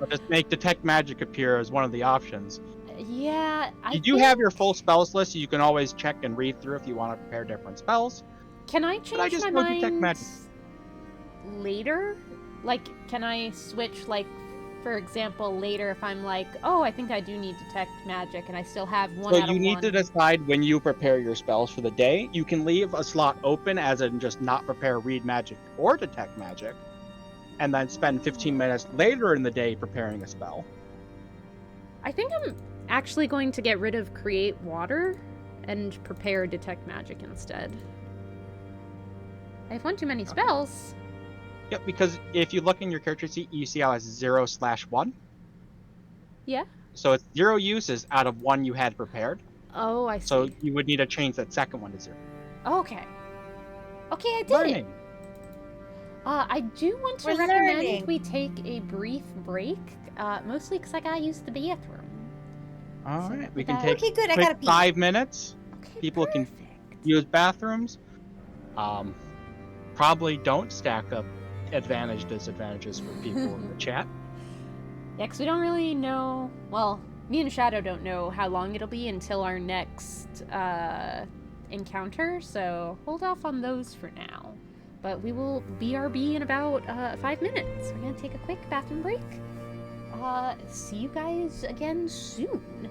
I'll just make detect magic appear as one of the options. Yeah, You do have your full spells list, so you can always check and read through if you want to prepare different spells. Can I I change just my go detect mind magic. later? Like, can I switch, like, for example, later if I'm like, oh, I think I do need detect magic, and I still have one So out you of need one. to decide when you prepare your spells for the day. You can leave a slot open, as in just not prepare read magic or detect magic, and then spend 15 minutes later in the day preparing a spell. I think I'm actually going to get rid of create water and prepare detect magic instead. I have one too many spells. Yep, because if you look in your character sheet, you see how it's 0/1. Yeah. So it's 0 uses out of 1 you had prepared. Oh, I see. So you would need to change that second one to 0. Okay. Okay, I did it. Learning. I do want to We're recommend learning. we take a brief break, mostly because I gotta use the bathroom. All So right, we with can that- take Okay, good. I quick gotta pee. 5 minutes. Okay, People can perfect. use bathrooms. Probably don't stack up disadvantages for people in the chat. Yeah, because we don't really know. Well, me and Shadow don't know how long it'll be until our next encounter, so hold off on those for now. But we will BRB in about 5 minutes. We're gonna take a quick bathroom break. See you guys again soon.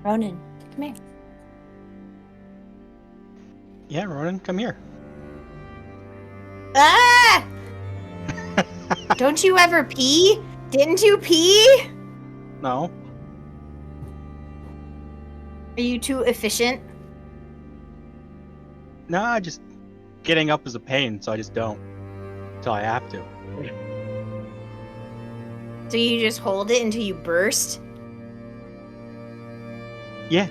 Ronan, come here. Yeah, Ronan, come here. Ah! Don't you ever pee? Didn't you pee? No. Are you too efficient? No, just getting up is a pain, so I just don't. Until I have to. So you just hold it until you burst? Yeah.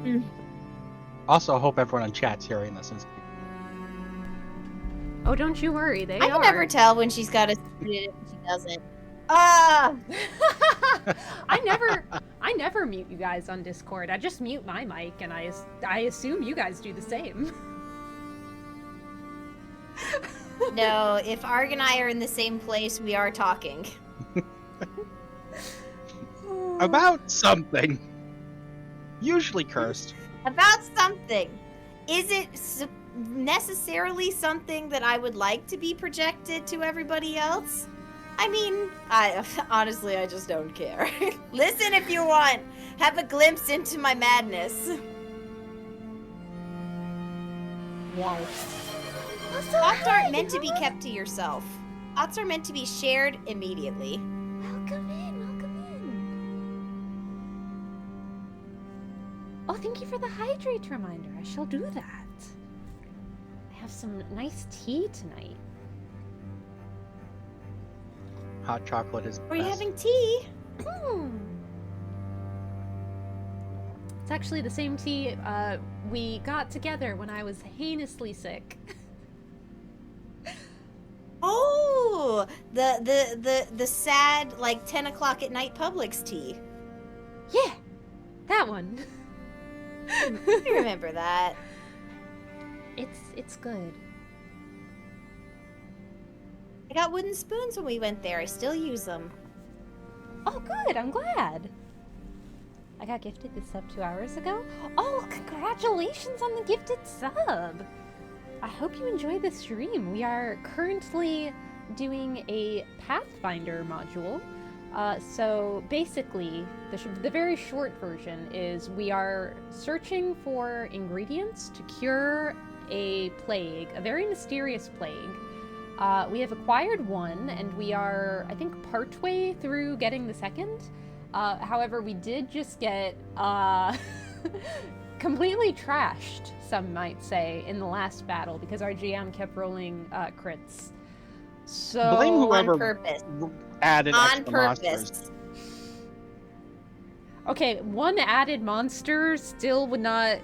Mm. Also, I hope everyone in chat's hearing this. Oh, don't you worry, they I are. can never tell when she's got a student and she doesn't. Ah! I never mute you guys on Discord. I just mute my mic, and I assume you guys do the same. No, if Arg and I are in the same place, we are talking. About something. Usually cursed. About something. Is it necessarily something that I would like to be projected to everybody else? I mean, honestly, I just don't care. Listen if you want. Have a glimpse into my madness. Wow. Thoughts aren't meant to be kept to yourself. Thoughts are meant to be shared immediately. Welcome in, welcome in. Oh, thank you for the hydrate reminder. I shall do that. I have some nice tea tonight. Hot chocolate is Are you best. having tea? It's actually the same tea we got together when I was heinously sick. Oh, the sad like 10 o'clock at night Publix tea. Yeah, that one. I remember that. It's good. I got wooden spoons when we went there. I still use them. Oh, good. I'm glad. I got gifted this sub 2 hours ago. Oh, congratulations on the gifted sub. I hope you enjoy the stream. We are currently doing a Pathfinder module. So basically, the very short version is we are searching for ingredients to cure a plague, a very mysterious plague. We have acquired one, and we are, I think, partway through getting the second. However, we did just get completely trashed, some might say, in the last battle because our GM kept rolling crits. So Blame whoever on purpose. added On extra purpose. monsters. Okay, one added monster still would not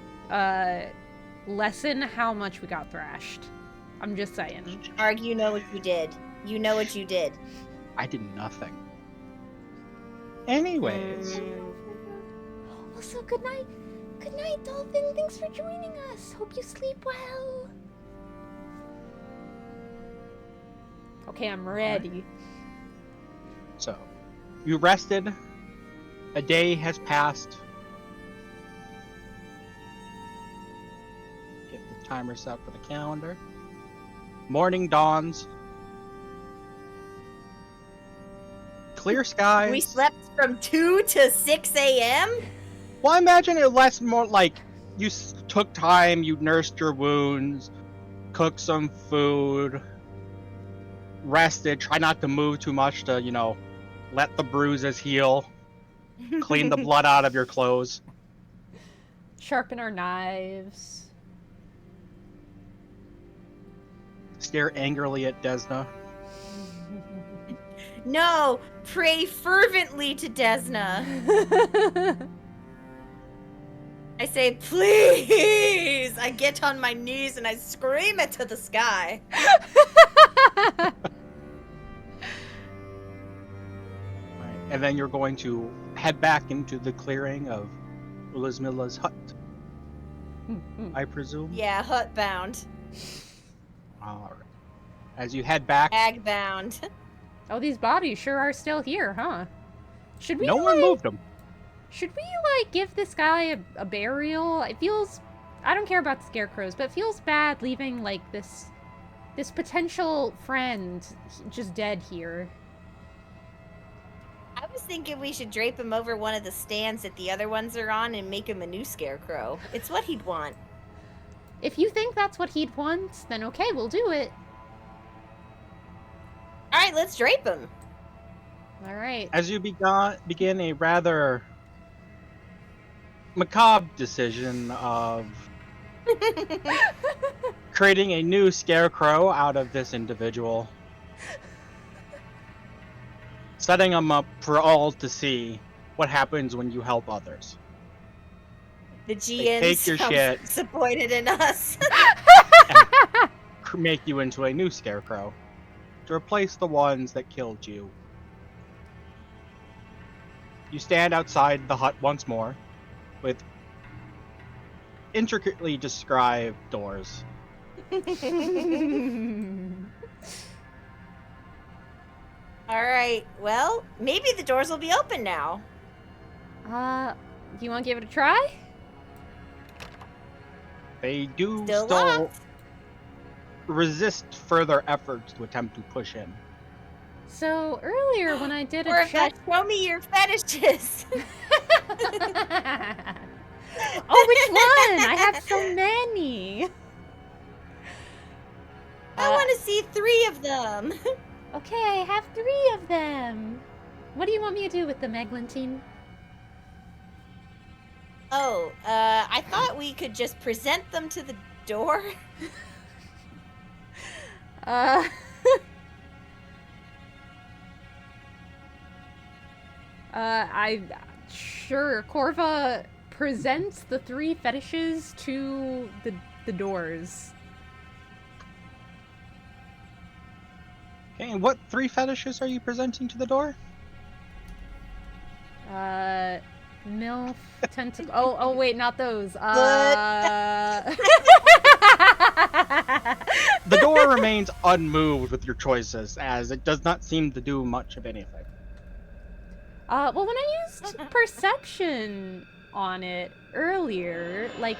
lessen how much we got thrashed. I'm just saying. Arg, you know what you did. You know what you did. I did nothing. Anyways, Also, good night. Good night, Dolphin. Thanks for joining us. Hope you sleep well. Okay, I'm ready. so you rested. A day has passed. Get the timer set for the calendar. Morning dawns. Clear skies. We slept from 2 to 6 a.m.? Well, I imagine it less more like you took time, you nursed your wounds, cooked some food, rested, try not to move too much to, let the bruises heal, clean the blood out of your clothes. Sharpen our knives. Stare angrily at Desna. No, pray fervently to Desna. I say, please! I get on my knees and I scream it to the sky. Right. And then you're going to head back into the clearing of Ulasmilla's hut, I presume? Yeah, hut bound. Alright. As you head back, Ag bound. Oh, these bodies sure are still here, huh? Should we no one moved them. Should we, give this guy a burial? It feels... I don't care about the scarecrows, but it feels bad leaving, this potential friend just dead here. I was thinking we should drape him over one of the stands that the other ones are on and make him a new scarecrow. It's what he'd want. If you think that's what he'd want, then okay, we'll do it. Alright, let's drape him. Alright. As you begin a rather macabre decision of creating a new scarecrow out of this individual, setting him up for all to see what happens when you help others. The Take GM's your shit. disappointed in us. make you into a new scarecrow to replace the ones that killed you. You stand outside the hut once more with intricately described doors. All right. Well, maybe the doors will be open now. You want to give it a try? They do Still still locked. resist further efforts to attempt to push in. So earlier when I did a Or check. show me your fetishes. Oh, which one? I have so many. I want to see 3 of them. Okay, I have 3 of them. What do you want me to do with them, Eglantine? Oh, I thought we could just present them to the door. Sure. Corva presents the 3 fetishes to the doors. Okay, and what 3 fetishes are you presenting to the door? MILF, tentacle. Oh, wait, not those. The door remains unmoved with your choices, as it does not seem to do much of anything. Well, when I used perception on it earlier, like,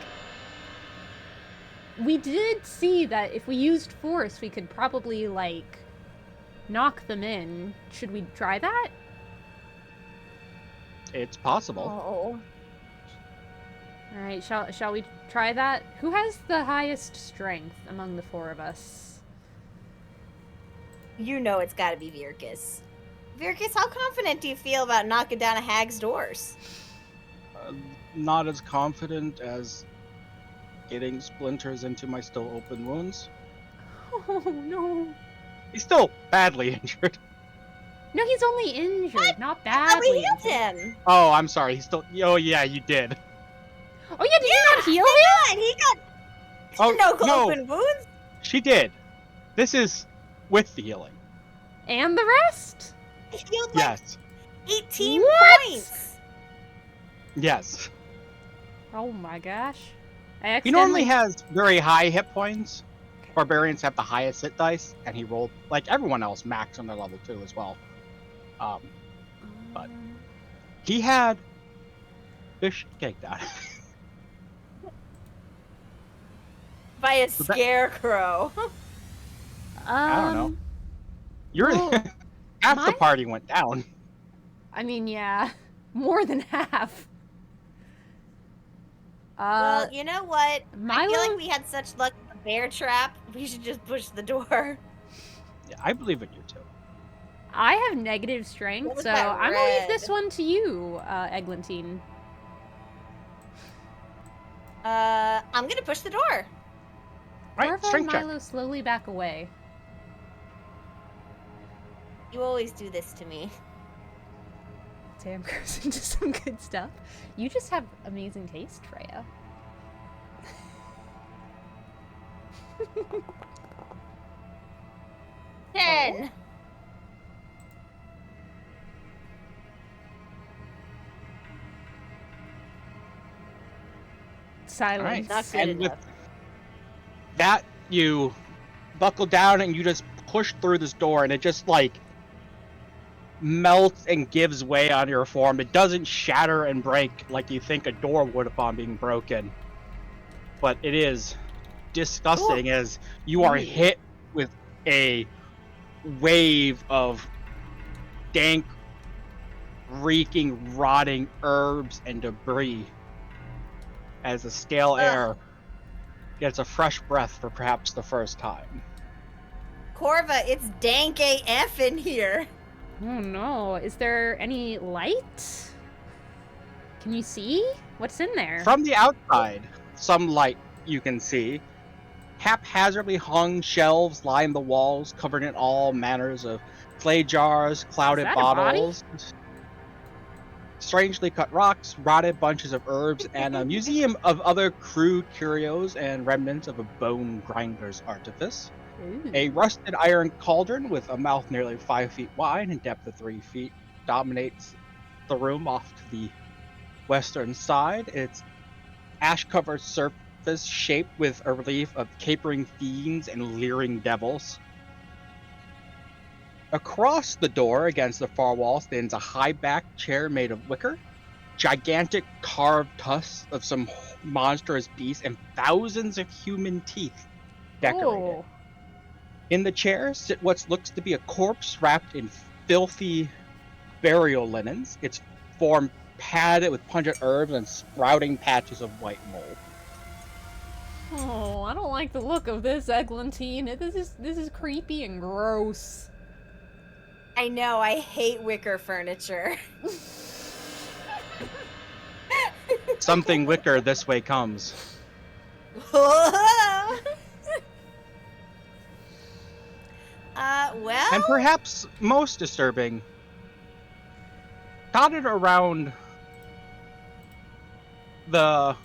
we did see that if we used force, we could probably, like, knock them in. Should we try that? It's possible. Oh. All right, shall we try that? Who has the highest strength among the 4 of us? You know it's got to be Virkus. Virkus, how confident do you feel about knocking down a hag's doors? Not as confident as getting splinters into my still open wounds. Oh, no. He's still badly injured. No, he's only injured, not Oh, badly. we healed injured. him. Oh, I'm sorry. He's still. Oh, yeah, you did. Oh, yeah, did you not heal him? And he got Oh, no. open wounds. She did. This is with the healing. And the rest? He healed like Yes. 18 What? points. Yes. Oh my gosh. He normally has very high hit points. Barbarians have the highest hit dice, and he rolled, like everyone else, max on their level 2 as well. But he had fish caked out. By a scarecrow. I don't know. You're well, half the my- party went down. I mean, yeah, more than half. Well, you know what? I Milo. feel like we had such luck with the bear trap. We should just push the door. Yeah, I believe in you too. I have negative What strength, was so that I'm gonna leave red? this one to you, Eglantine. I'm gonna push the door. Right, Corva and strength check. Milo slowly back away. You always do this to me. Sam goes into some good stuff. You just have amazing taste, Freya. 10. Silence. Alright, Not good and with enough. that, you buckle down and you just push through this door, and it just like melts and gives way on your form. It doesn't shatter and break like you think a door would upon being broken, but it is disgusting as you are hit with a wave of dank, reeking, rotting herbs and debris as the stale air gets a fresh breath for perhaps the first time. Corva, it's dank AF in here. Oh no, is there any light? Can you see? What's in there? From the outside, some light you can see. Haphazardly hung shelves line the walls, covered in all manners of clay jars, clouded that a body? bottles, strangely cut rocks, rotted bunches of herbs, and a museum of other crude curios and remnants of a bone grinder's artifice. Ooh. A rusted iron cauldron with a mouth nearly 5 feet wide and depth of 3 feet dominates the room off to the western side. Its ash-covered surface shaped with a relief of capering fiends and leering devils. Across the door, against the far wall, stands a high-backed chair made of wicker, gigantic carved tusks of some monstrous beast, and thousands of human teeth decorated. Oh. In the chair sit what looks to be a corpse wrapped in filthy burial linens, its form padded with pungent herbs and sprouting patches of white mold. Oh, I don't like the look of this, Eglantine. This is creepy and gross. I know, I hate wicker furniture. Something wicker this way comes. Well? And perhaps most disturbing, dotted around the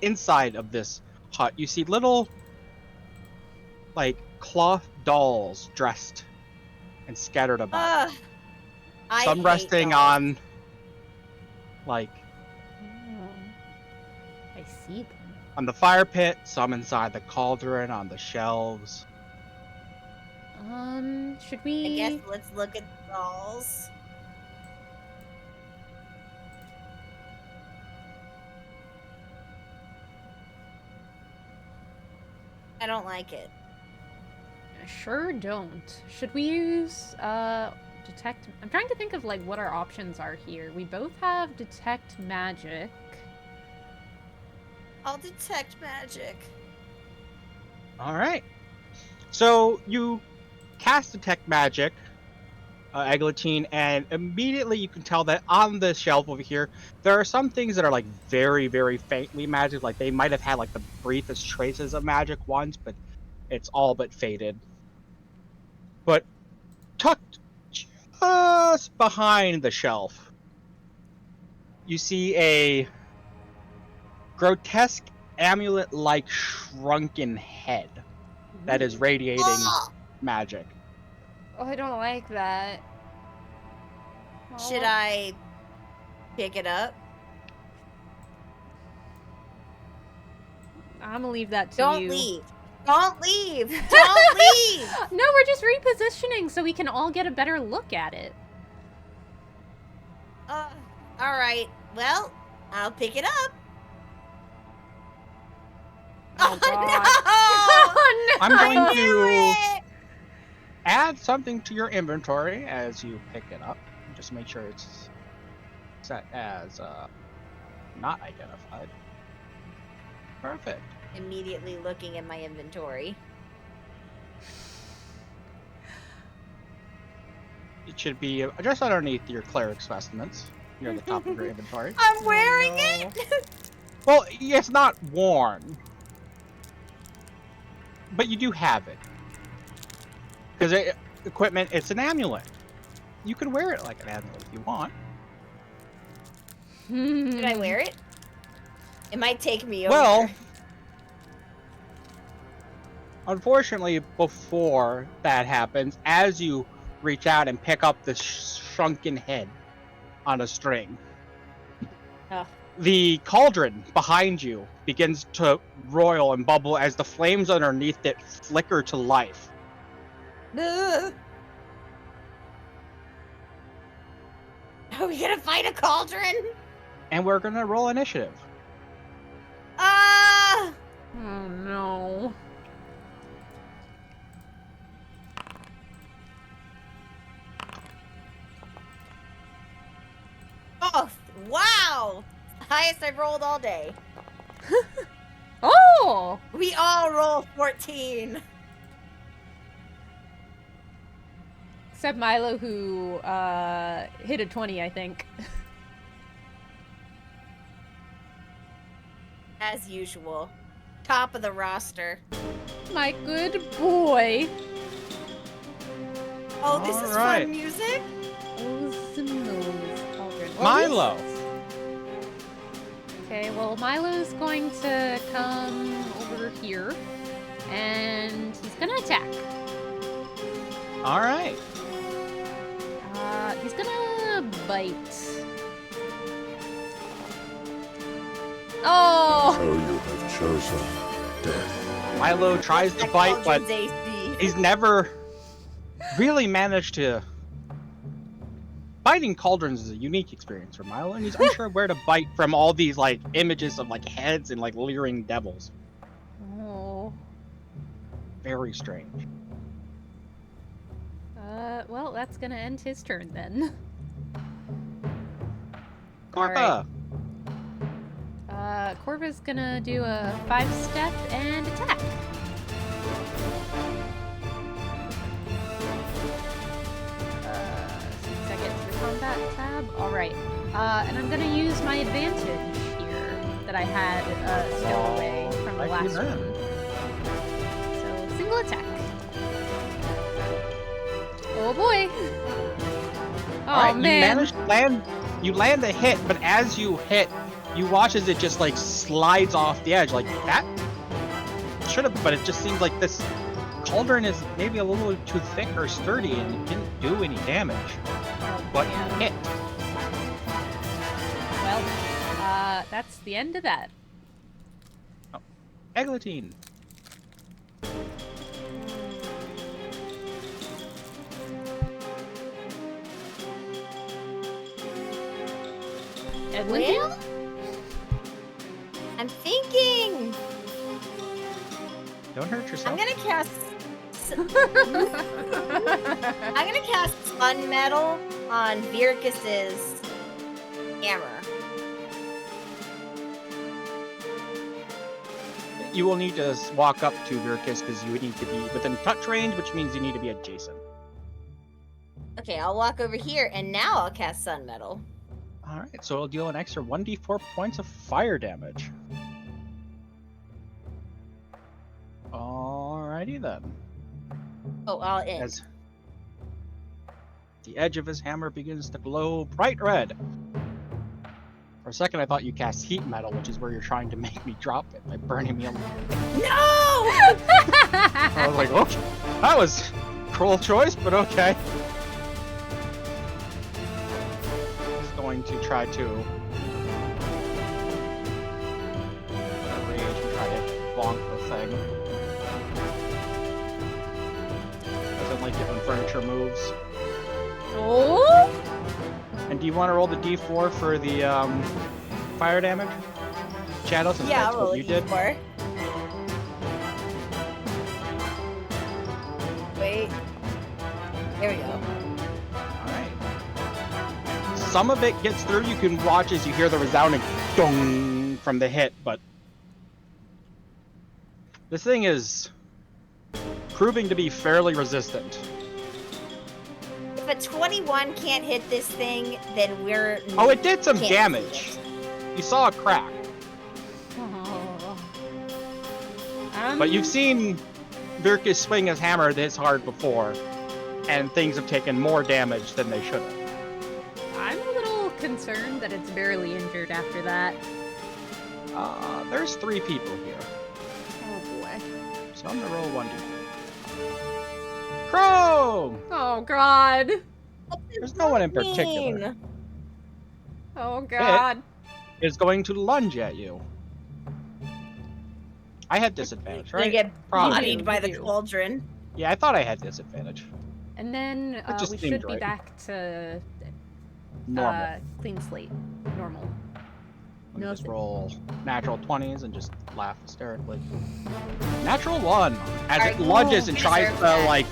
inside of this hut, you see little, like, cloth dolls dressed and scattered about. I Some hate resting dolls. on, like, I see them. on the fire pit, some inside the cauldron, on the shelves. Should we? I guess let's look at the dolls. I don't like it. Sure don't. Should we use, detect... I'm trying to think of, like, what our options are here. We both have detect magic. I'll detect magic. Alright. So, you cast Detect Magic, Eglantine, and immediately you can tell that on the shelf over here, there are some things that are, like, very, very faintly magic. Like, they might have had, like, the briefest traces of magic once, but it's all but faded. But tucked just behind the shelf, you see a grotesque amulet-like shrunken head that is radiating magic. Oh, I don't like that. Should I pick it up? I'm gonna leave that to Don't you. leave. Don't leave. Don't leave. No, we're just repositioning so we can all get a better look at it. All right. Well, I'll pick it up. Oh, God. No! Oh, no! I'm going I knew to it! add something to your inventory as you pick it up. Just make sure it's set as not identified. Perfect. Immediately looking at my inventory. It should be just underneath your cleric's vestments, near the top of your inventory. I'm wearing no. it. Well, it's not worn, but you do have it. Because equipment, it's an amulet. You can wear it like an amulet if you want. Should I wear it? It might take me over. Well, unfortunately, before that happens, as you reach out and pick up the shrunken head on a string, Oh. the cauldron behind you begins to roil and bubble as the flames underneath it flicker to life. Ugh. Are we gonna fight a cauldron? And we're gonna roll initiative. Ah! Oh, no. Oh, wow! Highest I've rolled all day. Oh! We all roll 14. Except Milo, who hit a 20, I think. As usual. Top of the roster. My good boy. Oh, this is Alright. fun music? Milo! Okay, well, Milo's going to come over here, and he's gonna attack. All right. He's gonna bite. Oh! So you have chosen death. Milo tries to That bite, but cauldron's AC. he's never really managed to. Biting cauldrons is a unique experience for Milo, and he's unsure where to bite from all these like images of like heads and like leering devils. Oh. Very strange. Well, that's gonna end his turn then. Corpa. Corva's gonna do a 5-step and attack. Since I get to the combat tab. Alright. And I'm gonna use my advantage here that I had stowaway from the Like you last then. one. So, single attack. Oh boy! Oh All right, man! you managed to land. You land a hit, but as you hit, you watch as it just like slides off the edge. Like that should have, but it just seems like this cauldron is maybe a little too thick or sturdy, and it didn't do any damage. But man. hit. Well, that's the end of that. Eglantine. Edwin? Well, I'm thinking. Don't hurt yourself. I'm gonna cast. I'm gonna cast Sun Metal on Virkus's hammer. You will need to walk up to Virkus because you would need to be within touch range, which means you need to be adjacent. Okay, I'll walk over here, and now I'll cast Sun Metal. Alright, so it'll deal an extra 1d4 points of fire damage. Alrighty then. Oh, I'll end. As the edge of his hammer begins to glow bright red. For a second I thought you cast heat metal, which is where you're trying to make me drop it by burning me alive. No! I was like, okay, that was a cruel choice, but okay. He's going to try to rage and try to bonk the thing. Doesn't like it when furniture moves. Oh! And do you want to roll the d4 for the fire damage? Shadow, since Yeah, that's I'll roll what a you did. d4. Wait. There we go. Alright. Some of it gets through. You can watch as you hear the resounding dong from the hit, but this thing is proving to be fairly resistant. If a 21 can't hit this thing, then we're. Oh, it did some can't see damage. it. You saw a crack. Oh. But you've seen Virkus swing his hammer this hard before, and things have taken more damage than they should have. I'm a little concerned that it's barely injured after that. There's 3 people here, Oh boy. so I'm gonna roll 1d4. Crow! Oh god. There's no one in particular. Mean. Oh god. Is going to lunge at you. I had disadvantage, Gonna right? get Probably. bodied by the You. cauldron. Yeah, I thought I had disadvantage. And then just we seemed should be right. back to Normal. clean slate. Normal. Let me just nothing. roll natural 20s and just laugh hysterically. Natural 1! As Alright, it lunges you and tries to, deserve that. like,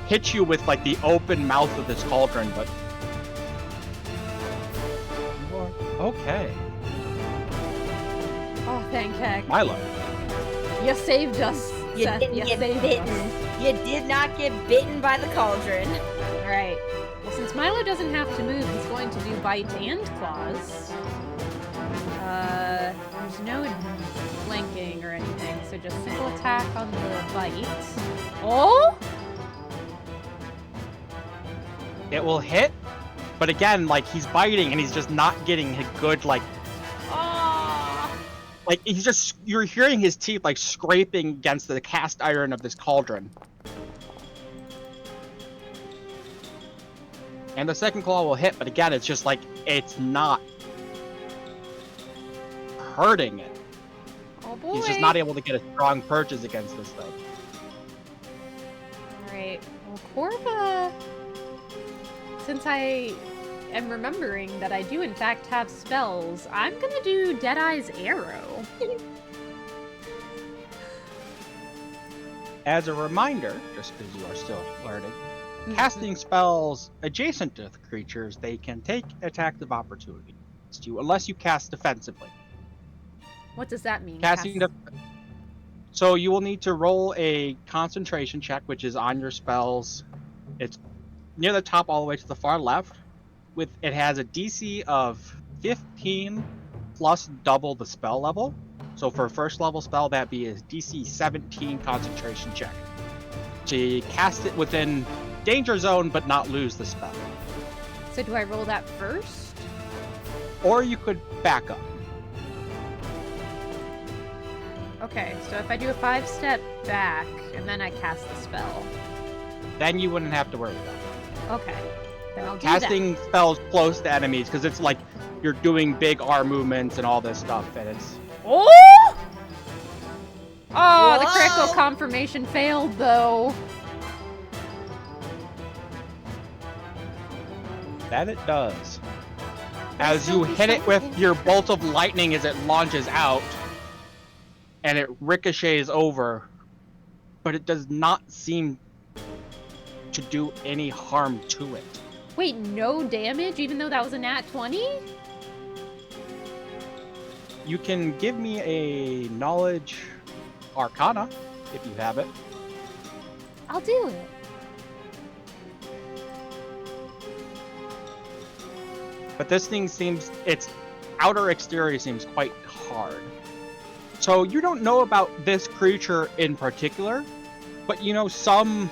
hit you with, like, the open mouth of this cauldron, but... Okay. Oh, thank heck. Milo. You saved us, You Seth. didn't You get saved bitten. us. You did not get bitten by the cauldron. Alright. Well, since Milo doesn't have to move, he's going to do bite and claws. There's no flanking or anything, so just single attack on the bite. Oh! It will hit, but again, like, he's biting and he's just not getting a good, like, Oh! Like you're hearing his teeth like scraping against the cast iron of this cauldron. And the second claw will hit, but again, it's just like, it's not hurting it. Oh boy. He's just not able to get a strong purchase against this thing. Alright. Well, Corva... Since I am remembering that I do in fact have spells, I'm gonna do Deadeye's Arrow. As a reminder, just because you are still learning, casting spells adjacent to the creatures, they can take attacks of opportunity against you, unless you cast defensively. What does that mean? So you will need to roll a concentration check, which is on your spells. It's near the top all the way to the far left. It has a DC of 15 plus double the spell level. So for a first level spell, that'd be a DC 17 concentration check. To cast it within danger zone, but not lose the spell. So do I roll that first? Or you could back up. Okay, so if I do a 5-step back, and then I cast the spell. Then you wouldn't have to worry about it. Okay, then I'll do Casting spells close to enemies, because it's like you're doing big R movements and all this stuff, and it's... Oh! Oh, the critical Whoa! confirmation failed, though. That it does. As you hit it with your bolt of lightning as it launches out, and it ricochets over, but it does not seem to do any harm to it. Wait, no damage, even though that was a nat 20? You can give me a knowledge arcana, if you have it. I'll do it. But this thing seems, its outer exterior seems quite hard. So you don't know about this creature in particular, but you know some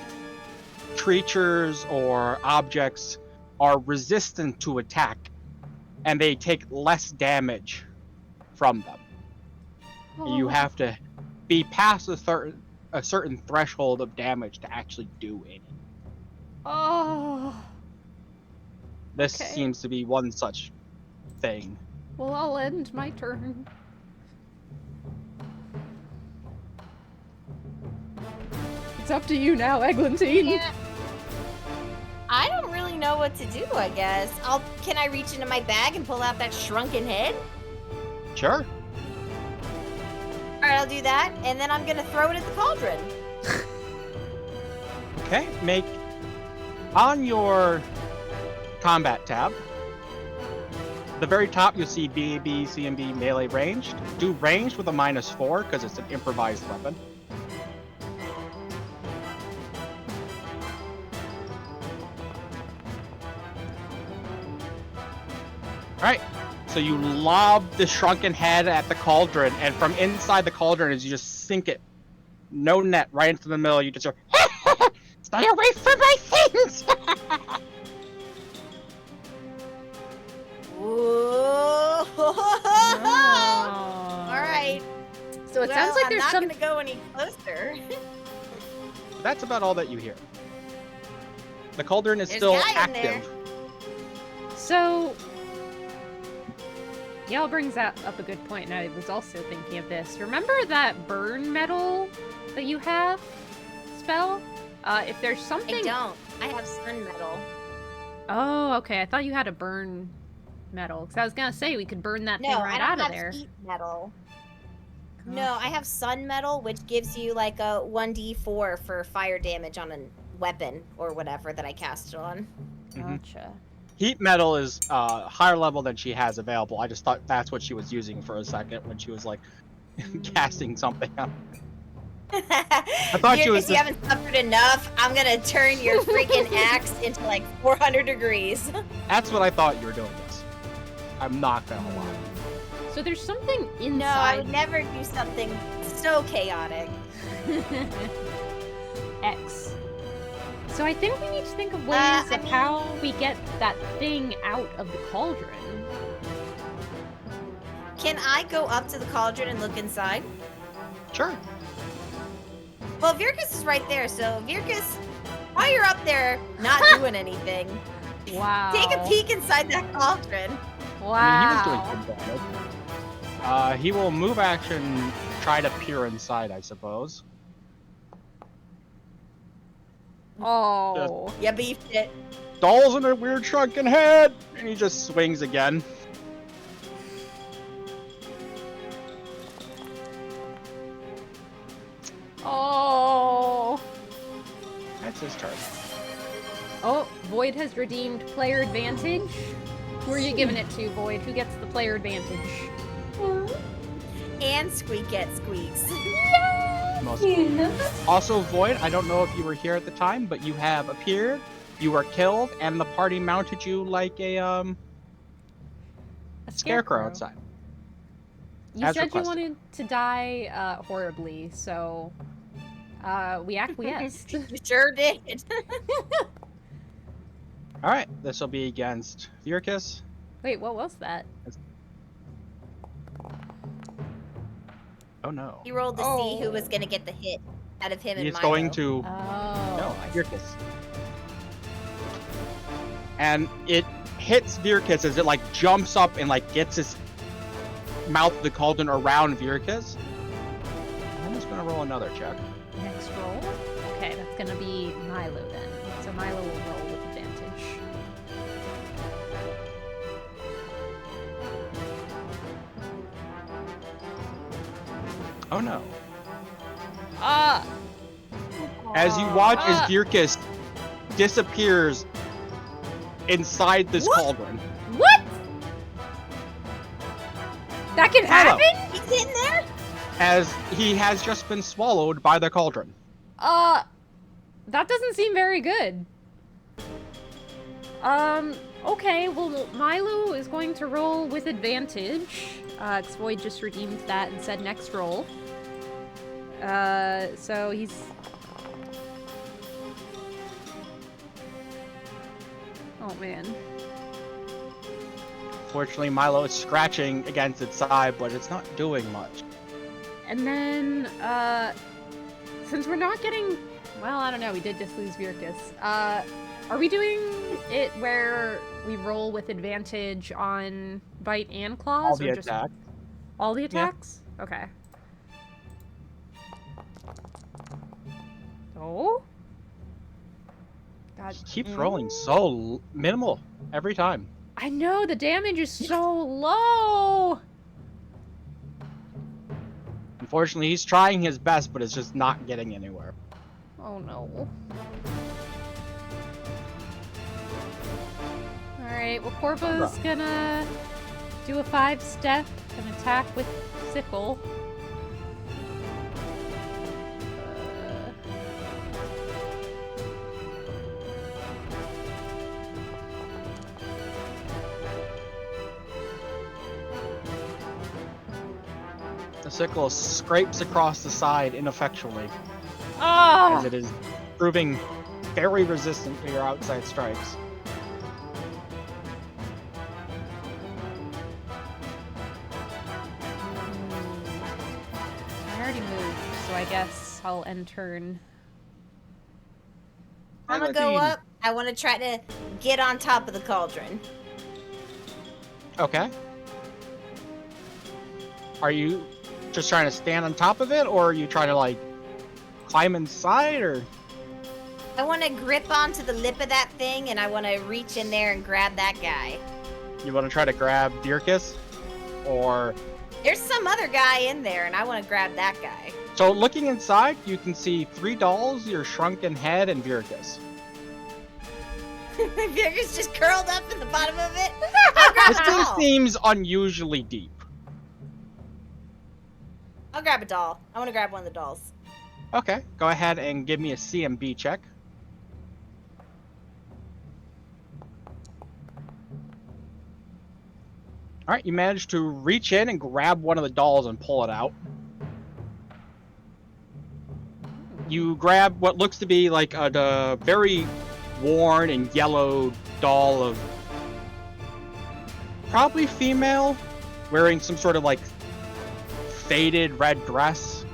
creatures or objects are resistant to attack, and they take less damage from them. Oh. You have to be past a certain threshold of damage to actually do anything. Oh. This Okay. seems to be one such thing. Well, I'll end my turn. It's up to you now, Eglantine. Yeah. I don't really know what to do, I guess. Can I reach into my bag and pull out that shrunken head? Sure. Alright, I'll do that, and then I'm gonna throw it at the cauldron. Okay, make on your combat tab. The very top you'll see B, B, C, and B melee ranged. Do ranged with a -4 because it's an improvised weapon. Alright, so you lob the shrunken head at the cauldron, and from inside the cauldron, as you just sink it, no net, right into the middle, you just go, stay away from my things! Whoa! Oh. Alright. So it sounds like there's I'm some. not gonna go any closer. That's about all that you hear. The cauldron is There's still a guy in there. active. So. Yale brings up a good point, and I was also thinking of this. Remember that burn metal that you have spell? If there's something. I don't. I have sun metal. Oh, okay. I thought you had a burn metal. Because I was going to say we could burn that No, thing right I out don't of have there. heat metal. No, I have sun metal, which gives you like a 1d4 for fire damage on a weapon or whatever that I cast it on. Gotcha. Heat metal is higher level than she has available. I just thought that's what she was using for a second when she was like casting something out. I thought you you was you just- haven't suffered enough. I'm gonna turn your freaking axe into like 400 degrees. That's what I thought you were doing this. I'm not gonna lie. So there's something inside. No, I would never do something so chaotic. X. So I think we need to think of ways I of mean- how we get that thing out of the cauldron. Can I go up to the cauldron and look inside? Sure. Well, Virkus is right there, so Virkus, while you're up there not doing anything, Wow. take a peek inside that cauldron. Wow. I mean, he was doing good damage. He will move action, try to peer inside, I suppose. Oh. You beefed it. Dolls in a weird shrunken head! And he just swings again. Oh. That's his turn. Oh, Void has redeemed player advantage. Who are you giving it to, Void? Who gets the player advantage? And Squeak at Squeaks. Most Also, Void, I don't know if you were here at the time, but you have appeared, you were killed, and the party mounted you like a scarecrow outside. You As said requested. you wanted to die horribly, so we acquiesced. You sure did. Alright, this will be against Virkus. Wait, what was that? Oh no. He rolled to see who was going to get the hit out of him and He's Milo. going to... Oh. No, Virkus. And it hits Virkus as it like jumps up and like gets his mouth of the cauldron around Virkus. I'm just gonna roll another check. Next roll. Okay, that's gonna be Milo then. So Milo will roll with advantage. Oh no. Ah! As you watch as Ah. Virkus disappears inside this What? cauldron. What? That can Milo. happen? He's in there? As he has just been swallowed by the cauldron. That doesn't seem very good. Okay, well, Milo is going to roll with advantage. Because Void just redeemed that and said next roll. So he's... Oh, man. Fortunately, Milo is scratching against its side, but it's not doing much. And then, since we're not getting... Well, I don't know, we did just lose Virkus. Are we doing it where we roll with advantage on bite and claws? All the or just attack. all the attacks? Okay. Oh? God. He keeps rolling so minimal every time. I know, the damage is so low! Unfortunately, he's trying his best, but it's just not getting anywhere. Oh no. Alright, well Corvo's gonna do a 5-step and attack with sickle. The sickle scrapes across the side ineffectually, Oh! as it is proving very resistant to your outside strikes. I already moved, so I guess I'll end turn. I'm gonna go up. I want to try to get on top of the cauldron. Okay. Are you just trying to stand on top of it, or are you trying to, like, climb inside, or? I want to grip onto the lip of that thing, and I want to reach in there and grab that guy. You want to try to grab Virkus? Or... There's some other guy in there, and I want to grab that guy. So, looking inside, you can see 3 dolls, your shrunken head, and Virkus. Virgus just curled up in the bottom of it. I'll grab This a thing doll. seems unusually deep. I'll grab a doll. I want to grab one of the dolls. Okay, go ahead and give me a CMB check. Alright, you managed to reach in and grab one of the dolls and pull it out. You grab what looks to be like a very worn and yellow doll of probably female, wearing some sort of like faded red dress,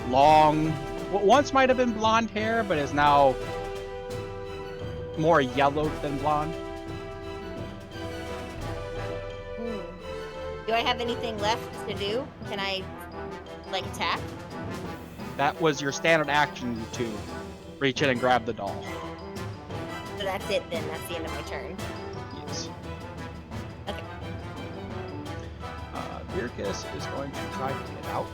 long, what once might have been blonde hair, but is now more yellowed than blonde. Do I have anything left to do? Can I, like, attack? That was your standard action to reach in and grab the doll. So that's it then. That's the end of my turn. Yes. Okay. Virkus is going to try to get out.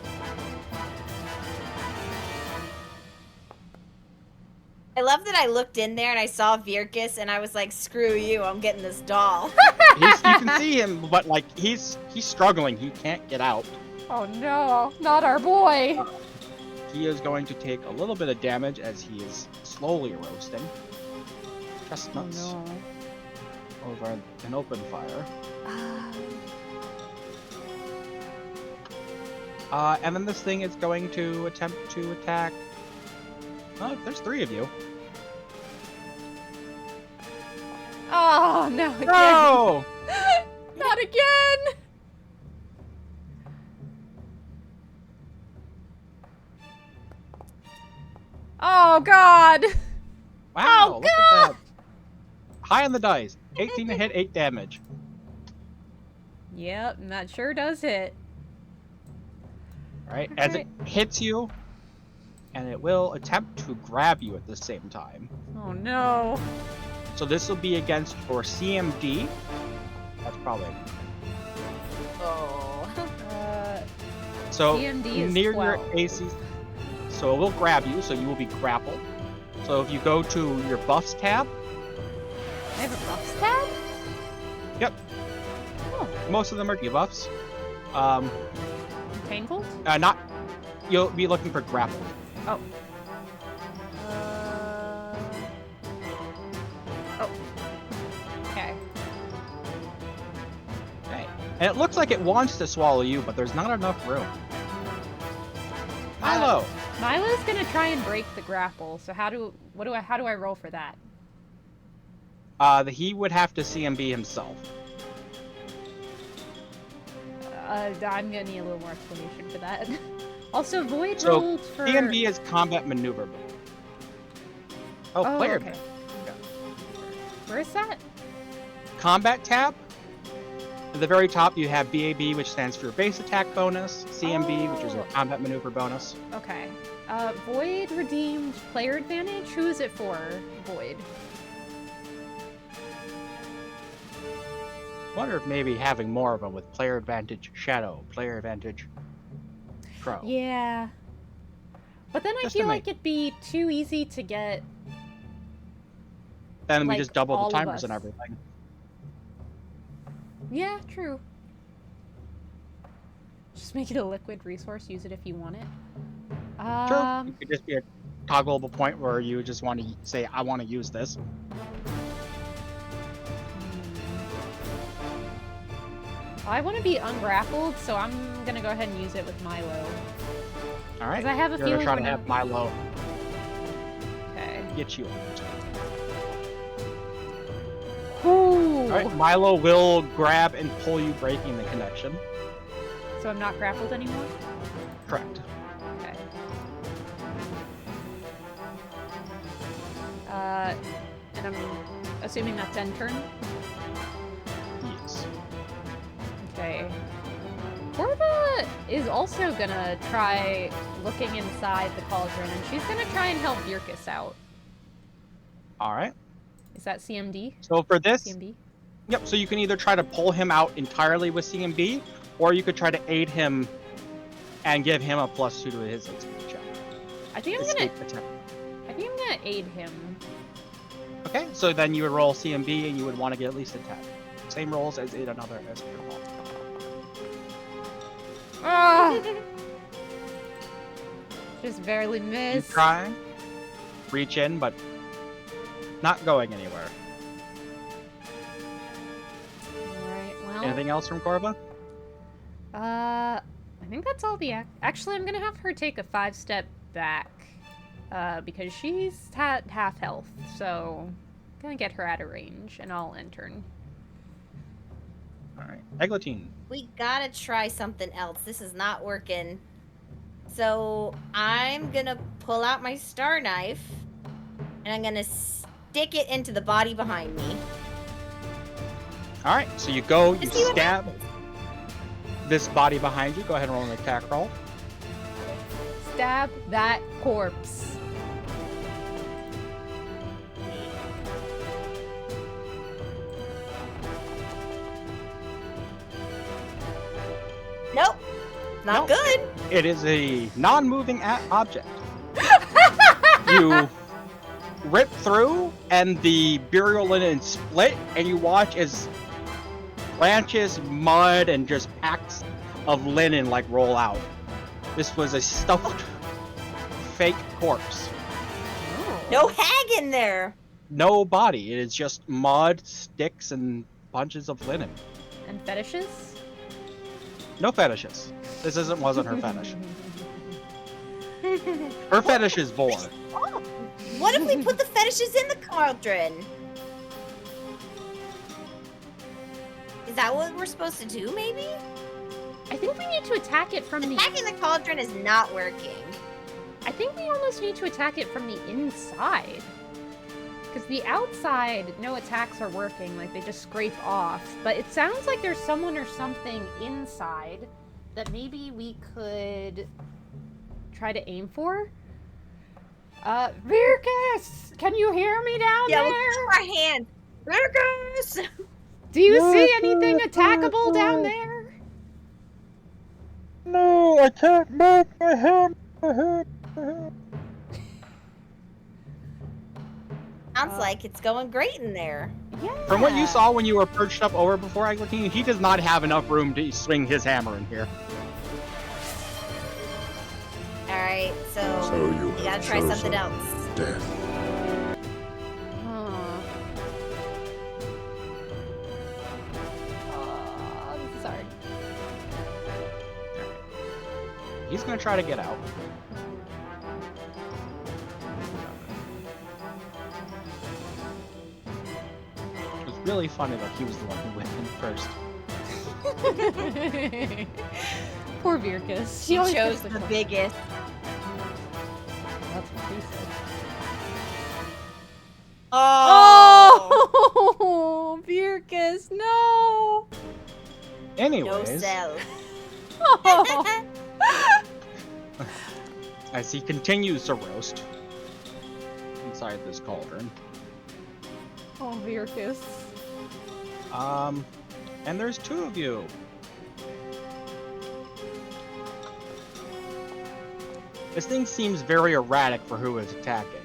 I love that I looked in there and I saw Virkus and I was like, screw you, I'm getting this doll. You can see him, but like he's struggling. He can't get out. Oh no, not our boy. He is going to take a little bit of damage as he is slowly roasting. Chestnuts Oh no. over an open fire. And then this thing is going to attempt to attack. Oh, there's 3 of you. Oh no, again. No! Not again. Oh god. Wow, Oh, look at that. High on the dice. 18 to hit, 8 damage. Yep, and that sure does hit. Alright, as it hits you, and it will attempt to grab you at the same time. Oh no. So this will be against your CMD. That's probably Oh. so CMD is near 12. your AC. So it will grab you, so you will be grappled. So if you go to your buffs tab, I have a buffs tab? yep, Oh, most of them are debuffs. Tangled? Not. You'll be looking for grappled. Oh. Oh. Okay. Okay. And it looks like it wants to swallow you, but there's not enough room. Milo. Milo's gonna try and break the grapple. So how do I roll for that? He would have to CMB himself. I'm gonna need a little more explanation for that. Also, Void So rolled for CMB is combat maneuver. Oh, player. okay. Where is that? Combat tab. At the very top, you have BAB, which stands for base attack bonus. CMB, which is your Oh. combat maneuver bonus. Okay. Void redeemed player advantage. Who is it for? Void. Wonder if maybe having more of them with player advantage Shadow, player advantage Crow. Yeah. But then I Just a feel minute. like it'd be too easy to get. Then we like, just double all the of timers and us. everything. Yeah, true. Just make it a liquid resource. Use it if you want it. Sure. It could just be a toggleable point where you just want to say, I want to use this. I want to be ungrappled, so I'm gonna go ahead and use it with Milo. All right. 'Cause I have a You're gonna feeling try to we're have Milo Okay. get you. Ooh. All right. Milo will grab and pull you, breaking the connection. So I'm not grappled anymore? Correct. Okay. And I'm assuming that's end turn? Yes. Okay. Corva is also gonna try looking inside the cauldron, and she's gonna try and help Virkus out. All right. Is that CMD? So for this, CMB? yep. So you can either try to pull him out entirely with CMB, or you could try to aid him and give him a +2 to his escape check. I think I'm Escape attempt. gonna aid him. Okay, so then you would roll CMB and you would want to get at least a 10. Same rolls as in another escape roll. Ah! Just barely You missed. try, reach in, but not going anywhere. Alright, well. Anything else from Corva? I think that's all the actually, I'm gonna have her take a 5-step back. Because she's at half health, so I'm gonna get her out of range, and I'll end turn. All right, Eglantine. We gotta try something else. This is not working. So I'm gonna pull out my star knife and I'm gonna stick it into the body behind me. All right, so you go, you To see what stab happens. this body behind you. Go ahead and roll an attack roll. Stab that corpse. Nope. Not Nope. good. It is a non-moving object. You rip through, and the burial linen split, and you watch as branches, mud, and just packs of linen like roll out. This was a stuffed fake corpse. No hag in there. No body. It is just mud, sticks, and bunches of linen. And fetishes? No fetishes. This wasn't her fetish. Her fetish is vor. Oh, what if we put the fetishes in the cauldron? Is that what we're supposed to do, maybe? I think we need to attack it from the... Attacking the cauldron is not working. I think we almost need to attack it from the inside. Because the outside, no attacks are working, like they just scrape off. But it sounds like there's someone or something inside that maybe we could try to aim for. Virkus! Can you hear me down Yeah, there? we'll keep our hands. Virgus! Do you see anything attackable down there? No, I can't move my hand. Sounds like it's going great in there. Yeah. From what you saw when you were perched up over before Eglantine, he does not have enough room to swing his hammer in here. Alright, So so you we gotta have try something chosen else. death. Oh, this is hard. He's gonna try to get out. It was really funny that he was the one who went in first. Poor Virkus. She always chose gets the close. biggest. That's what he said. Oh! Oh, Virkus, no! No Anyways, cell. Oh. as he continues to roast inside this cauldron, Oh, Virkus. and there's two of you. This thing seems very erratic for who is attacking.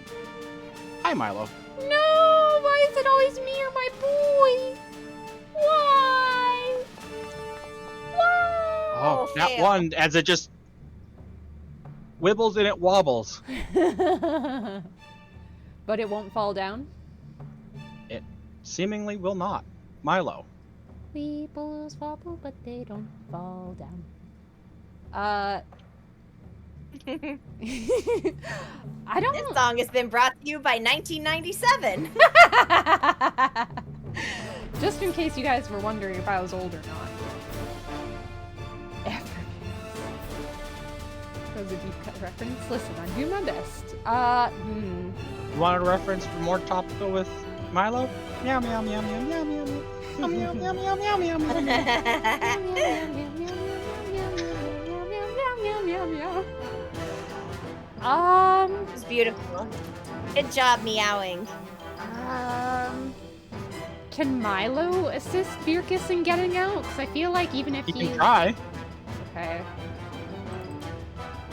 Hi, Milo. No! Why is it always me or my boy? Why? Why? Oh, that fail. one, as it just wibbles and it wobbles. But it won't fall down? Seemingly will not. Milo. Weebles wobble, but they don't fall down. I don't... This song has been brought to you by 1997. Just in case you guys were wondering if I was old or not. Those of you cut reference, listen, I do my best. You wanted a reference for more topical with Milo? Meow meow meow meow meow meow meow meow meow meow meow meow meow. It's beautiful. Good job meowing. Can Milo assist Virkus in getting out? Because I feel like even if You he... can try. Okay.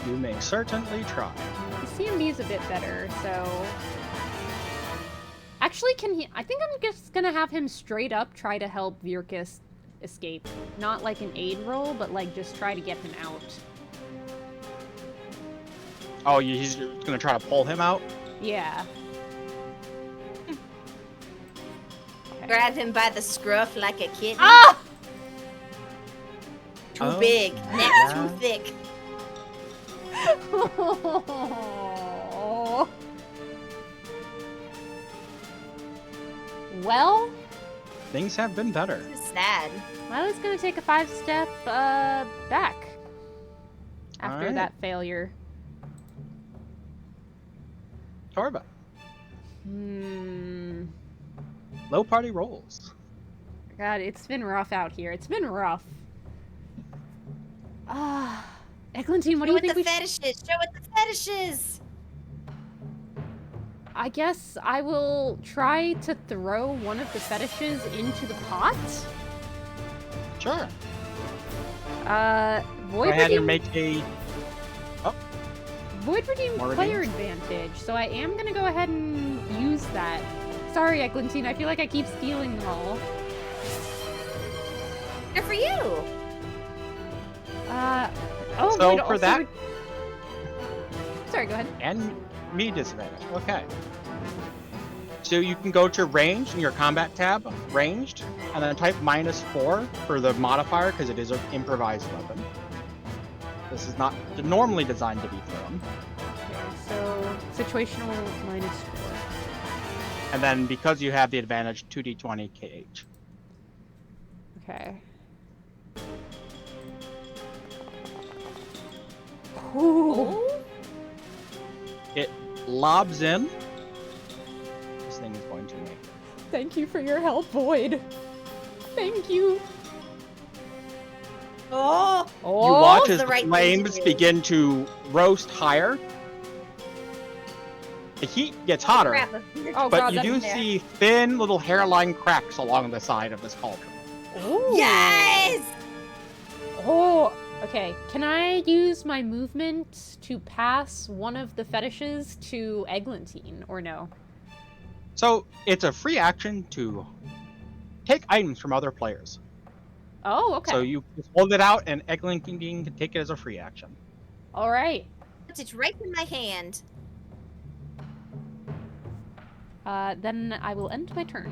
You may certainly try. His CMB is a bit better, so... Actually, can he... I think I'm just gonna have him straight up try to help Virkus escape. Not like an aid roll, but like just try to get him out. Oh, he's gonna try to pull him out? Yeah. Grab him by the scruff like a kitten. Ah! Too Oh, big. Neck yeah. too thick. Well, things have been better. This is sad. I was gonna take a 5-step back after Alright. that failure. Torba, Hmm. low party rolls. God, it's been rough out here. It's been rough. Eglantine, what do you think the we should... fetishes? Show it the fetishes. I guess I will try to throw one of the fetishes into the pot. Sure. Void Go ahead and redeem, make a. void redeem more player redeems. advantage. So I am gonna go ahead and use that. Sorry, Eglantine. I feel like I keep stealing them all. Good for you. Oh, So Void for also that- Sorry, go ahead. And me disadvantage. Okay. So you can go to range in your combat tab, ranged, and then type -4 for the modifier because it is an improvised weapon. This is not normally designed to be thrown. Okay, so situational -4. And then because you have the advantage, 2d20 KH. Okay. Ooh. It lobs in. This thing is going to make. Thank you for your help, Void. Thank you. Oh. Oh, You watch as the the right thing to flames do. begin to roast higher. The heat gets hotter, Crap. Oh, but God, you do that's- see thin little hairline cracks along the side of this cauldron. Ooh. Yes. Oh, okay. Can I use my movement to pass one of the fetishes to Eglantine, or no? So it's a free action to take items from other players. Oh, okay. So you just hold it out, and Eglantine can take it as a free action. All right. It's right in my hand. Then I will end my turn.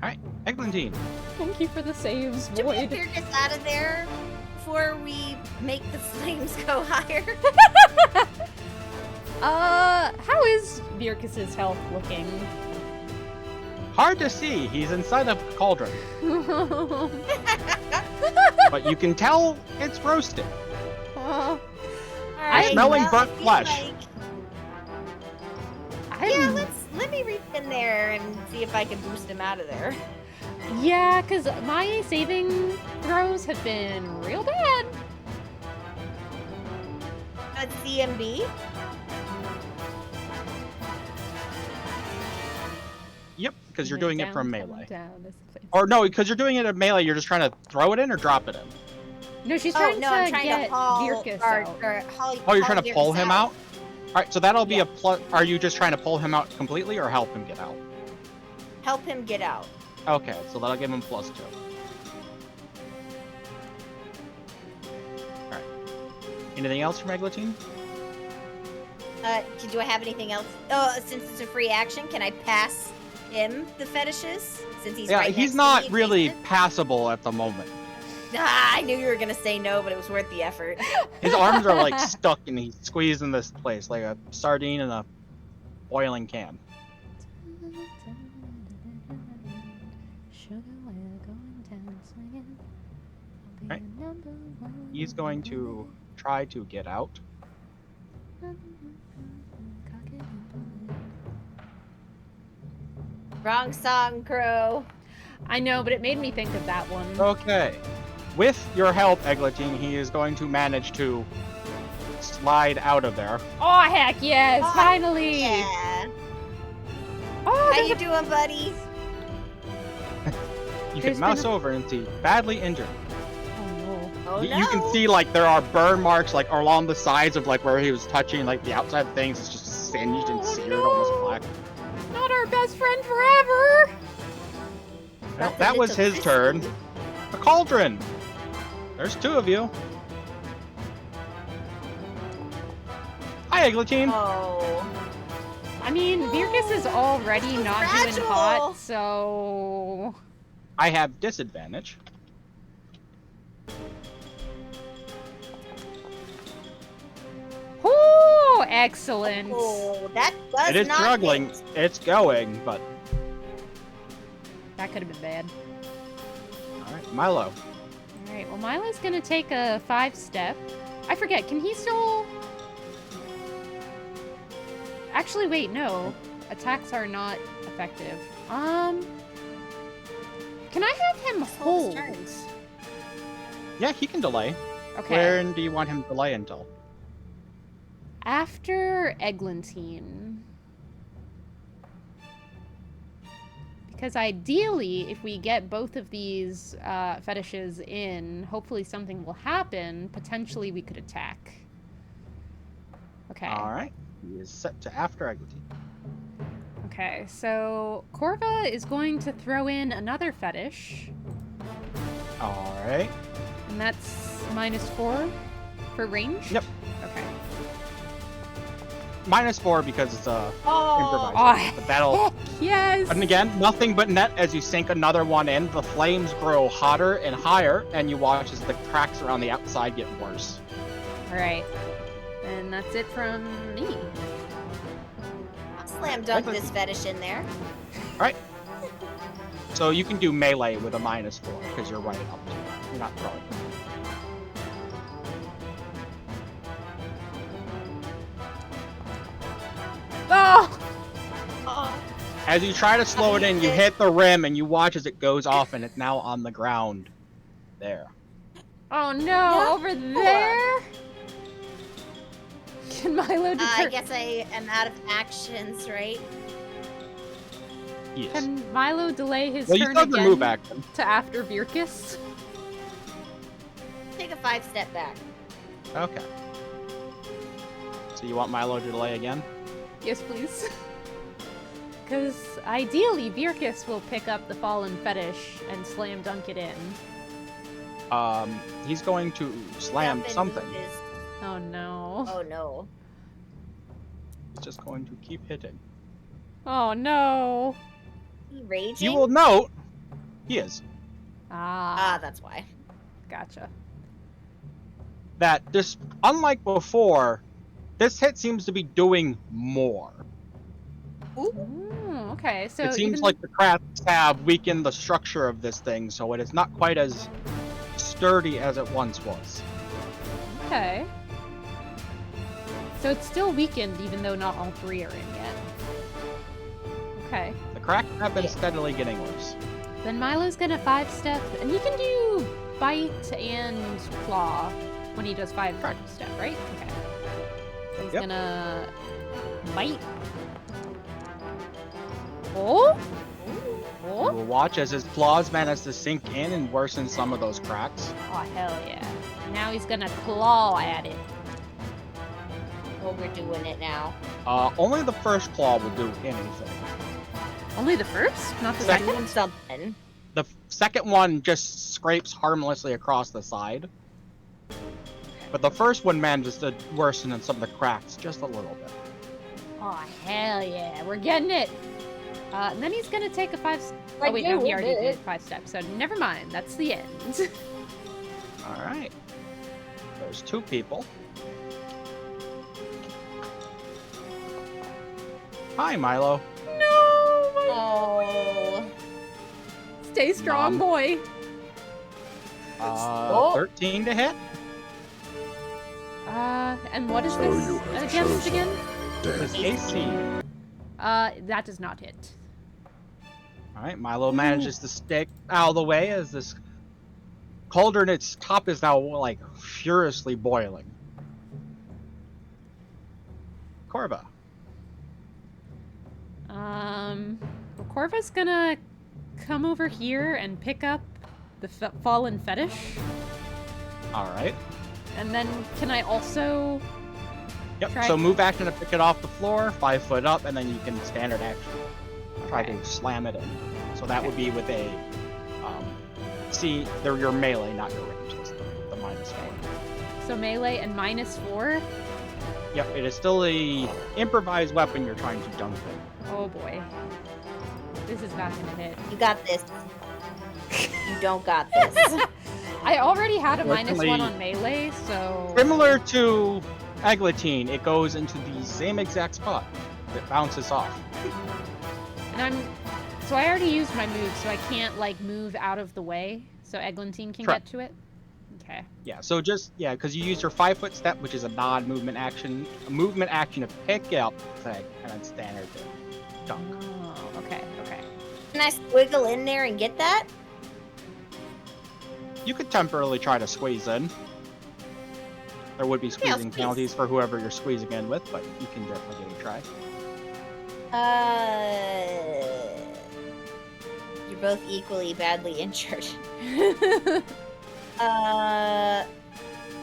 All right, Eglantine. Thank you for the saves, Should we Void. clear this out of there before we make the flames go higher? How is Birkus's health looking? Hard to see. He's inside a cauldron, but you can tell it's roasted. Uh, Alright, smelling well, burnt I feel flesh. like- I'm- Yeah, let me reach in there and see if I can boost him out of there. Yeah, because my saving throws have been real bad. At CMB. Yep, because you're doing it from Down, melee. down, this place. Or no, because you're doing it at melee, you're just trying to throw it in or drop it in. No, she's Oh trying no, to I'm trying get to haul Birkus or, out. or haul, Oh, you're haul trying to pull Birkus him out? Alright, so that'll be Yeah. a plus. Are you just trying to pull him out completely or help him get out? Help him get out. Okay, so that'll give him +2. Alright. Anything else from Eglantine? Do I have anything else? Oh, since it's a free action, can I pass him the fetishes? Since he's Yeah, right he's next not to me, really adjacent? passable at the moment. Ah, I knew you were gonna say no, but it was worth the effort. His arms are like stuck and he's squeezed in this place like a sardine in a boiling can. Right. He's going to try to get out. Wrong song, Crow. I know, but it made me think of that one. Okay. With your help, Eglantine, he is going to manage to slide out of there. Oh, heck yes, Oh, finally! Yeah. Oh, How there's you a- doing, buddy? You There's can mouse been a- over and see badly injured. Oh, no. Oh You no. can see like there are burn marks like along the sides of like where he was touching like the outside of things. It's just singed and Oh, seared, no. almost black. Not our best friend forever! Well, That's a that was little his turn. risky. A cauldron. There's two of you. Hi, Eglantine. Oh. I mean, Birkus is already so not doing fragile. hot, so... I have disadvantage. Oh, excellent. Oh, that does It is not struggling. hit. It's going, but That could have been bad. All right, Milo. All right, well, Milo's gonna take a 5-step. I forget, can he still... Actually, wait, no. Attacks are not effective. Can I have him hold? Yeah, he can delay. Okay. Where do you want him to delay until? After Eglantine. Because ideally, if we get both of these fetishes in, hopefully something will happen. Potentially, we could attack. Okay. All right. He is set to after Eglantine. Okay, so Corva is going to throw in another fetish. All right. And that's -4 for range? Yep. Okay. -4 because it's Oh, improvised. The battle. Heck yes! And again, nothing but net as you sink another one in. The flames grow hotter and higher, and you watch as the cracks around the outside get worse. Alright. And that's it from me. slam dunk this fetish in there. So you can do melee with a -4 because you're right up to it. You're not throwing. Oh! As you try to slow it in, you hit the rim and you watch as it goes off and it's now on the ground. There. Oh no, over there? Can Milo deter- I guess I am out of actions, right? Yes. Can Milo delay his Well, you turn still have the again move action. to after Virkus? Take a 5-step back. Okay. So you want Milo to delay again? Yes, please. Because ideally, Virkus will pick up the fallen fetish and slam dunk it in. He's going to slam Jump in something. is- Oh no. Oh no. He's just going to keep hitting. Oh no. He raging? You will note, he is, Ah, That's why. gotcha. that this, unlike before, this hit seems to be doing more. Ooh, okay, so It seems even... like the cracks have weakened the structure of this thing, so it is not quite as sturdy as it once was. Okay. So it's still weakened, even though not all three are in yet. Okay. The cracks have been steadily getting worse. Then Milo's gonna 5-step, and he can do bite and claw when he does 5-step, right? Okay. So he's Yep. gonna bite. Oh? You Oh? will watch as his claws manage to sink in and worsen some of those cracks. Oh, hell yeah. Now he's gonna claw at it. Oh, we're doing it now. Only the first claw will do anything. Only the first? Not the Second. second? Doing something. The second one just scrapes harmlessly across the side. But the first one manages to worsen in some of the cracks just a little bit. Oh, hell yeah. We're getting it. And then he's gonna take a 5... Like Oh, wait, no, he you already did. did 5 steps, so never mind. That's the end. Alright. There's 2 people. Hi, Milo. No! My Oh. Stay strong, Mom. boy. Oh. 13 to hit. And what is So this you have against chosen again? This death. AC. That does not hit. Alright, Milo manages to stick out of the way as this cauldron, its top is now, like, furiously boiling. Corva. Well, Corva's gonna come over here and pick up the fallen fetish. Alright. And then can I also... Yep, Try- so move action to pick it off the floor, 5 foot up, and then you can standard action. Try Okay. to slam it in. So that would be with a, see, they're your melee, not your range. That's the -4. So melee and -4? Yep, it is still a improvised weapon you're trying to dunk with. Oh boy. This is not gonna hit. You got this. You don't got this. I already had a Fortunately- -1 on melee, so... Similar to Eglantine, it goes into the same exact spot. It bounces off. And I'm So I already used my move, so I can't, like, move out of the way so Eglantine can Correct. get to it? Okay. Yeah, so just, because you use your 5-foot step, which is a non-movement action. A movement action to pick up thing, and then standard to dunk. Oh, okay, okay. Can I squiggle in there and get that? You could temporarily try to squeeze in. There would be squeezing squeeze. penalties for whoever you're squeezing in with, but you can definitely give it a try. You're both equally badly injured.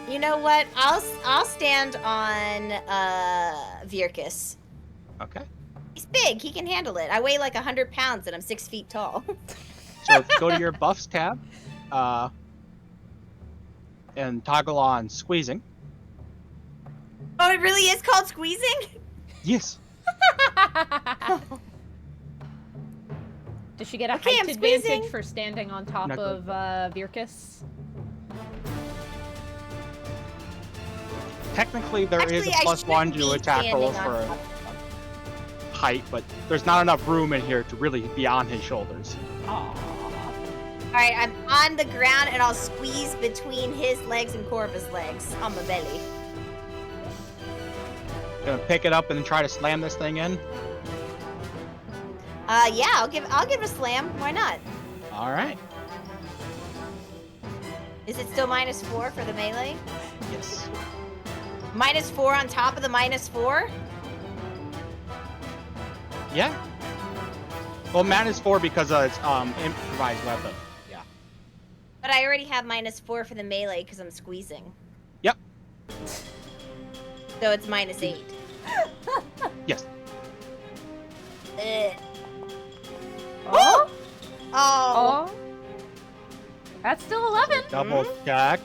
You know what? I'll stand on Virkus. Okay. He's big. He can handle it. I weigh like 100 pounds and I'm 6 feet tall. So go to your buffs tab, and toggle on squeezing. Oh, it really is called squeezing? Yes. Does she get a Okay, height I'm advantage squeezing. for standing on top Not of Virkus? Technically, there is Actually, a I +1 shouldn't to be attack roll standing on for top. height, but there's not enough room in here to really be on his shoulders. Aww. Alright, I'm on the ground and I'll squeeze between his legs and Corva's legs on my belly. Gonna pick it up and then try to slam this thing in. Yeah, I'll give a slam. Why not? All right. Is it still -4 for the melee? Yes. -4 on top of the -4? Yeah. Well, -4 because it's improvised weapon. Yeah. But I already have -4 for the melee because I'm squeezing. Yep. So it's -8. Yes. Ugh. Oh? Oh. Oh? That's still 11. Double check.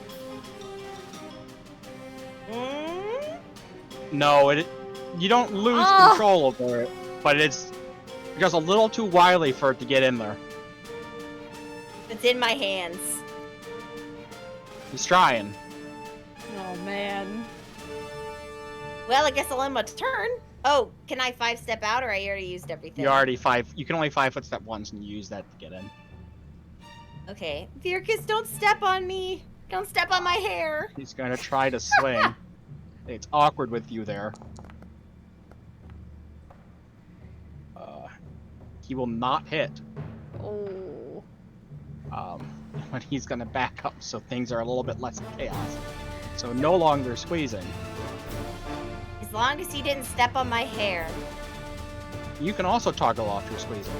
Mm. No, you don't lose Oh. control over it, but it's just a little too wily for it to get in there. It's in my hands. He's trying. Oh, man. Well, I guess I'll end my turn. Oh, can I 5-step out or I already used everything? You can only 5-foot step once and you use that to get in. Okay. Virkus, don't step on me. Don't step on my hair. He's gonna try to swing. It's awkward with you there. He will not hit. Oh. But he's gonna back up so things are a little bit less chaos. So no longer squeezing. As long as he didn't step on my hair. You can also toggle off your squeezing.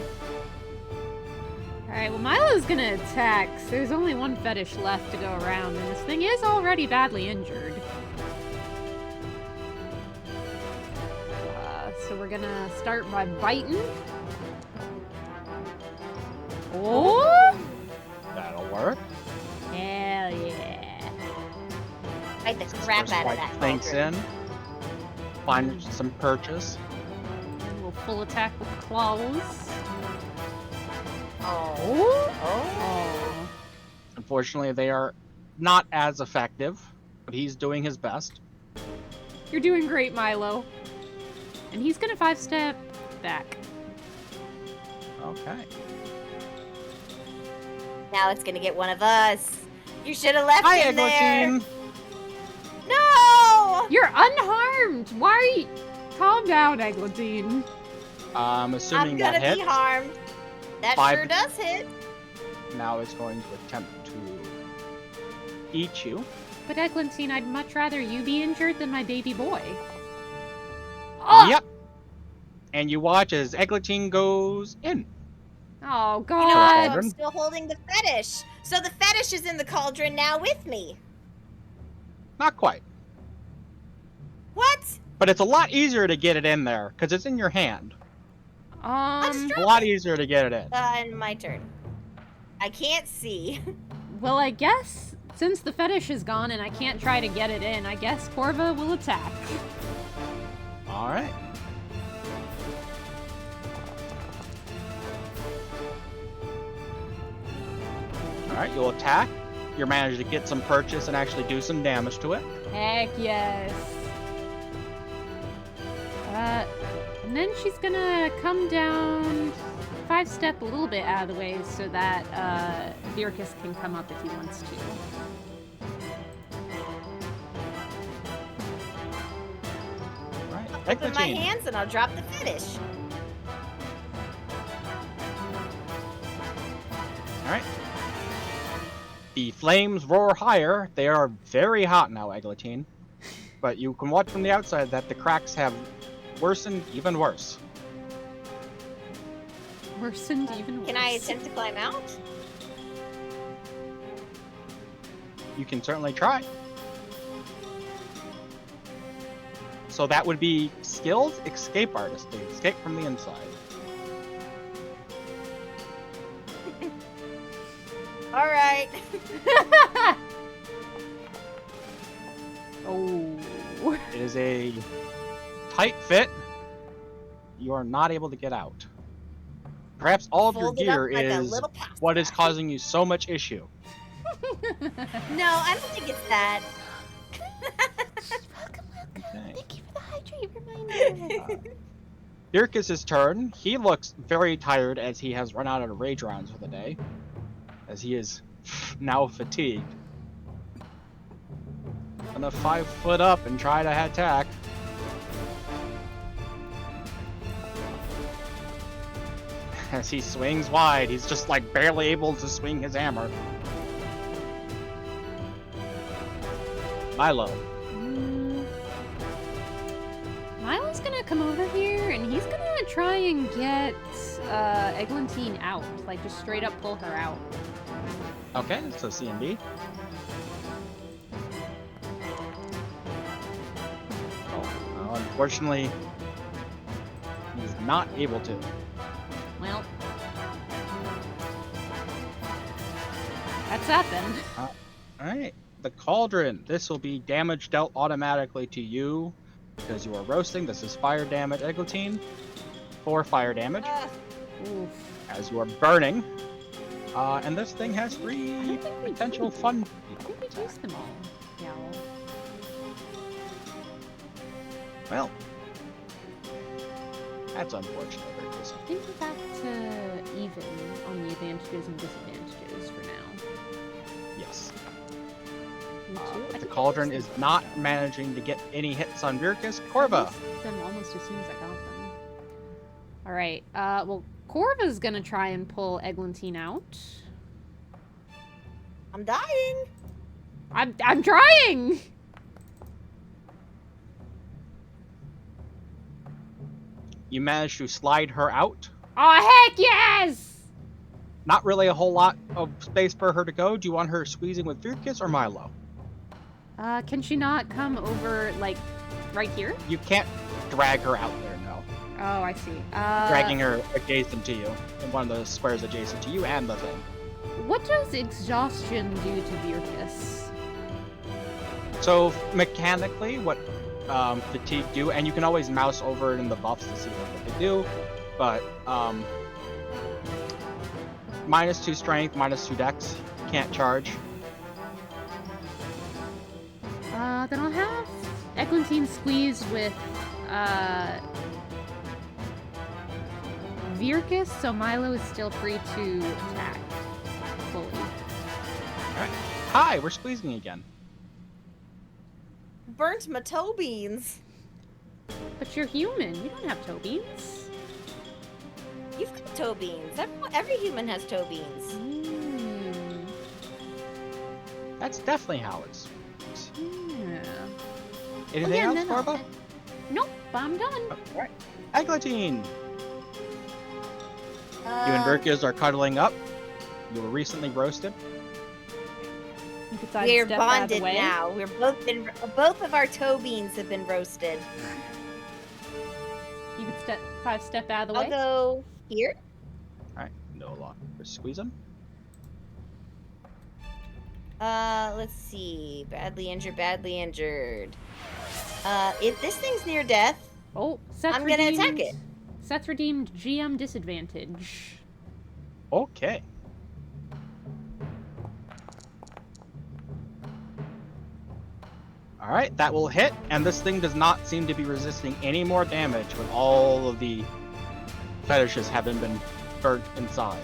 Alright, well, Milo's gonna attack. So there's only one fetish left to go around, and this thing is already badly injured. So we're gonna start by biting. Oh! That'll work. Hell yeah. Bite the crap First out of wipe that things cauldron. in. Find some purchase. And we'll full attack with claws. Oh. Oh. Unfortunately, they are not as effective, but he's doing his best. You're doing great, Milo. And he's gonna 5-step back. Okay. Now it's gonna get one of us. You should have left Hi, him there. Eglantine. No! You're unharmed! Why are you... Calm down, Eglantine. I'm assuming I'm gonna that be hits. harmed. That 5 sure does hit. Now it's going to attempt to eat you. But Eglantine, I'd much rather you be injured than my baby boy. Oh! Yep. And you watch as Eglantine goes in. Oh, You know, God. I'm still holding the fetish. So the fetish is in the cauldron now with me. Not quite. What? But it's a lot easier to get it in there, because it's in your hand. Um, A lot easier to get it in. And my turn. I can't see. well, I guess since the fetish is gone and I can't try to get it in, I guess Corva will attack. Alright. Alright, you'll attack. You're managed to get some purchase and actually do some damage to it. Heck yes. And then she's gonna come down 5-step a little bit out of the way so that Virkus can come up if he wants to. Right. Open my Eglantine. hands and I'll drop the fetish. All right. The flames roar higher. They are very hot now, Eglantine. But you can watch from the outside that the cracks have worsened even worse. Worsened even worse. Can I attempt to climb out? You can certainly try. So that would be skilled escape artist to escape from the inside. All right. Oh. It is a tight fit. You are not able to get out. Perhaps all of your Fold it up gear like a is little pasta. what is causing you so much issue. No, I don't think it's that. Welcome. Okay. Thank you for the hydrate reminder. Dirkus' turn. He looks very tired as he has run out of rage rounds for the day. As he is now fatigued. Gonna 5 foot up and try to attack. As he swings wide, he's just like barely able to swing his hammer. Milo. Milo's gonna come over here and he's gonna try and get Eglantine out. Like, just straight up pull her out. Okay, so C and D. Oh, unfortunately, he's not able to. Well, that's that then. Alright, the Cauldron. This will be damage dealt automatically to you because you are roasting. This is fire damage, Eglantine. 4 fire damage Oof. as you are burning. And this thing has 3 think we potential did. fun. I think we used them all. Yeah. Well, that's unfortunate. Virtus. I think we're back to even on the advantages and disadvantages for now. Yes. Me too. I But the think I Cauldron used is not managing to get any hits on Virkus. Corva. them almost as soon as I got them. All right. Well, Corva's gonna try and pull Eglantine out. I'm dying. I'm trying. You managed to slide her out. Oh heck yes! Not really a whole lot of space for her to go. Do you want her squeezing with Virkus or Milo? Can she not come over like right here? You can't drag her out there, no. Oh, I see. Dragging her adjacent to you, in one of the squares adjacent to you and the thing. What does exhaustion do to Virkus? So mechanically, what fatigue do, and you can always mouse over it in the buffs to see what they do, but -2 strength, -2 dex, can't charge. Then I'll have Eglantine squeezed with Virkus, so Milo is still free to attack fully. Alright. Hi, we're squeezing again. Burnt my toe beans. But you're human. You don't have toe beans. You've got toe beans. Every human has toe beans. Mm. That's definitely how it's. Yeah. Anything yeah, else, no, no. Corva? Nope, I'm done. Alright. Eglantine! You and Virkus are cuddling up. You were recently roasted. You could We're sidestep out of the bonded way. now. Both of our toe beans have been roasted. You could 5-step out of the I'll way. go here. Alright, no longer squeezing. Let's see. Badly injured. If this thing's near death, Oh, Seth I'm gonna attack it. Seth redeemed GM disadvantage. Okay. Alright, that will hit, and this thing does not seem to be resisting any more damage with all of the fetishes having been burnt inside.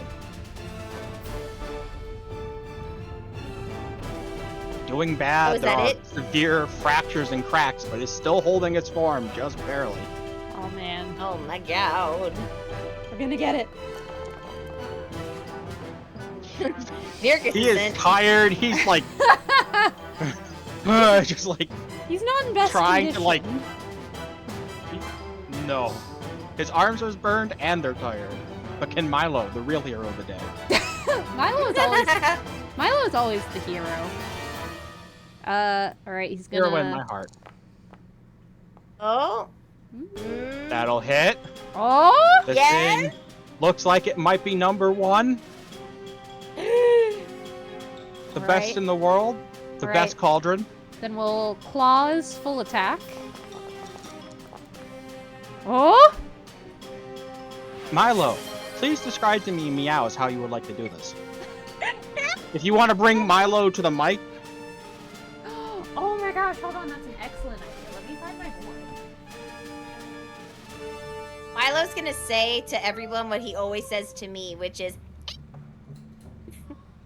Doing bad. Oh, is there that are it? severe fractures and cracks, but it's still holding its form, just barely. Oh man, Oh my god. we're gonna get it. Virgus He is tired. He's like, just like He's not in best trying to like. condition. No, his arms are burned and they're tired. But can Milo, the real hero of the day? Milo's always the hero. Alright, he's gonna... Hero in my heart. Oh. That'll hit. Oh! This Yes? thing looks like it might be number one. The best Alright. in the world. The Alright. best cauldron. Then we'll claws full attack. Oh! Milo, please describe to me, Meows, how you would like to do this. If you want to bring Milo to the mic, Oh my gosh, hold on, that's an excellent idea. Let me find my board. Milo's gonna say to everyone what he always says to me, which is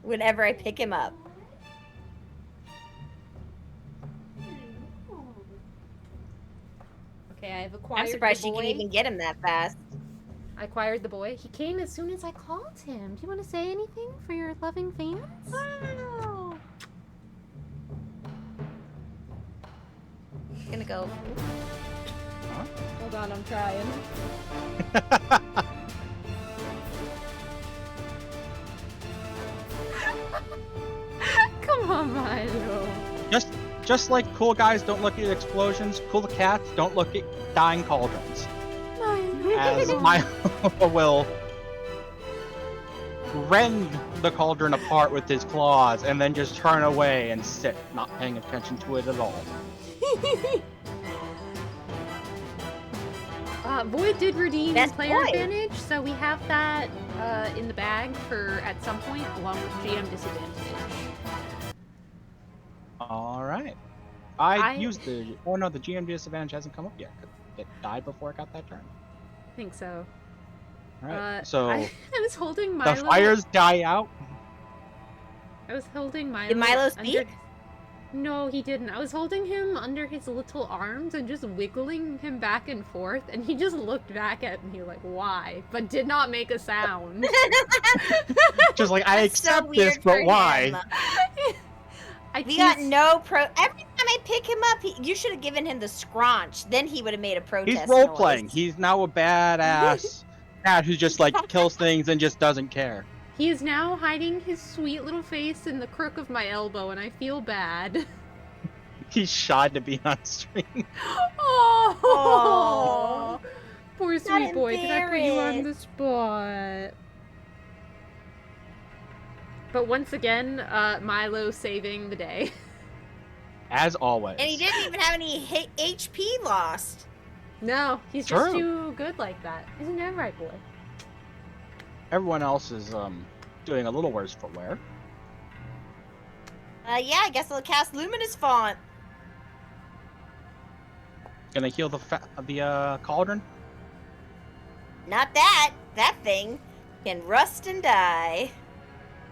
whenever I pick him up. Okay, I've acquired I'm surprised the she boy. can even get him that fast. I acquired the boy. He came as soon as I called him. Do you want to say anything for your loving fans? Wow. Gonna go. Hold on, I'm trying. Come on, Milo. just like cool guys don't look at explosions, cool cats don't look at dying cauldrons. Milo. As Milo will rend the cauldron apart with his claws and then just turn away and sit, not paying attention to it at all. Void did redeem Best player boy. advantage, so we have that in the bag for at some point, along with GM disadvantage. All right. I I- used the. Oh no, the GM disadvantage hasn't come up yet. It died before it got that turn. I think so. All right. I So was holding Milo. the fires die out. I was holding Milo. Did Milo under- speak? No, he didn't. I was holding him under his little arms and just wiggling him back and forth, and he just looked back at me like, "Why?" But did not make a sound. Just like I That's so accept this, weird but for why? him. I We got teased- no pro. Every time I pick him up, you should have given him the scraunch. Then he would have made a protest. He's role playing. noise. He's now a badass cat who just like kills things and just doesn't care. He is now hiding his sweet little face in the crook of my elbow, and I feel bad. He's shy to be on stream. Oh, poor Not sweet boy. Did I put you on the embarrassed. spot? But once again, Milo saving the day. As always. And he didn't even have any HP lost. No, he's just True. too good like that. Isn't that right, boy? Everyone else is doing a little worse for wear. Yeah, I guess I'll cast Luminous Font. Gonna heal the cauldron. Not that. That thing can rust and die.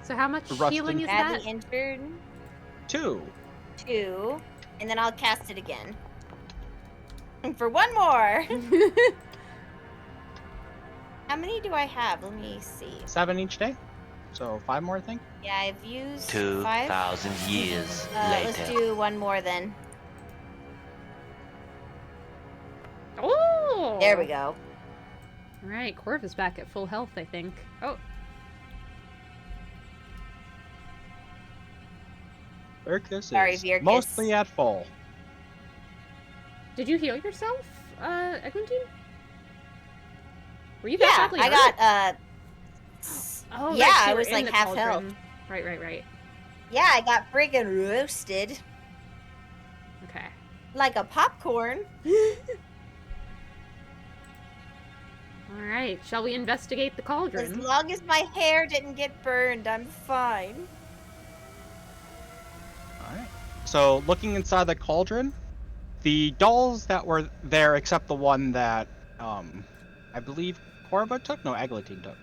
So how much Rusting. healing is Badly that? injured. 2. 2. And then I'll cast it again. And for one more. How many do I have? Let me see. 7 each day. So 5 more, I think. Yeah, I've used 5. 2,000 years Let's later. do one more then. Oh! There we go. All right, Corv is back at full health, I think. Oh, Virkus Sorry, is Virkus. mostly at full. did you heal yourself, Eglantine? Were you Yeah, that badly I hurt? got Oh, yeah, right, so I you were was, in like, the half cauldron. Right. yeah, I got friggin' roasted Okay. like a popcorn. All right, shall we investigate the As cauldron? long as my hair didn't get burned, I'm fine. Alright. So looking inside the cauldron, the dolls that were there except the one that I believe Corva took? No, Eglantine took.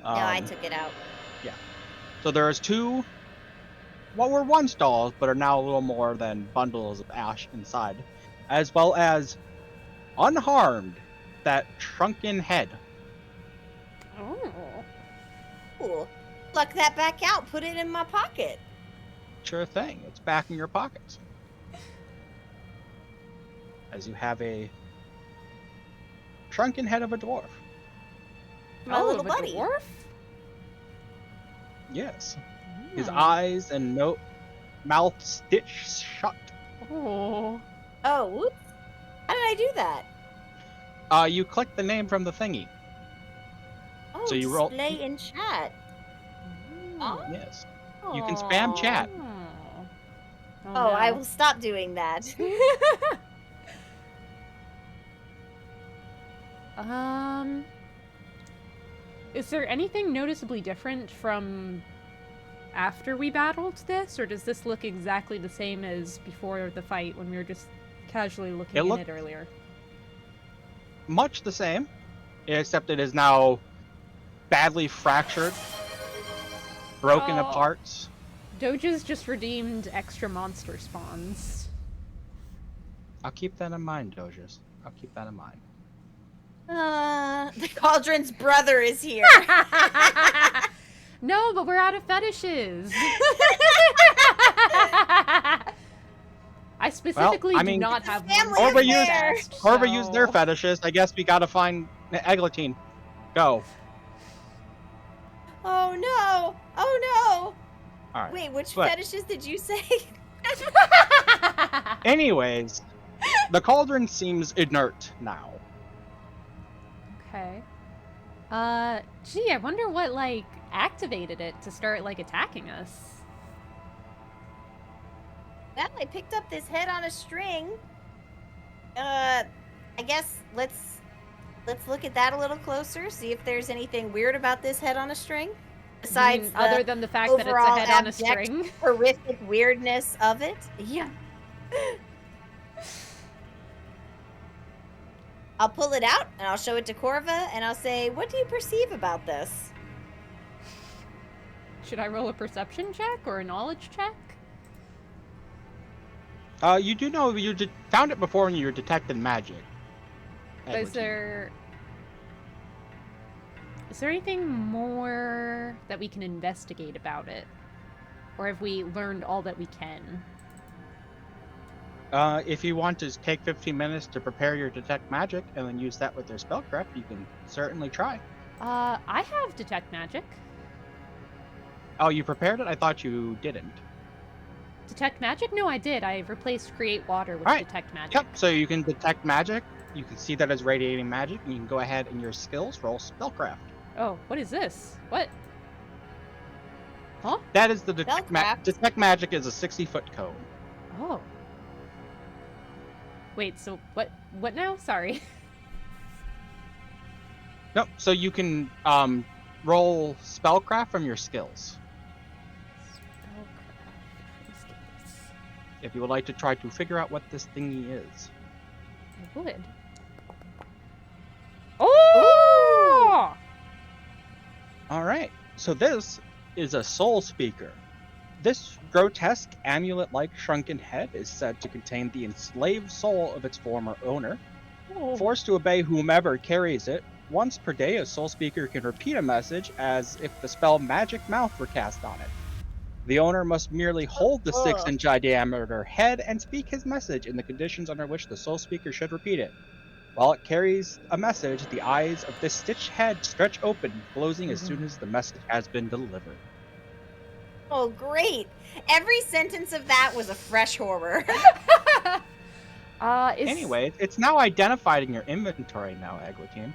No, I took it out. So there's two, what were once dolls, but are now a little more than bundles of ash inside, as well as, unharmed, that shrunken head. Oh. Cool. Pluck that back out. Put it in my pocket. Sure thing, it's back in your pockets. As you have a shrunken head of a dwarf. My little of a buddy. dwarf? Yes. His Hmm. eyes and mouth stitched shut. Oh. Oh, whoops. How did I do that? You click the name from the thingy. Oh, So you roll- display in chat. Oh. Yes. You can spam chat. Oh, Oh, I no. will stop doing that. Is there anything noticeably different from after we battled this, or does this look exactly the same as before the fight when we were just casually looking It at looked- it earlier? Much the same, except it is now badly fractured, broken Oh. apart. Doja's just redeemed extra monster spawns. I'll keep that in mind, Dojas. I'll keep that in mind. The cauldron's brother is here. No, but we're out of fetishes. I specifically I mean- do not It's a have family one. Or we use- affair. Whoever used their fetishes, I guess we gotta find Eglantine. Go. Oh no! Oh Alright. no! Wait, which But- fetishes did you say? Anyways, the cauldron seems inert now. Okay. Gee, I wonder what, like, activated it to start, like, attacking us. Well, I picked up this head on a string. I guess let's look at that a little closer. See if there's anything weird about this head on a string, besides You mean the other than the fact that it's a overall head on a abject- string. horrific weirdness of it. Yeah. I'll pull it out and I'll show it to Corva and I'll say, "What do you perceive about this?" Should I roll a perception check or a knowledge check? You do know you found it before when you were detecting magic. Is there anything more that we can investigate about it? Or have we learned all that we can? If you want to take 15 minutes to prepare your detect magic and then use that with your spellcraft, you can certainly try. I have detect magic. Oh, you prepared it? I thought you didn't. Detect magic? No, I did. I replaced create water with Alright. detect magic. Yep, so you can detect magic. You can see that as radiating magic, and you can go ahead and your skills roll spellcraft. Oh, what is this? What? Huh? That is the detect Spellcraft? detect magic is a 60-foot cone. Oh. Wait, so what now? Sorry. Nope, so you can roll spellcraft from your skills. Spellcraft skills. If you would like to try to figure out what this thingy is. I would. Oh! Alright, so this is a soul speaker. This grotesque amulet-like shrunken head is said to contain the enslaved soul of its former owner. Oh. Forced to obey whomever carries it, once per day a soul speaker can repeat a message as if the spell Magic Mouth were cast on it. The owner must merely hold the 6-inch diameter head and speak his message in the conditions under which the soul speaker should repeat it. While it carries a message, the eyes of this stitched head stretch open, closing as soon as the message has been delivered. Oh, great! Every sentence of that was a fresh horror. Anyway, it's now identified in your inventory now, Eglantine.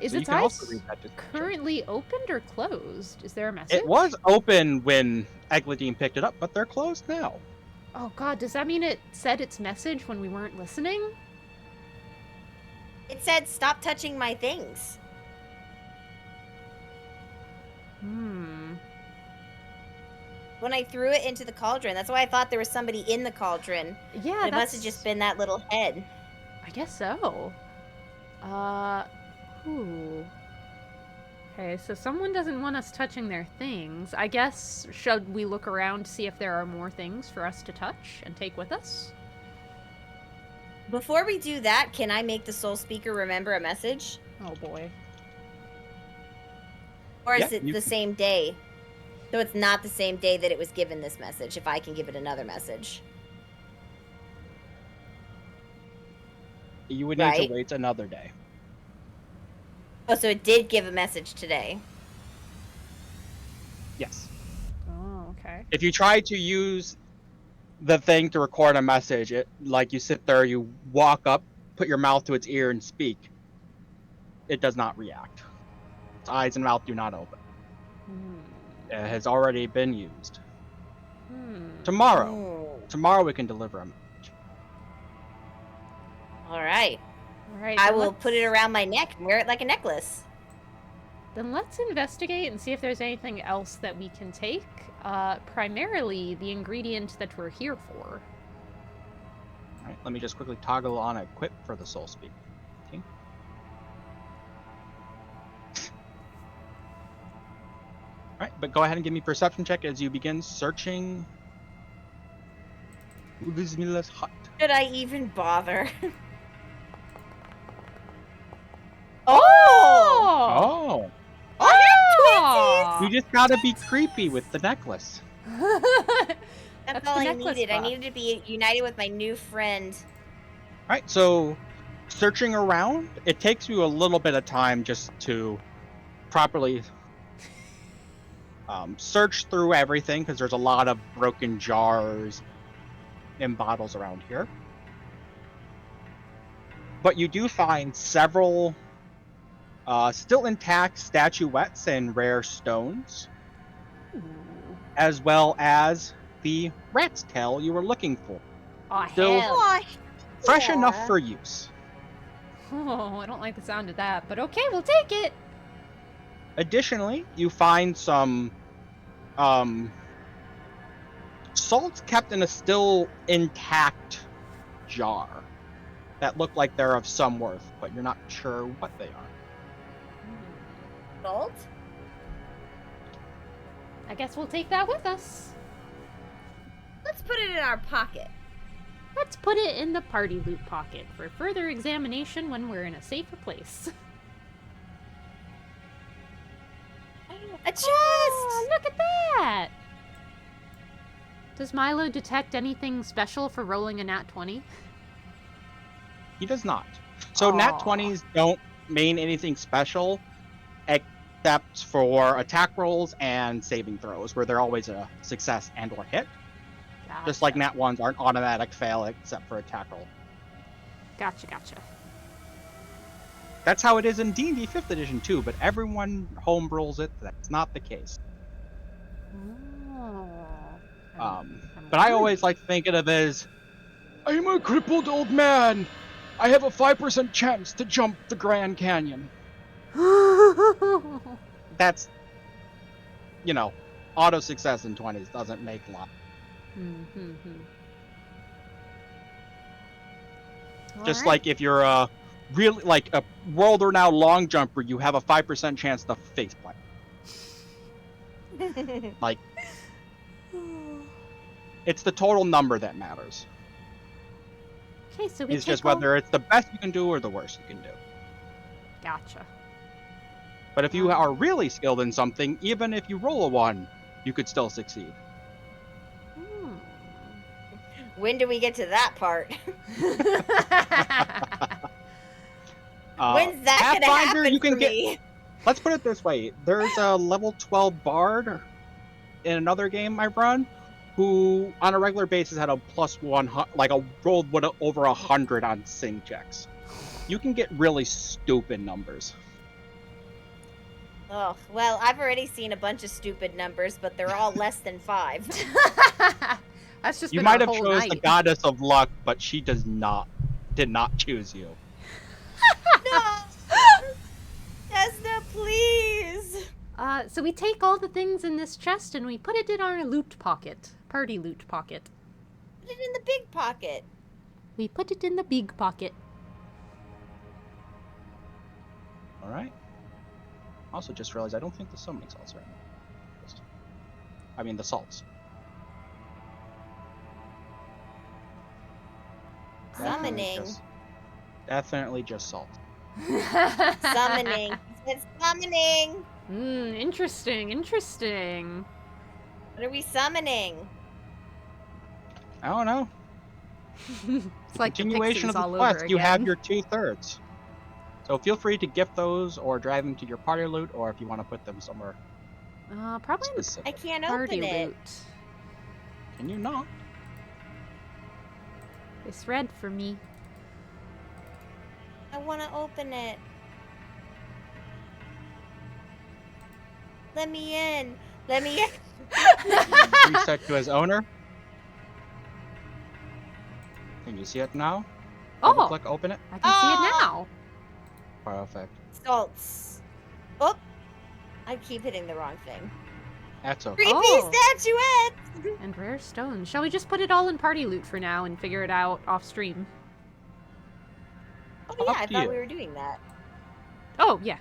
Is So you its can eyes also read that description. currently opened or closed? Is there a message? It was open when Eglantine picked it up, but they're closed now. Oh god, does that mean it said its message when we weren't listening? It said, "Stop touching my things." When I threw it into the cauldron, that's why I thought there was somebody in the cauldron. Yeah, It must have just been that little head. I guess so. Ooh. Okay, so someone doesn't want us touching their things. I guess, should we look around to see if there are more things for us to touch and take with us? Before we do that, can I make the soul speaker remember a message? Oh boy. Or is Yeah, it you the can- same day? So it's not the same day that it was given this message, if I can give it another message. You would need Right. to wait another day. Oh, so it did give a message today. Yes. Oh, okay. If you try to use the thing to record a message, it like you sit there, you walk up, put your mouth to its ear, and speak. It does not react. Its eyes and mouth do not open. Hmm. It has already been used. Hmm. Tomorrow Oh. we can deliver them. All right. All right. I then will put it let's- around my neck and wear it like a necklace. Then let's investigate and see if there's anything else that we can take. Primarily the ingredient that we're here for. All right, let me just quickly toggle on equip for the soul speak. Okay. All right, but go ahead and give me perception check as you begin searching Udismila's hut. Should I even bother? Oh! Oh, you just gotta be creepy with the necklace. That's That's all the I necklace needed. I buff. needed to be united with my new friend. All right, so searching around, it takes you a little bit of time just to properly search through everything because there's a lot of broken jars and bottles around here. But you do find several still intact statuettes and rare stones, as well as the rat's tail you were looking for. Oh, Still hell. Oh, fresh yeah. enough for use. Oh, I don't like the sound of that, but okay, we'll take it. Additionally, you find some salts kept in a still intact jar that look like they're of some worth, but you're not sure what they are. Salt? I guess we'll take that with us. Let's put it in our pocket. Let's put it in the party loot pocket for further examination when we're in a safer place. A chest! Oh, look at that! Does Milo detect anything special for rolling a nat 20? He does not. So Aw. nat 20s don't mean anything special except for attack rolls and saving throws, where they're always a success and or hit. Just like nat 1s aren't automatic fail except for attack roll. Gotcha. That's how it is in D&D 5th edition too, but everyone home rolls it. That's not the case. Oh. But I always like thinking of it as, I'm a crippled old man. I have a 5% chance to jump the Grand Canyon. That's, auto success in 20s doesn't make a lot. Just like if you're a really like a world-renowned long jumper, you have a 5% chance to face plant. Like, it's the total number that matters. Okay, so we It's take just all- whether it's the best you can do or the worst you can do. Gotcha. But if you are really skilled in something, even if you roll a 1, you could still succeed. When do we get to that part? When's that gonna Pathfinder, happen you can for get. me? Let's put it this way: there's a level 12 bard in another game I run, who on a regular basis had a +100, like a rolled over 100 on sing checks. You can get really stupid numbers. Oh, well, I've already seen a bunch of stupid numbers, but they're all less than 5. That's just You been might our have whole chose night. the goddess of luck, but she did not choose you. No! Chestnut, please! So we take all the things in this chest and we put it in our loot pocket. Party loot pocket. Put it in the big pocket. We put it in the big pocket. All right. Also, just realized I don't think the summoning salts are in there. I mean, the salts. Summoning. Definitely just salt. Summoning. It's summoning. Interesting, interesting. What are we summoning? I don't know. It's like the Continuation Pixies of the all quest, over you have again. your 2/3. So feel free to gift those or drive them to your party loot, or if you want to put them somewhere Probably in the I specific. can't party open it. loot. Can you not? It's red for me. I want to open it. Let me in. Let me in. Reset to his owner. Can you see it now? Double Oh, click, open it. I can see it now. Perfect. Salts. Oh, I keep hitting the wrong thing. That's okay. Creepy Oh. statuette. And rare stones. Shall we just put it all in party loot for now and figure it out off stream? Oh yeah, Up I to thought you. we were doing that. Oh, yeah.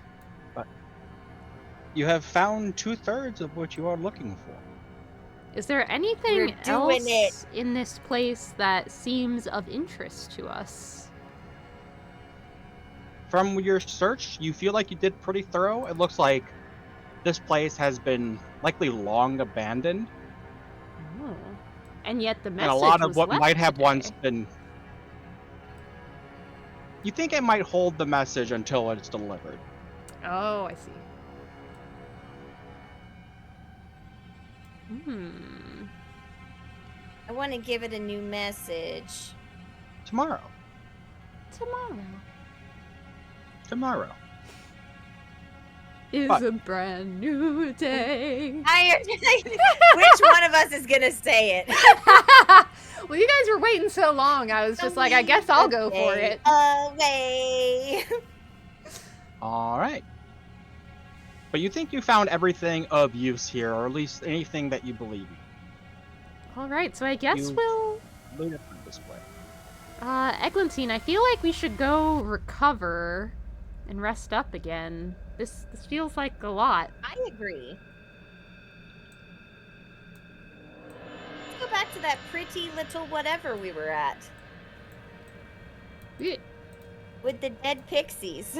You have found 2/3 of what you are looking for. Is there anything We're doing else in this place that seems of interest to us? From your search, you feel like you did pretty thorough. It looks like this place has been likely long abandoned, Oh. And yet the and message a lot of was what left might have today. once been. You think it might hold the message until it's delivered. Oh, I see. I want to give it a new message. Tomorrow. Tomorrow is But- a brand new day. Which one of us is gonna say it? Well, you guys were waiting so long. I was just like, I guess I'll go for it. Away. All right. But you think you found everything of use here, or at least anything that you believe in. All right, so I guess You- we'll. Looted from this place. Eglantine, I feel like we should go recover and rest up again. This feels like a lot. I agree. Let's go back to that pretty little whatever we were at with the dead pixies.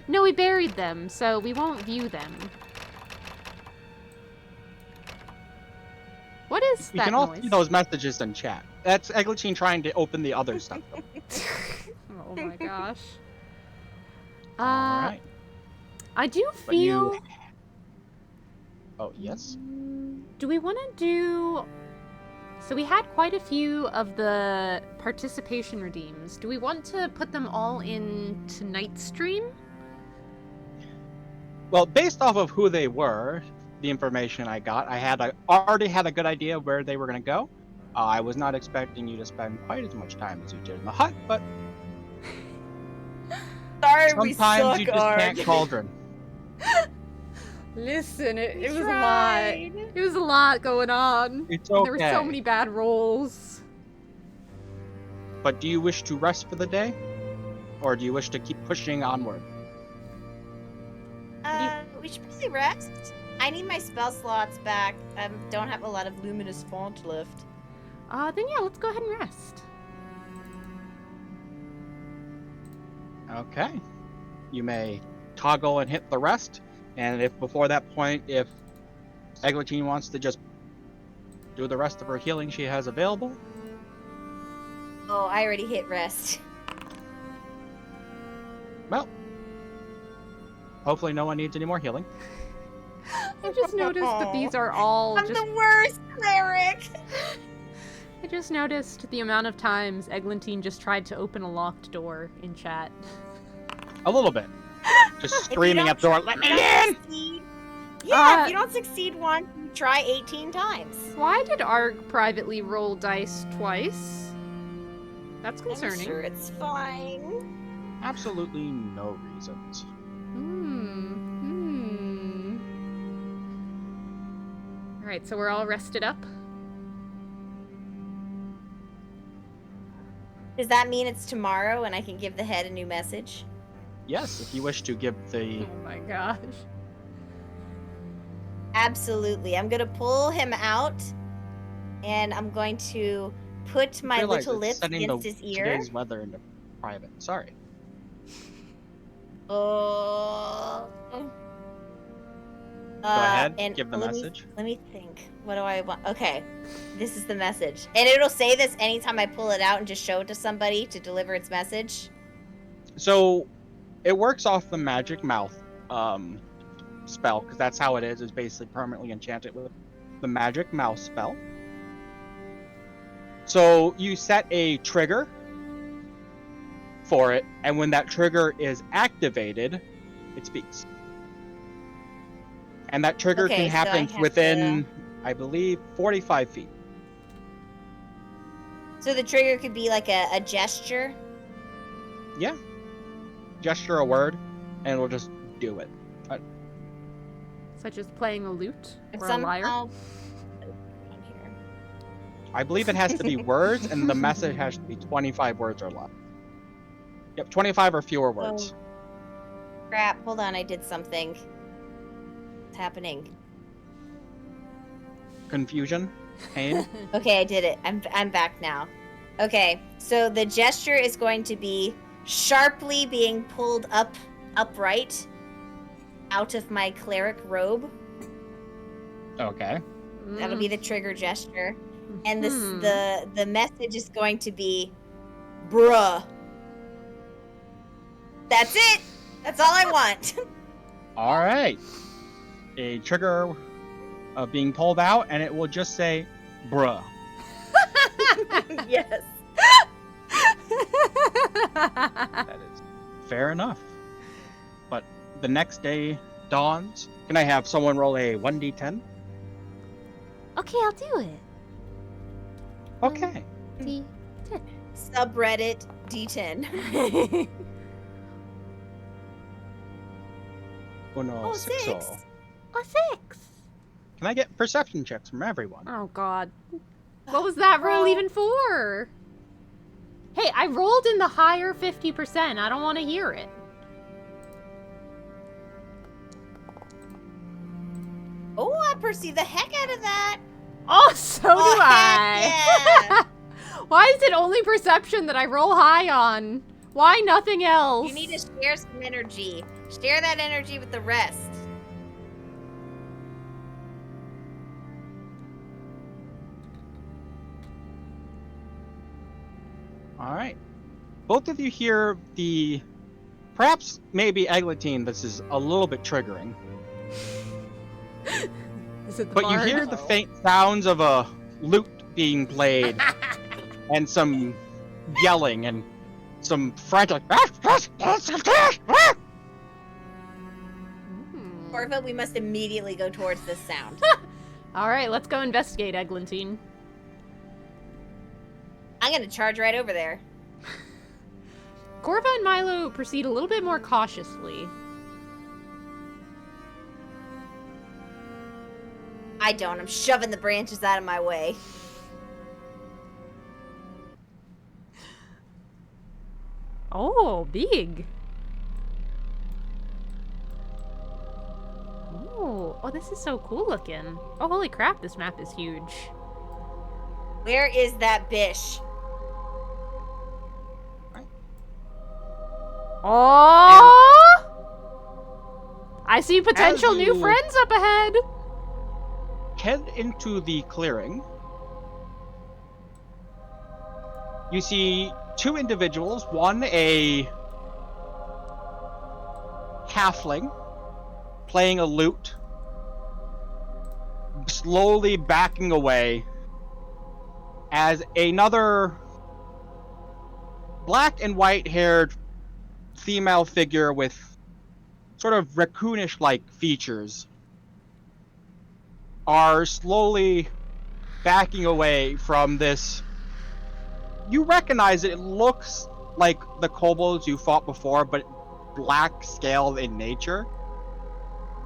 No, we buried them, so we won't view them. What is You that can all noise? see those messages in chat. That's Eglantine trying to open the other stuff. Oh my gosh. All right. I do But you- feel. Oh, yes? Do we want to do? So we had quite a few of the participation redeems. Do we want to put them all in tonight's stream? Well, based off of who they were, the information I got, I already had a good idea of where they were going to go. I was not expecting you to spend quite as much time as you did in the hut, but Sorry, we sometimes suck, you just Arg. can't cauldron. Listen, it was a lot. tried. It was a lot going on. It's There were so okay. many bad rolls. But do you wish to rest for the day? Or do you wish to keep pushing onward? We should probably rest. I need my spell slots back. I don't have a lot of luminous font left. Then yeah, let's go ahead and rest. Okay. You may toggle and hit the rest, and if before that point, if Eglantine wants to just do the rest of her healing she has available, Oh, I already hit rest. well, hopefully no one needs any more healing. I just noticed that these are all I'm just. the worst cleric. I just noticed the amount of times Eglantine just tried to open a locked door in chat. A little bit. Just If you screaming don't at the door, try- let me if you don't in! succeed- Yeah, Uh, if you don't succeed once, you try 18 times. Why did Arg privately roll dice twice? That's concerning. I'm sure it's fine. Absolutely no reasons. Alright, so we're all rested up? Does that mean it's tomorrow and I can give the head a new message? yes, if you wish to give the... Oh my gosh. Absolutely. I'm gonna pull him out, and I'm going to put my realize little it's lips sending against his ear. today's weather into private. Sorry. Oh. Go ahead, And give the message. Let me think. What do I want? Okay, this is the message, and it'll say this anytime I pull it out and just show it to somebody to deliver its message. So, it works off the magic mouth spell, because that's how it is. It's basically permanently enchanted with the magic mouse spell. So you set a trigger for it, and when that trigger is activated, it speaks. And that trigger Okay, can so I happen have within, I believe, 45 feet. So the trigger could be like a gesture. Yeah. Gesture a word, and it'll just do it. Such as playing a lute And or a lyre. somehow. On here. I believe it has to be words, and the message has to be 25 words or less. Yep, 25 or fewer words. Crap! Hold on, I did something. What's happening? Confusion? Pain? Okay, I did it. I'm back now. Okay, so the gesture is going to be sharply being pulled upright out of my cleric robe. Okay. That'll be the trigger gesture. And this Hmm. the message is going to be bruh. That's it. That's all I want. All right. A trigger being pulled out, and it will just say, bruh. Yes. That is fair enough. But the next day dawns. Can I have someone roll a 1d10? Okay, I'll do it. Okay. Subreddit D10. Uno, Oh, sixo. 6. A 6. Can I get perception checks from everyone? Oh god. What was that roll even for? Hey, I rolled in the higher 50%. I don't want to hear it. Oh, I perceive the heck out of that. Oh, so do Oh, I. heck Why is it only perception that I roll high on? Why nothing else? You need to share some energy. Share that energy with the rest. All right. Both of you hear the... Perhaps, maybe, Eglantine, this is a little bit triggering. Is it the But you bard? hear the faint sounds of a lute being played, and some yelling, and some frantic... Corva, we must immediately go towards this sound. All right, let's go investigate, Eglantine. I'm gonna charge right over there. Corva and Milo proceed a little bit more cautiously. I don't. I'm shoving the branches out of my way. Oh, big. Oh, this is so cool looking. Oh, holy crap, this map is huge. Where is that bish? Oh! I see potential As new you- friends up ahead. Head into the clearing. You see two individuals, one a halfling playing a lute, slowly backing away as another black and white haired female figure with sort of raccoonish like features are slowly backing away from this. You recognize it. It looks like the kobolds you fought before, but black scaled in nature,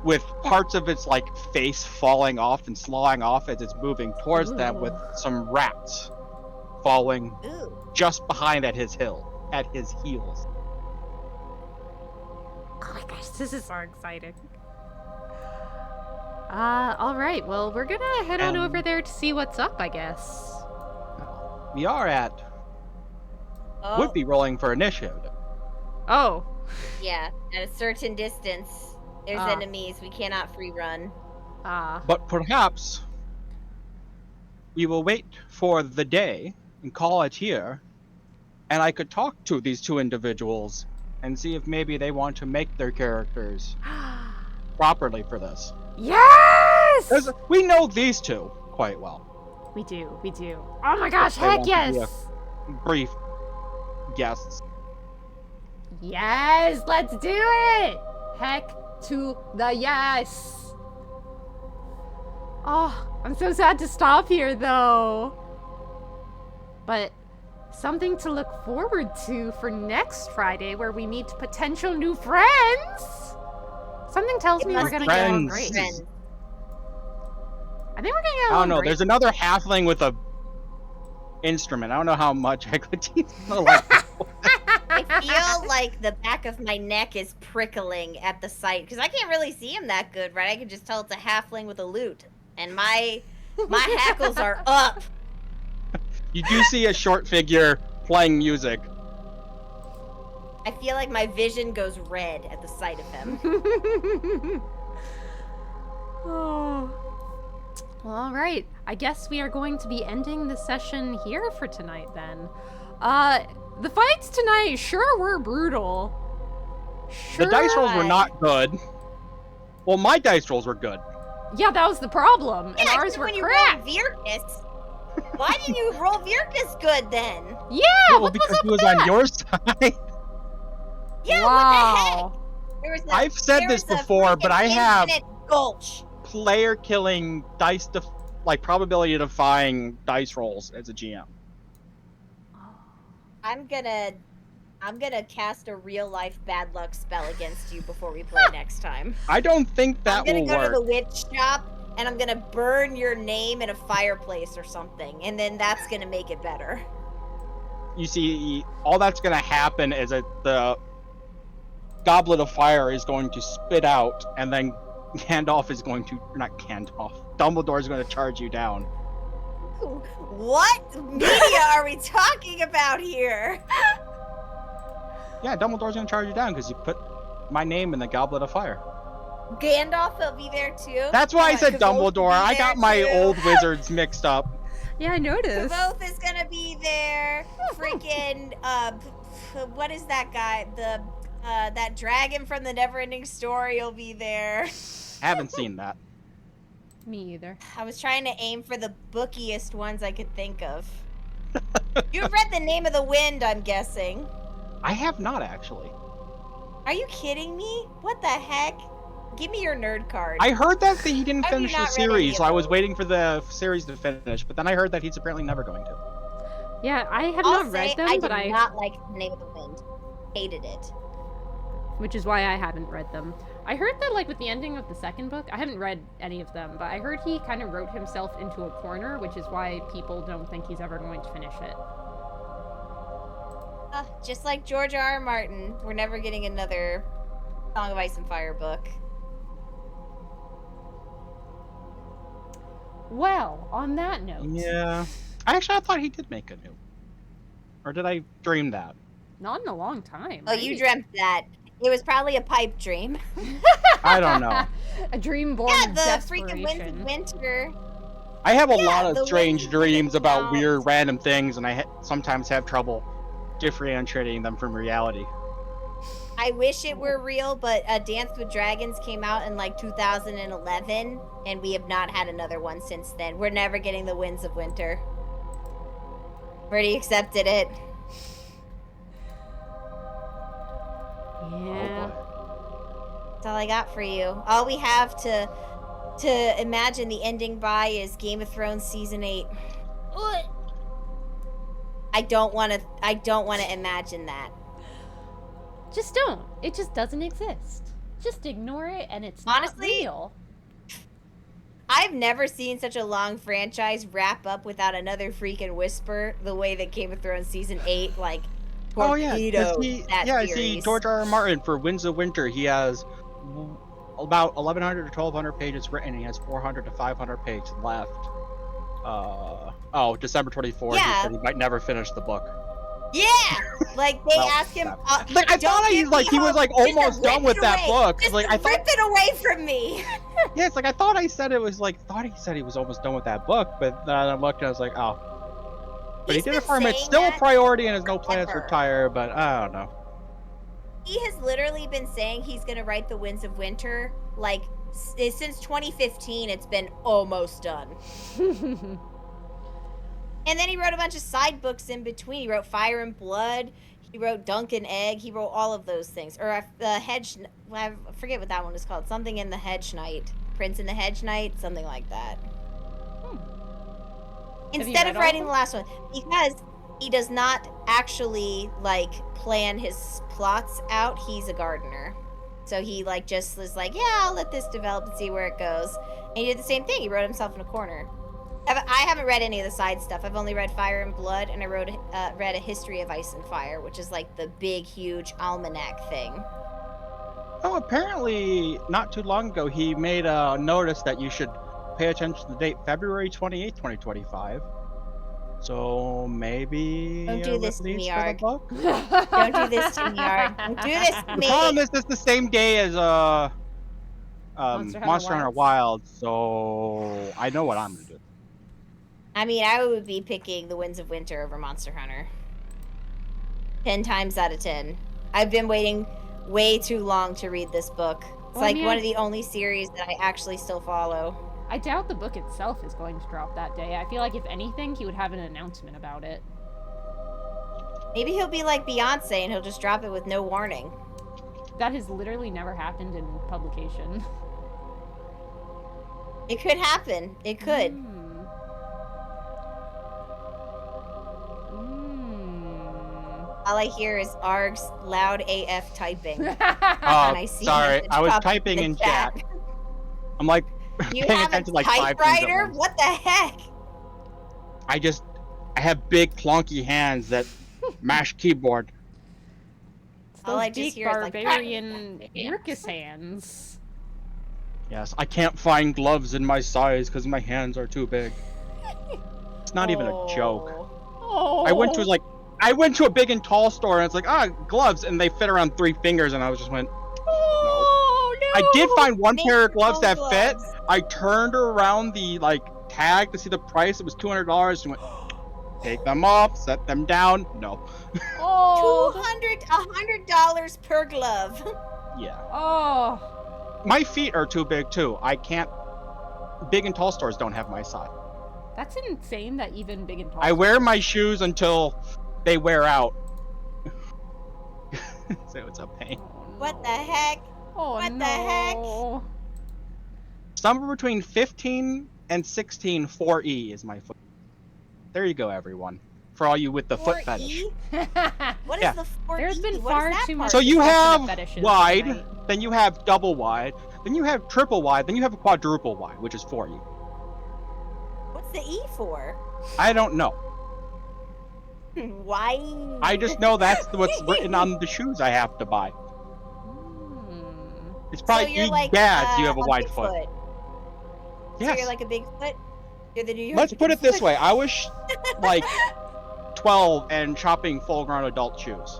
with parts of its like face falling off and slowing off as it's moving towards them, with some rats falling Ooh. just behind at his heels. Oh my gosh, this is so exciting. All right. Well, we're gonna head on over there to see what's up, I guess. We are at. Oh, Would be rolling for initiative. Oh. yeah. At a certain distance, there's Ah. enemies. We cannot free run. But perhaps we will wait for the day and call it here, and I could talk to these two individuals and see if maybe they want to make their characters properly for this. Yes! We know these two quite well. We do. We do. Oh my gosh! They Heck want to be yes! Brief guests. Yes! Let's do it! Heck to the yes! Oh, I'm so sad to stop here, though. But something to look forward to for next Friday, where we meet potential new friends. Something tells me we're gonna get along great. Friends. I think we're gonna get I along don't know. great. There's another halfling with a instrument. I don't know how much Eglatine's gonna like. I feel like the back of my neck is prickling at the sight because I can't really see him that good, right? I can just tell it's a halfling with a lute, and my hackles are up. You do see a short figure playing music. I feel like my vision goes red at the sight of him. Oh. Well, all right. I guess we are going to be ending the session here for tonight then. The fights tonight sure were brutal. Sure. The dice rolls were not good. Well, my dice rolls were good. Yeah, that was the problem. And Yeah, ours were when you crap. rolled Virkus, why didn't you roll Virkus good then? Yeah, Well, what because was up he with was that? on your side. Yeah, Wow. what the heck? There was I've said there this was a before, but freaking I have infinite gulch. player killing dice, probability defying dice rolls as a GM. I'm gonna cast a real life bad luck spell against you before we play next time. I don't think that I'm gonna will go work. to the witch shop and I'm gonna burn your name in a fireplace or something, and then that's gonna make it better. You see, all that's going to happen is that the goblet of fire is going to spit out, and then Gandalf is going to, not Gandalf, Dumbledore is going to charge you down. What media are we talking about here? Yeah, Dumbledore's going to charge you down because you put my name in the goblet of fire. Gandalf will be there too. That's why I What, said Kavoth will Dumbledore. be I got there my too? old wizards mixed up. Yeah, I noticed. Kavoth is gonna be there. Freaking what is that guy? The that dragon from the Neverending Story will be there. I haven't seen that. Me either. I was trying to aim for the bookiest ones I could think of. You've read The Name of the Wind, I'm guessing. I have not, actually. Are you kidding me? What the heck? Give me your nerd card. I heard that he didn't Have you finish the not read any series, of so I was those? waiting for the series to finish, but then I heard that he's apparently never going to. Yeah, I have I'll not say read them, I but did not like The Name of the Wind. Hated it. which is why I haven't read them. I heard that, like, with the ending of the second book, I haven't read any of them, but I heard he kind of wrote himself into a corner, which is why people don't think he's ever going to finish it. Just like George R.R. Martin, we're never getting another Song of Ice and Fire book. Well, on that note, Yeah. I thought he did make a new. Or did I dream that? not in a long time. Oh, you dreamt that. It was probably a pipe dream. I don't know. A dream born Yeah, of the freaking Winds desperation. of Winter. I have a Yeah, lot the of strange wind dreams about out. weird random things, and I sometimes have trouble differentiating them from reality. I wish it were real, but Dance with Dragons came out in like 2011, and we have not had another one since then. We're never getting the Winds of Winter. Already accepted it. Yeah. That's all I got for you. All we have to imagine the ending by is Game of Thrones season 8. I don't want to imagine that. Just don't. It just doesn't exist. Just ignore it, and it's Honestly, not real. I've never seen such a long franchise wrap up without another freaking whisper the way that Game of Thrones season 8 like Oh yeah, torpedoed that see series. George R. R. Martin for Winds of Winter. He has about 1,100 to 1,200 pages written. He has 400 to 500 pages left. December 24th. He Yeah. said he might never finish the book. Yeah, like they Well, asked him. like I thought he was like almost done with that book. Just Like I thought, rip it away from me. yeah, it's like I thought I said it was like thought he said he was almost done with that book, but then I looked and I was like, oh. But He's he did been affirm it's saying still a that priority and has no plans to forever. retire. But I don't know. He has literally been saying he's gonna write The Winds of Winter like since 2015. It's been almost done. And then he wrote a bunch of side books in between. He wrote Fire and Blood. He wrote Dunk and Egg. He wrote all of those things. Or Hedge... I forget what that one is called. Something in the Hedge Knight. Prince in the Hedge Knight. Something like that. Instead of writing the last one. Because he does not actually, like, plan his plots out. He's a gardener. So he, like, just was like, yeah, I'll let this develop and see where it goes. And he did the same thing. He wrote himself in a corner. I haven't read any of the side stuff. I've only read Fire and Blood, and I read A History of Ice and Fire, which is like the big, huge almanac thing. Oh, apparently not too long ago he made a notice that you should pay attention to the date February 28th, 2025. So maybe Don't do this to me, Arg. book? Don't do this to me, Arg. Don't do this to The me. problem is it's the same day as Monster Hunter Wild, so I know what I'm gonna do. I mean, I would be picking The Winds of Winter over Monster Hunter. 10 times out of 10. I've been waiting way too long to read this book. It's one of the only series that I actually still follow. I doubt the book itself is going to drop that day. I feel like if anything, he would have an announcement about it. Maybe he'll be like Beyonce and he'll just drop it with no warning. That has literally never happened in publication. It could happen. It could. All I hear is Arg's loud AF typing. And I see sorry, I was pop typing in chat. I'm like You paying have a attention to like 5 things at typewriter? once. What the heck? I have big clunky hands that mash keyboard. All I Those just big hear is like barbarian Mirkus hands. Yes, I can't find gloves in my size because my hands are too big. It's not even a joke. Oh. I went to a big and tall store and it's like, gloves, and they fit around 3 fingers, and I was just went, Oh, no. I did find one pair of gloves that fit. gloves. I turned around the tag to see the price. It was $200 and went, take them off, set them down. No. Oh. $100 per glove. Yeah. Oh. My feet are too big too. I can't. Big and tall stores don't have my size. That's insane that even big and tall. I wear my shoes until they wear out. So it's a pain. What the heck? Oh, What no. the heck? Somewhere between 15 and 16 4E is my foot. There you go, everyone. For all you with the foot fetish. 4E? What is Yeah. the 4E? There's been What far is that too part? much- So you discussion of have fetishes wide, tonight. then you have double wide, then you have triple wide, then you have a quadruple wide, which is 4E. What's the E for? I don't know. Why? I just know that's what's written on the shoes I have to buy. It's probably so you're E like, dads you have a wide foot. Bigfoot. Yes. So you're like a Bigfoot? You're the New York Let's put it this Bigfoot? way. I was like 12 and shopping full-grown adult shoes.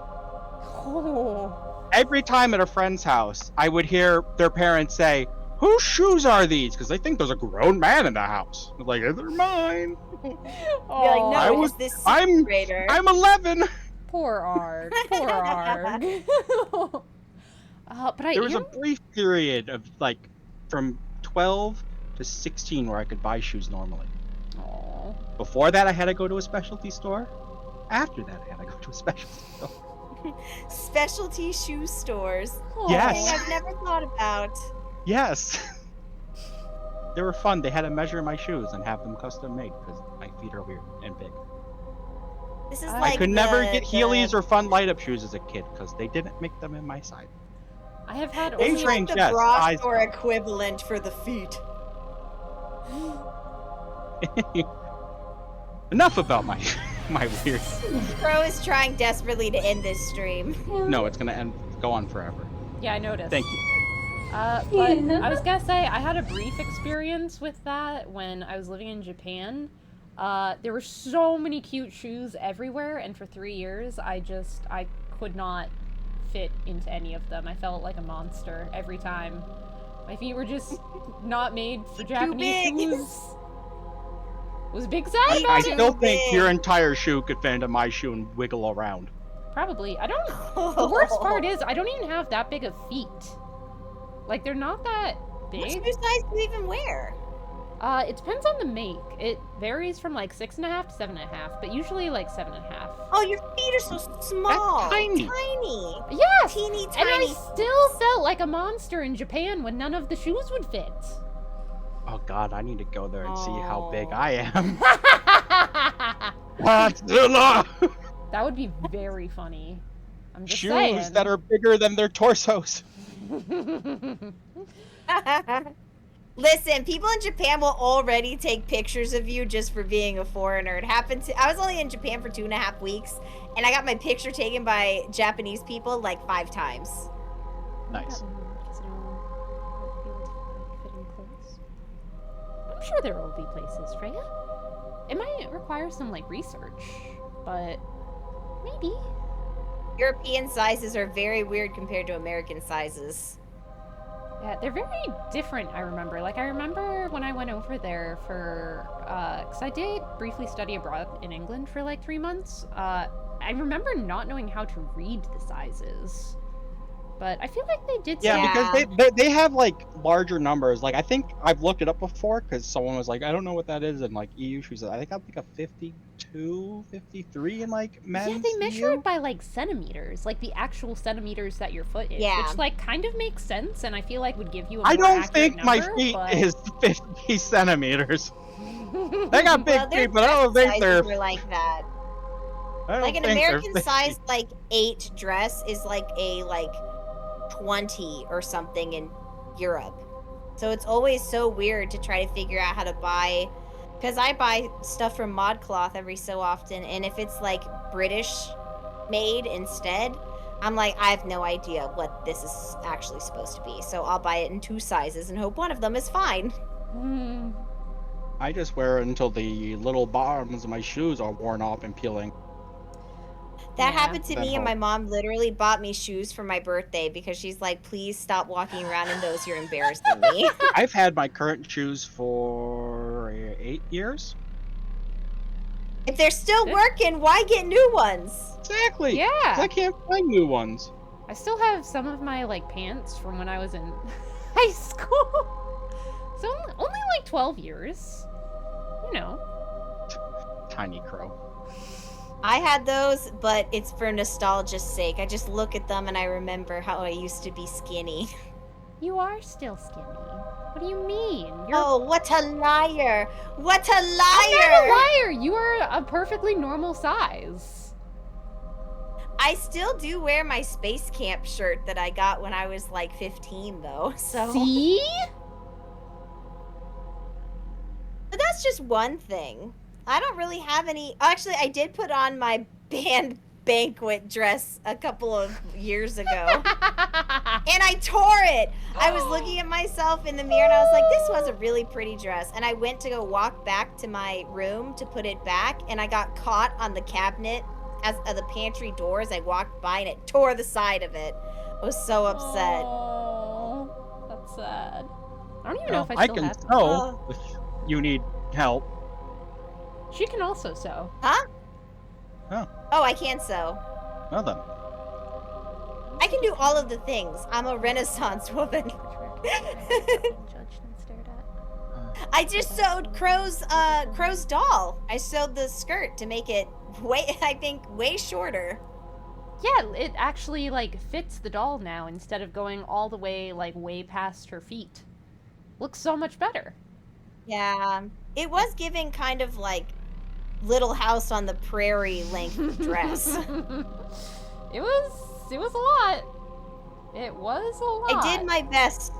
Oh. Every time at a friend's house, I would hear their parents say, "Whose shoes are these?" Because they think there's a grown man in the house. I'm like, they're mine. You're like, no, I it was- is this I'm- sixth grader. I'm 11. Poor Arg. Poor Arg. But There was a brief period of from 12 to 16 where I could buy shoes normally. Aw. Before that, I had to go to a specialty store. After that, I had to go to a specialty store. Specialty shoe stores. Yes. Thing I've never thought about. Yes. They were fun. They had to measure my shoes and have them custom made because my feet are weird and big. This is I like I could never get the- Heelys or fun light up shoes as a kid because they didn't make them in my size. I have had Age This is range, like the yes, bra size store no. equivalent for the feet. Enough about my. my weird. Crow is trying desperately to end this stream. No, it's gonna go on forever. Yeah, I noticed. Thank you. But I was gonna say, I had a brief experience with that when I was living in Japan. There were so many cute shoes everywhere, and for 3 years, I could not fit into any of them. I felt like a monster every time. My feet were just not made for Japanese big. shoes. Was Big sad I about it? still think your entire shoe could fit into my shoe and wiggle around. Probably. I don't... The worst part is, I don't even have that big of feet. Like, they're not that What big. shoe size do you even wear? It depends on the make. It varies from like 6.5 to 7.5, but usually like 7.5. Oh, your feet are so small. tiny. Tiny. Yes! Teeny And tiny. I still felt like a monster in Japan when none of the shoes would fit. Oh god, I need to go there and see how big Oh. I am. Godzilla! That would be very funny. I'm just Shoes saying. that are bigger than their torsos. Listen, people in Japan will already take pictures of you just for being a foreigner. It happened to... I was only in Japan for 2.5 weeks, and I got my picture taken by Japanese people like 5 times. Nice. I'm sure there will be places, Freya. It might require some like research, but maybe. European sizes are very weird compared to American sizes. Yeah, they're very different, I remember. Like, I remember when I went over there for, because I did briefly study abroad in England for like 3 months. I remember not knowing how to read the sizes. But I feel like they did Yeah, say... because they have like larger numbers. Like I think I've looked it up before because someone was like, I don't know what that is in like EU shoes. I think I'm like a 52, 53 in like men's. Yeah, they measure EU. it by like centimeters, like the actual centimeters that your foot is, Yeah. which like kind of makes sense, and I feel like would give you a I more don't accurate think my number, feet but... is 50 centimeters. They got big Well, their feet, but I don't think dress they're. sizes are like that. I don't Like an think they're American 50. size like 8 dress is like a 20 or something in Europe. So it's always so weird to try to figure out how to buy, because I buy stuff from ModCloth every so often, and if it's like British made instead, I'm like, I have no idea what this is actually supposed to be. So I'll buy it in 2 sizes and hope one of them is fine. Hmm. I just wear it until the little bottoms of my shoes are worn off and peeling. That Yeah. happened to Then me, and hope. my mom literally bought me shoes for my birthday because she's like, please stop walking around in those, you're embarrassing me. I've had my current shoes for 8 years. If they're still working, why get new ones? Exactly. Yeah. 'Cause I can't find new ones. I still have some of my like pants from when I was in high school. So only like 12 years. You know. Tiny crow. I had those, but it's for nostalgia's sake. I just look at them and I remember how I used to be skinny. You are still skinny. What do you mean? You're Oh, what a liar! What a I'm liar! not a liar. You are a perfectly normal size. I still do wear my space camp shirt that I got when I was like 15, though. So See? But that's just one thing. I don't really have any. Actually, I did put on my band banquet dress a couple of years ago. And I tore it. I was looking at myself in the mirror and I was like, this was a really pretty dress. And I went to go walk back to my room to put it back, and I got caught on the cabinet as the pantry door as I walked by, and it tore the side of it. I was so upset. Oh, that's sad. I don't even know if I I still can have them. sew if you need help. She can also sew. Huh? Oh. Oh, I can sew. Well then. I can do all of the things. I'm a Renaissance woman. Judged and stared at. I just sewed Crow's doll. I sewed the skirt to make it way shorter. Yeah, it actually like fits the doll now instead of going all the way like way past her feet. Looks so much better. Yeah. It was giving kind of like Little House on the Prairie length dress. It was a lot. It was a lot. I did my best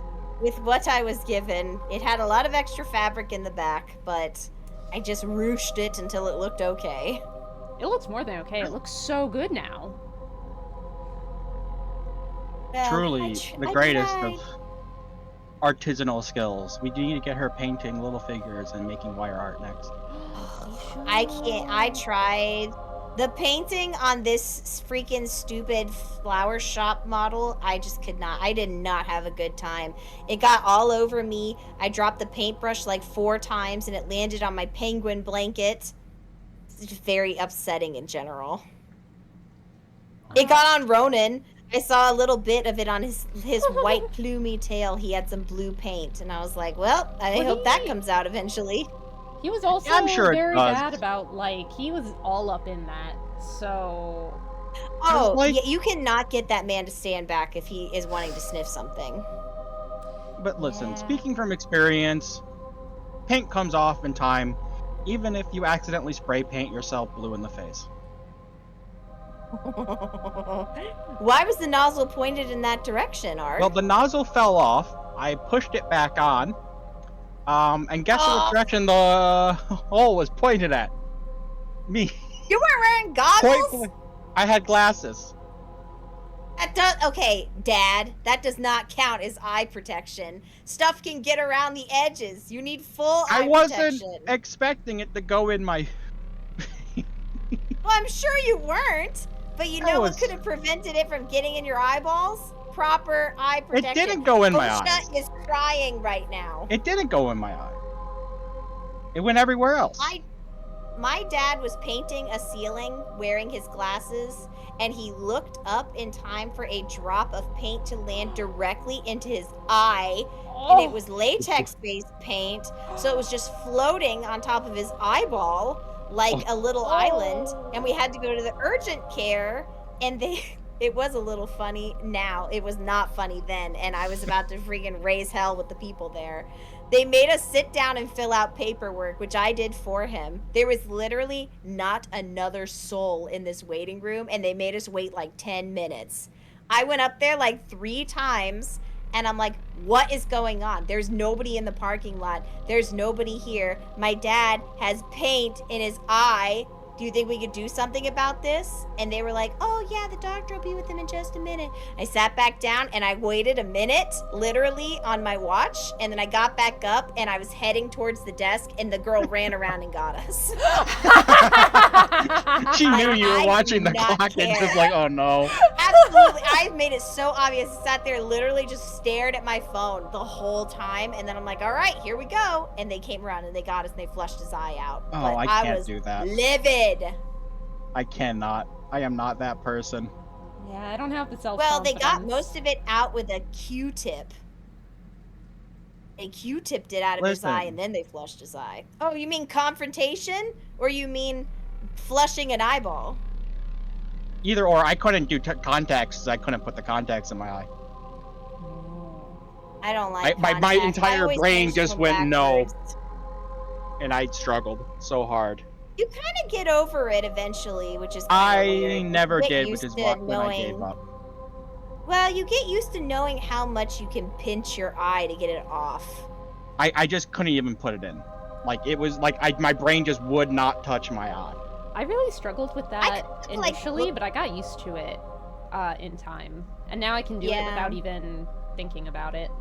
with what I was given. It had a lot of extra fabric in the back, but I just ruched it until it looked okay. It looks more than okay. It looks so good now. Well, Truly the I greatest tried. of artisanal skills. We need to get her painting little figures and making wire art next. I can't. I tried. The painting on this freaking stupid flower shop model, I just could not. I did not have a good time. It got all over me. I dropped the paintbrush like 4 times and it landed on my penguin blanket. It's just very upsetting in general. It got on Ronan. I saw a little bit of it on his white plumey tail. He had some blue paint, and I was like, well, I Well, hope that he- comes out eventually. He was also I'm sure it very does. bad about, like, he was all up in that, so... Oh, like- yeah, you cannot get that man to stand back if he is wanting to sniff something. But listen, Yeah. speaking from experience, paint comes off in time, even if you accidentally spray paint yourself blue in the face. Why was the nozzle pointed in that direction, Art? Well, the nozzle fell off. I pushed it back on. And guess Oh. what direction the hole was pointed at? Me. You weren't wearing goggles? Point blank. I had glasses. That does okay, Dad. That does not count as eye protection. Stuff can get around the edges. You need full eye I wasn't protection. expecting it to go in my. Well, I'm sure you weren't. But you I know what was- could have prevented it from getting in your eyeballs? Proper eye protection. It didn't go in my Osha eyes. is crying right now. It didn't go in my eye. It went everywhere else. My dad was painting a ceiling wearing his glasses, and he looked up in time for a drop of paint to land directly into his eye, and it was latex-based paint, so it was just floating on top of his eyeball like a little island, and we had to go to the urgent care, and it was a little funny now. It was not funny then, and I was about to freaking raise hell with the people there. They made us sit down and fill out paperwork, which I did for him. There was literally not another soul in this waiting room, and they made us wait like 10 minutes. I went up there like 3 times, and I'm like, what is going on? There's nobody in the parking lot. There's nobody here. My dad has paint in his eye. Do you think we could do something about this? And they were like, oh yeah, the doctor will be with him in just a minute. I sat back down and I waited a minute, literally on my watch, and then I got back up and I was heading towards the desk and the girl ran around and got us. She knew you were I watching do the not clock and care. just like, oh no. Absolutely. I made it so obvious. I sat there, literally just stared at my phone the whole time, and then I'm like, all right, here we go. And they came around and they got us and they flushed his eye out. Oh, But I can't was do that. livid. I cannot. I am not that person. Yeah, I don't have the self Well, they got most of it out with a Q-tip. A Q-tipped it out of his eye, Listen. and then they flushed his eye. Oh, you mean confrontation? Or you mean flushing an eyeball? Either or, I couldn't do contacts because I couldn't put the contacts in my eye. I don't like My contacts. I entire always brain manage just them went no. backwards. And I struggled so hard. You kind of get over it eventually, which is kind of weird. I You never get did, used which is to when I gave up. Well, you get used to knowing how much you can pinch your eye to get it off. I just couldn't even put it in. Like, it was like my brain just would not touch my eye. I really struggled with that kinda, like, initially, look- but I got used to it in time. And now I can do it Yeah. without even thinking about it.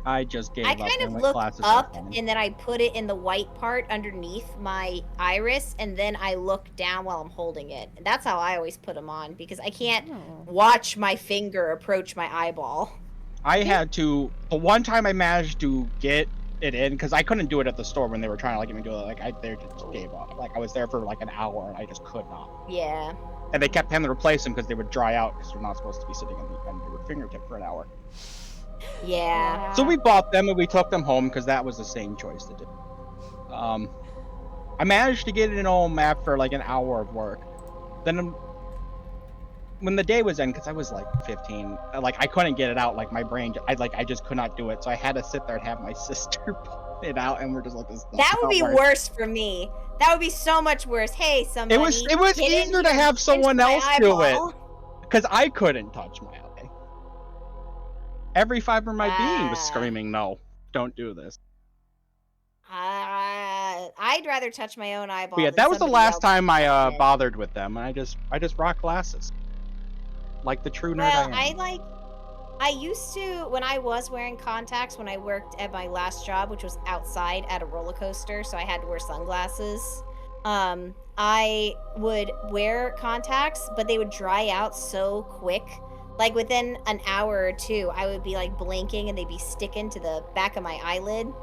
I just gave I up. kind and of went look classes up were fine. and then I put it in the white part underneath my iris, and then I look down while I'm holding it. And that's how I always put them on, because I can't Oh. watch my finger approach my eyeball. I had to. The one time I managed to get it in, because I couldn't do it at the store when they were trying to like get me to do it. Like they just gave up. Like I was there for like an hour and I just could not. Yeah. And they kept having to replace them because they would dry out because they're not supposed to be sitting on the end of your fingertip for an hour. Yeah. So we bought them and we took them home because that was the same choice to do. I managed to get it in home after like an hour of work. Then when the day was in, because I was like 15, like I couldn't get it out. Like my brain, I just could not do it. So I had to sit there and have my sister pull it out, and we're just like this. That would be worse for me. That would be so much worse. Hey, somebody. It was get in easier to here and have pinch someone my else do it eyeball. because I couldn't touch my eye. Every fiber of my being was Ah. screaming, "No, don't do this." I I'd rather touch my own eyeball. But yeah, than that was the somebody last else's time I shit. bothered with them. I just rock glasses. Like the true nerd Well, I am. I used to, when I was wearing contacts, when I worked at my last job, which was outside at a roller coaster, so I had to wear sunglasses. I would wear contacts, but they would dry out so quick. Like within an hour or two, I would be like blinking and they'd be sticking to the back of my eyelid. And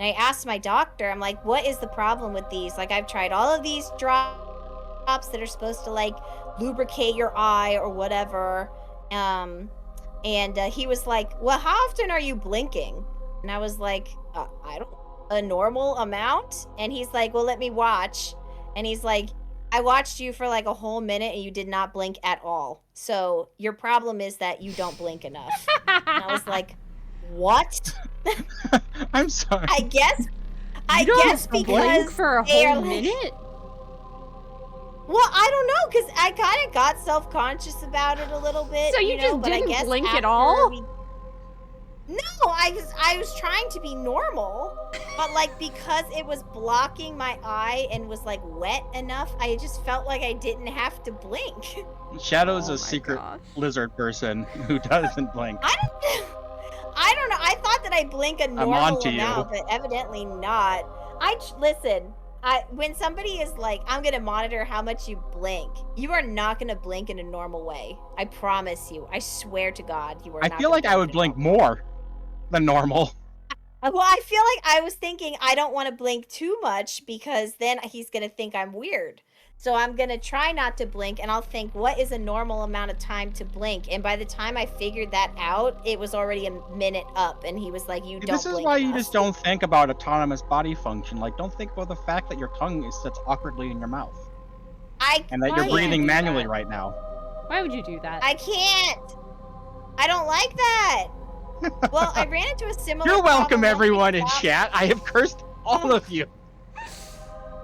I asked my doctor, I'm like, what is the problem with these? Like, I've tried all of these drops that are supposed to like lubricate your eye or whatever. And he was like, well, how often are you blinking? And I was like, I don't, a normal amount? And he's like, well, let me watch. And he's like, I watched you for like a whole minute and you did not blink at all. So your problem is that you don't blink enough. And I was like, what? I'm sorry. I guess You don't guess blink because for a they are whole like- minute? Well, I don't know, because I kind of got self-conscious about it a little bit. So you just but I didn't guess blink at after all? No, I was trying to be normal, but like because it was blocking my eye and was like wet enough, I just felt like I didn't have to blink. Shadow's Oh a my secret gosh. lizard person who doesn't blink. I don't know. I thought that I blink a normal onto amount, you. but evidently not. Listen. When somebody is like, I'm gonna monitor how much you blink, you are not gonna blink in a normal way. I promise you. I swear to God, you are not. I feel like I would blink more than normal. Well, I feel like I was thinking I don't want to blink too much because then he's gonna think I'm weird. So I'm gonna try not to blink, and I'll think, what is a normal amount of time to blink? And by the time I figured that out, it was already a minute up, and he was like, "You don't." This is blink why enough. you just don't think about autonomous body function. Like, don't think about the fact that your tongue sits awkwardly in your mouth and that Why you're would you breathing do manually that? right now. Why would you do that? I can't. I don't like that. Well, I ran into a similar. You're welcome, problem once I everyone in stopped- chat. I have cursed all of you.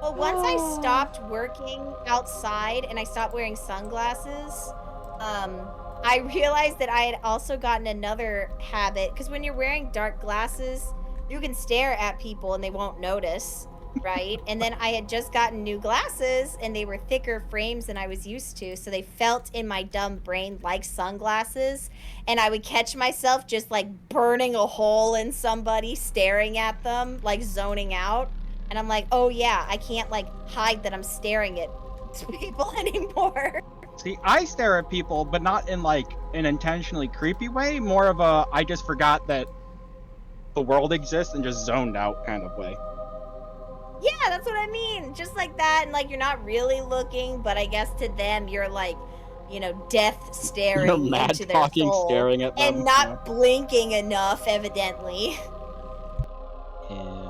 Well, once I stopped working outside and I stopped wearing sunglasses, I realized that I had also gotten another habit. Because when you're wearing dark glasses, you can stare at people and they won't notice, right? And then I had just gotten new glasses and they were thicker frames than I was used to. So they felt in my dumb brain like sunglasses. And I would catch myself just like burning a hole in somebody, staring at them, like zoning out. And I'm like, oh yeah, I can't like hide that I'm staring at people anymore. See, I stare at people, but not in like an intentionally creepy way. More of a I just forgot that the world exists and just zoned out kind of way. Yeah, that's what I mean. Just like that, and like you're not really looking, but I guess to them you're like, death staring You're mad into their talking, soul staring at them. and not blinking enough, evidently. Yeah.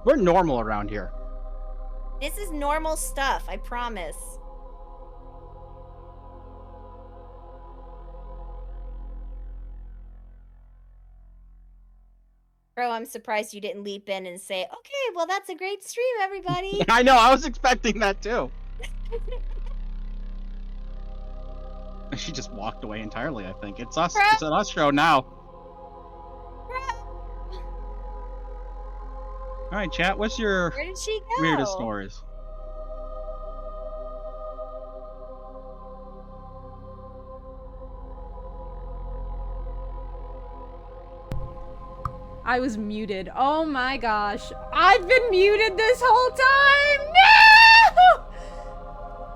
We're normal around here. This is normal stuff, I promise. Bro, I'm surprised you didn't leap in and say, okay, well, that's a great stream, everybody. I know, I was expecting that too. She just walked away entirely, I think. It's us. It's an us show now. Alright, chat, what's your Where did she go? weirdest stories? I was muted. Oh my gosh. I've been muted this whole time!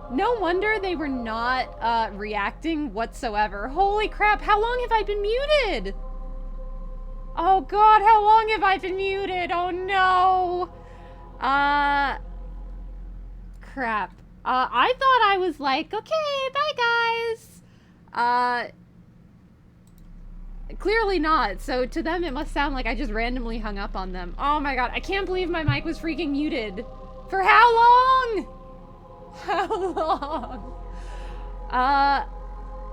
No! No wonder they were not reacting whatsoever. Holy crap, how long have I been muted? Oh god, how long have I been muted? Oh no! Crap. I thought I was like, okay, bye guys! Clearly not, so to them it must sound like I just randomly hung up on them. Oh my god, I can't believe my mic was freaking muted. For how long? How long? I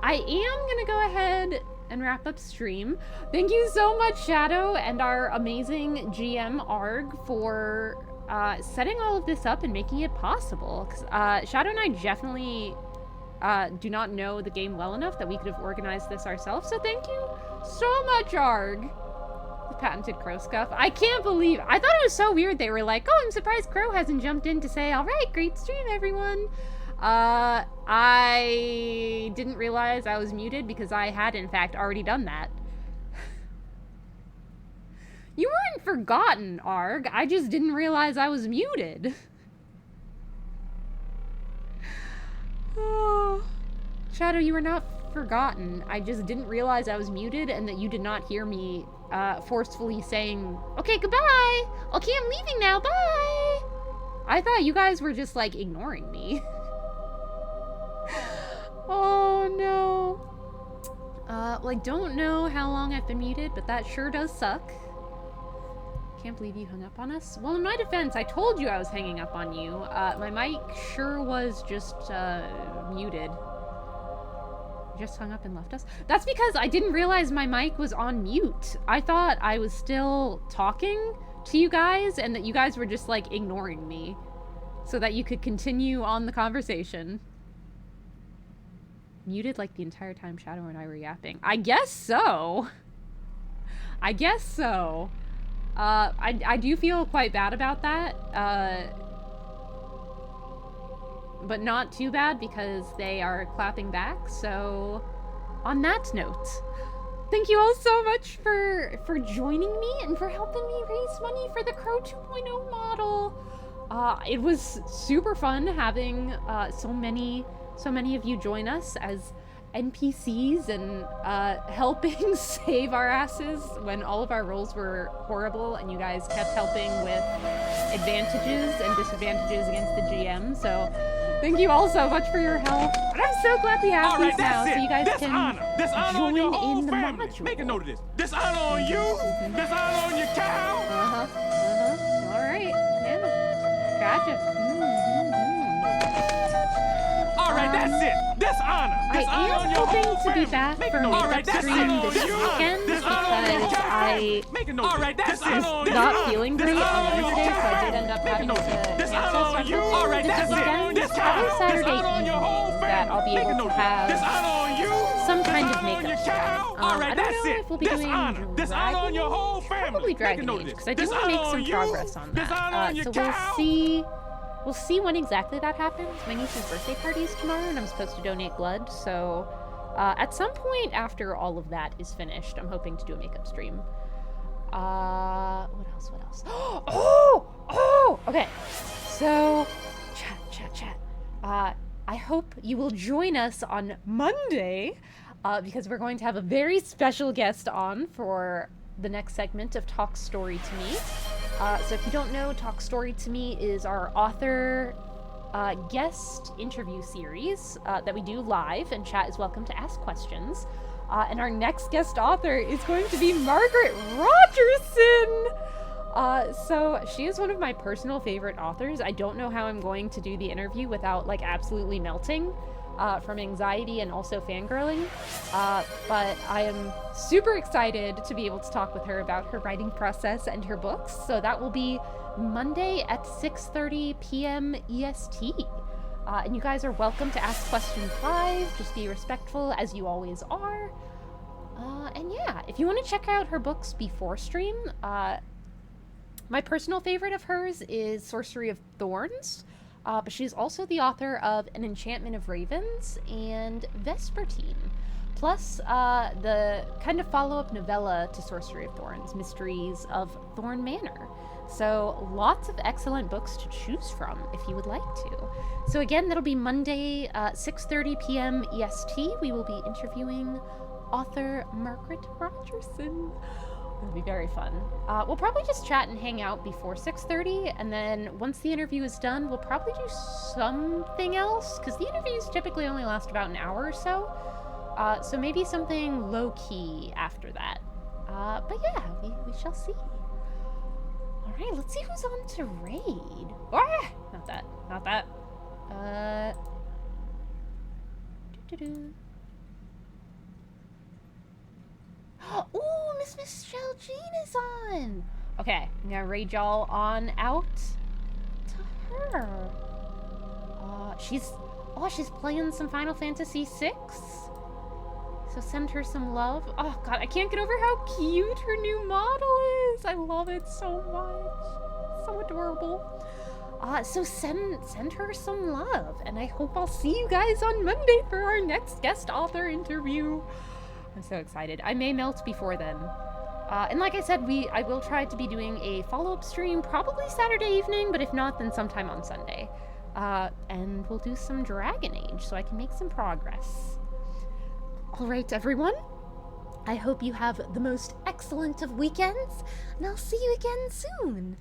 am gonna go ahead and wrap up stream. Thank you so much, Shadow, and our amazing GM Arg for setting all of this up and making it possible. 'Cause, Shadow and I definitely do not know the game well enough that we could have organized this ourselves, so thank you so much, Arg. patented Crow scuff. I can't believe, I thought it was so weird. They were like, oh, I'm surprised Crow hasn't jumped in to say, all right, great stream, everyone. I didn't realize I was muted because I had, in fact, already done that. You weren't forgotten, Arg. I just didn't realize I was muted. Oh. Shadow, you were not forgotten. I just didn't realize I was muted and that you did not hear me forcefully saying, okay, goodbye. Okay, I'm leaving now. Bye. I thought you guys were just, like, ignoring me. Oh, no. Well, I don't know how long I've been muted, but that sure does suck. Can't believe you hung up on us. Well, in my defense, I told you I was hanging up on you. My mic sure was just, muted. Just hung up and left us. That's because I didn't realize my mic was on mute. I thought I was still talking to you guys and that you guys were just, like, ignoring me so that you could continue on the conversation. Muted, like, the entire time Shadow and I were yapping. I guess so. I guess so. I do feel quite bad about that, but not too bad because they are clapping back, so on that note, thank you all so much for joining me and for helping me raise money for the Crow 2.0 model. It was super fun having so many of you join us as NPCs and helping save our asses when all of our rolls were horrible and you guys kept helping with advantages and disadvantages against the GM. So thank you all so much for your help. And I'm so glad we have these now so you guys can join in the module. Make a note of this. This honor on you. This honor on your cow. All right. Yeah. Gotcha. All right, that's it. This honor. This honor on I am your hoping whole to be family. back Make for a note. All makeup right, that's stream it. this weekend This honor on your because cow. I Make a note. All right, that's was not feeling great on Wednesday, so I did end up having to cancel some you. All right, this that's weekend. it. This Probably cow. Saturday This honor on your whole evening family. that I'll be Make a able to note. have This honor on you. some This kind of honor on makeup your stream. cow. All right, I don't that's know it. if we'll be This doing honor. This honor on your whole family. probably Make a Dragon note of Age, this. because I do This want to make honor some on you. progress on This honor that. on your So cow. we'll see when exactly that happens. My niece's birthday party is tomorrow, and I'm supposed to donate blood, so at some point after all of that is finished, I'm hoping to do a makeup stream. What else? Oh! Okay, so, chat. I hope you will join us on Monday, because we're going to have a very special guest on for the next segment of Talk Story to Me. So if you don't know, Talk Story to Me is our author guest interview series that we do live, and chat is welcome to ask questions. And our next guest author is going to be Margaret Rogerson! So she is one of my personal favorite authors. I don't know how I'm going to do the interview without, like, absolutely melting from anxiety and also fangirling. But I am super excited to be able to talk with her about her writing process and her books. So that will be Monday at 6:30 p.m. EST. And you guys are welcome to ask questions live. Just be respectful, as you always are. And yeah, if you want to check out her books before stream, my personal favorite of hers is Sorcery of Thorns. But she's also the author of An Enchantment of Ravens and Vespertine. Plus, the kind of follow-up novella to Sorcery of Thorns, Mysteries of Thorn Manor. So lots of excellent books to choose from if you would like to. So again, that'll be Monday, 6:30 p.m. EST. We will be interviewing author Margaret Rogerson. It'll be very fun. We'll probably just chat and hang out before 6:30, and then once the interview is done, we'll probably do something else, because the interviews typically only last about an hour or so. So maybe something low-key after that. But yeah, we shall see. Alright, let's see who's on to raid. Ah! Not that. Doo-doo-doo. Ooh, Miss Michelle Jean is on! Okay, I'm gonna raid y'all on out to her. She's playing some Final Fantasy VI. So send her some love. Oh god, I can't get over how cute her new model I love it so much. So adorable. So send her some love, and I hope I'll see you guys on Monday for our next guest author interview. I'm so excited. I may melt before then. And like I said, I will try to be doing a follow-up stream probably Saturday evening, but if not, then sometime on Sunday. And we'll do some Dragon Age so I can make some progress. All right, everyone. I hope you have the most excellent of weekends, and I'll see you again soon.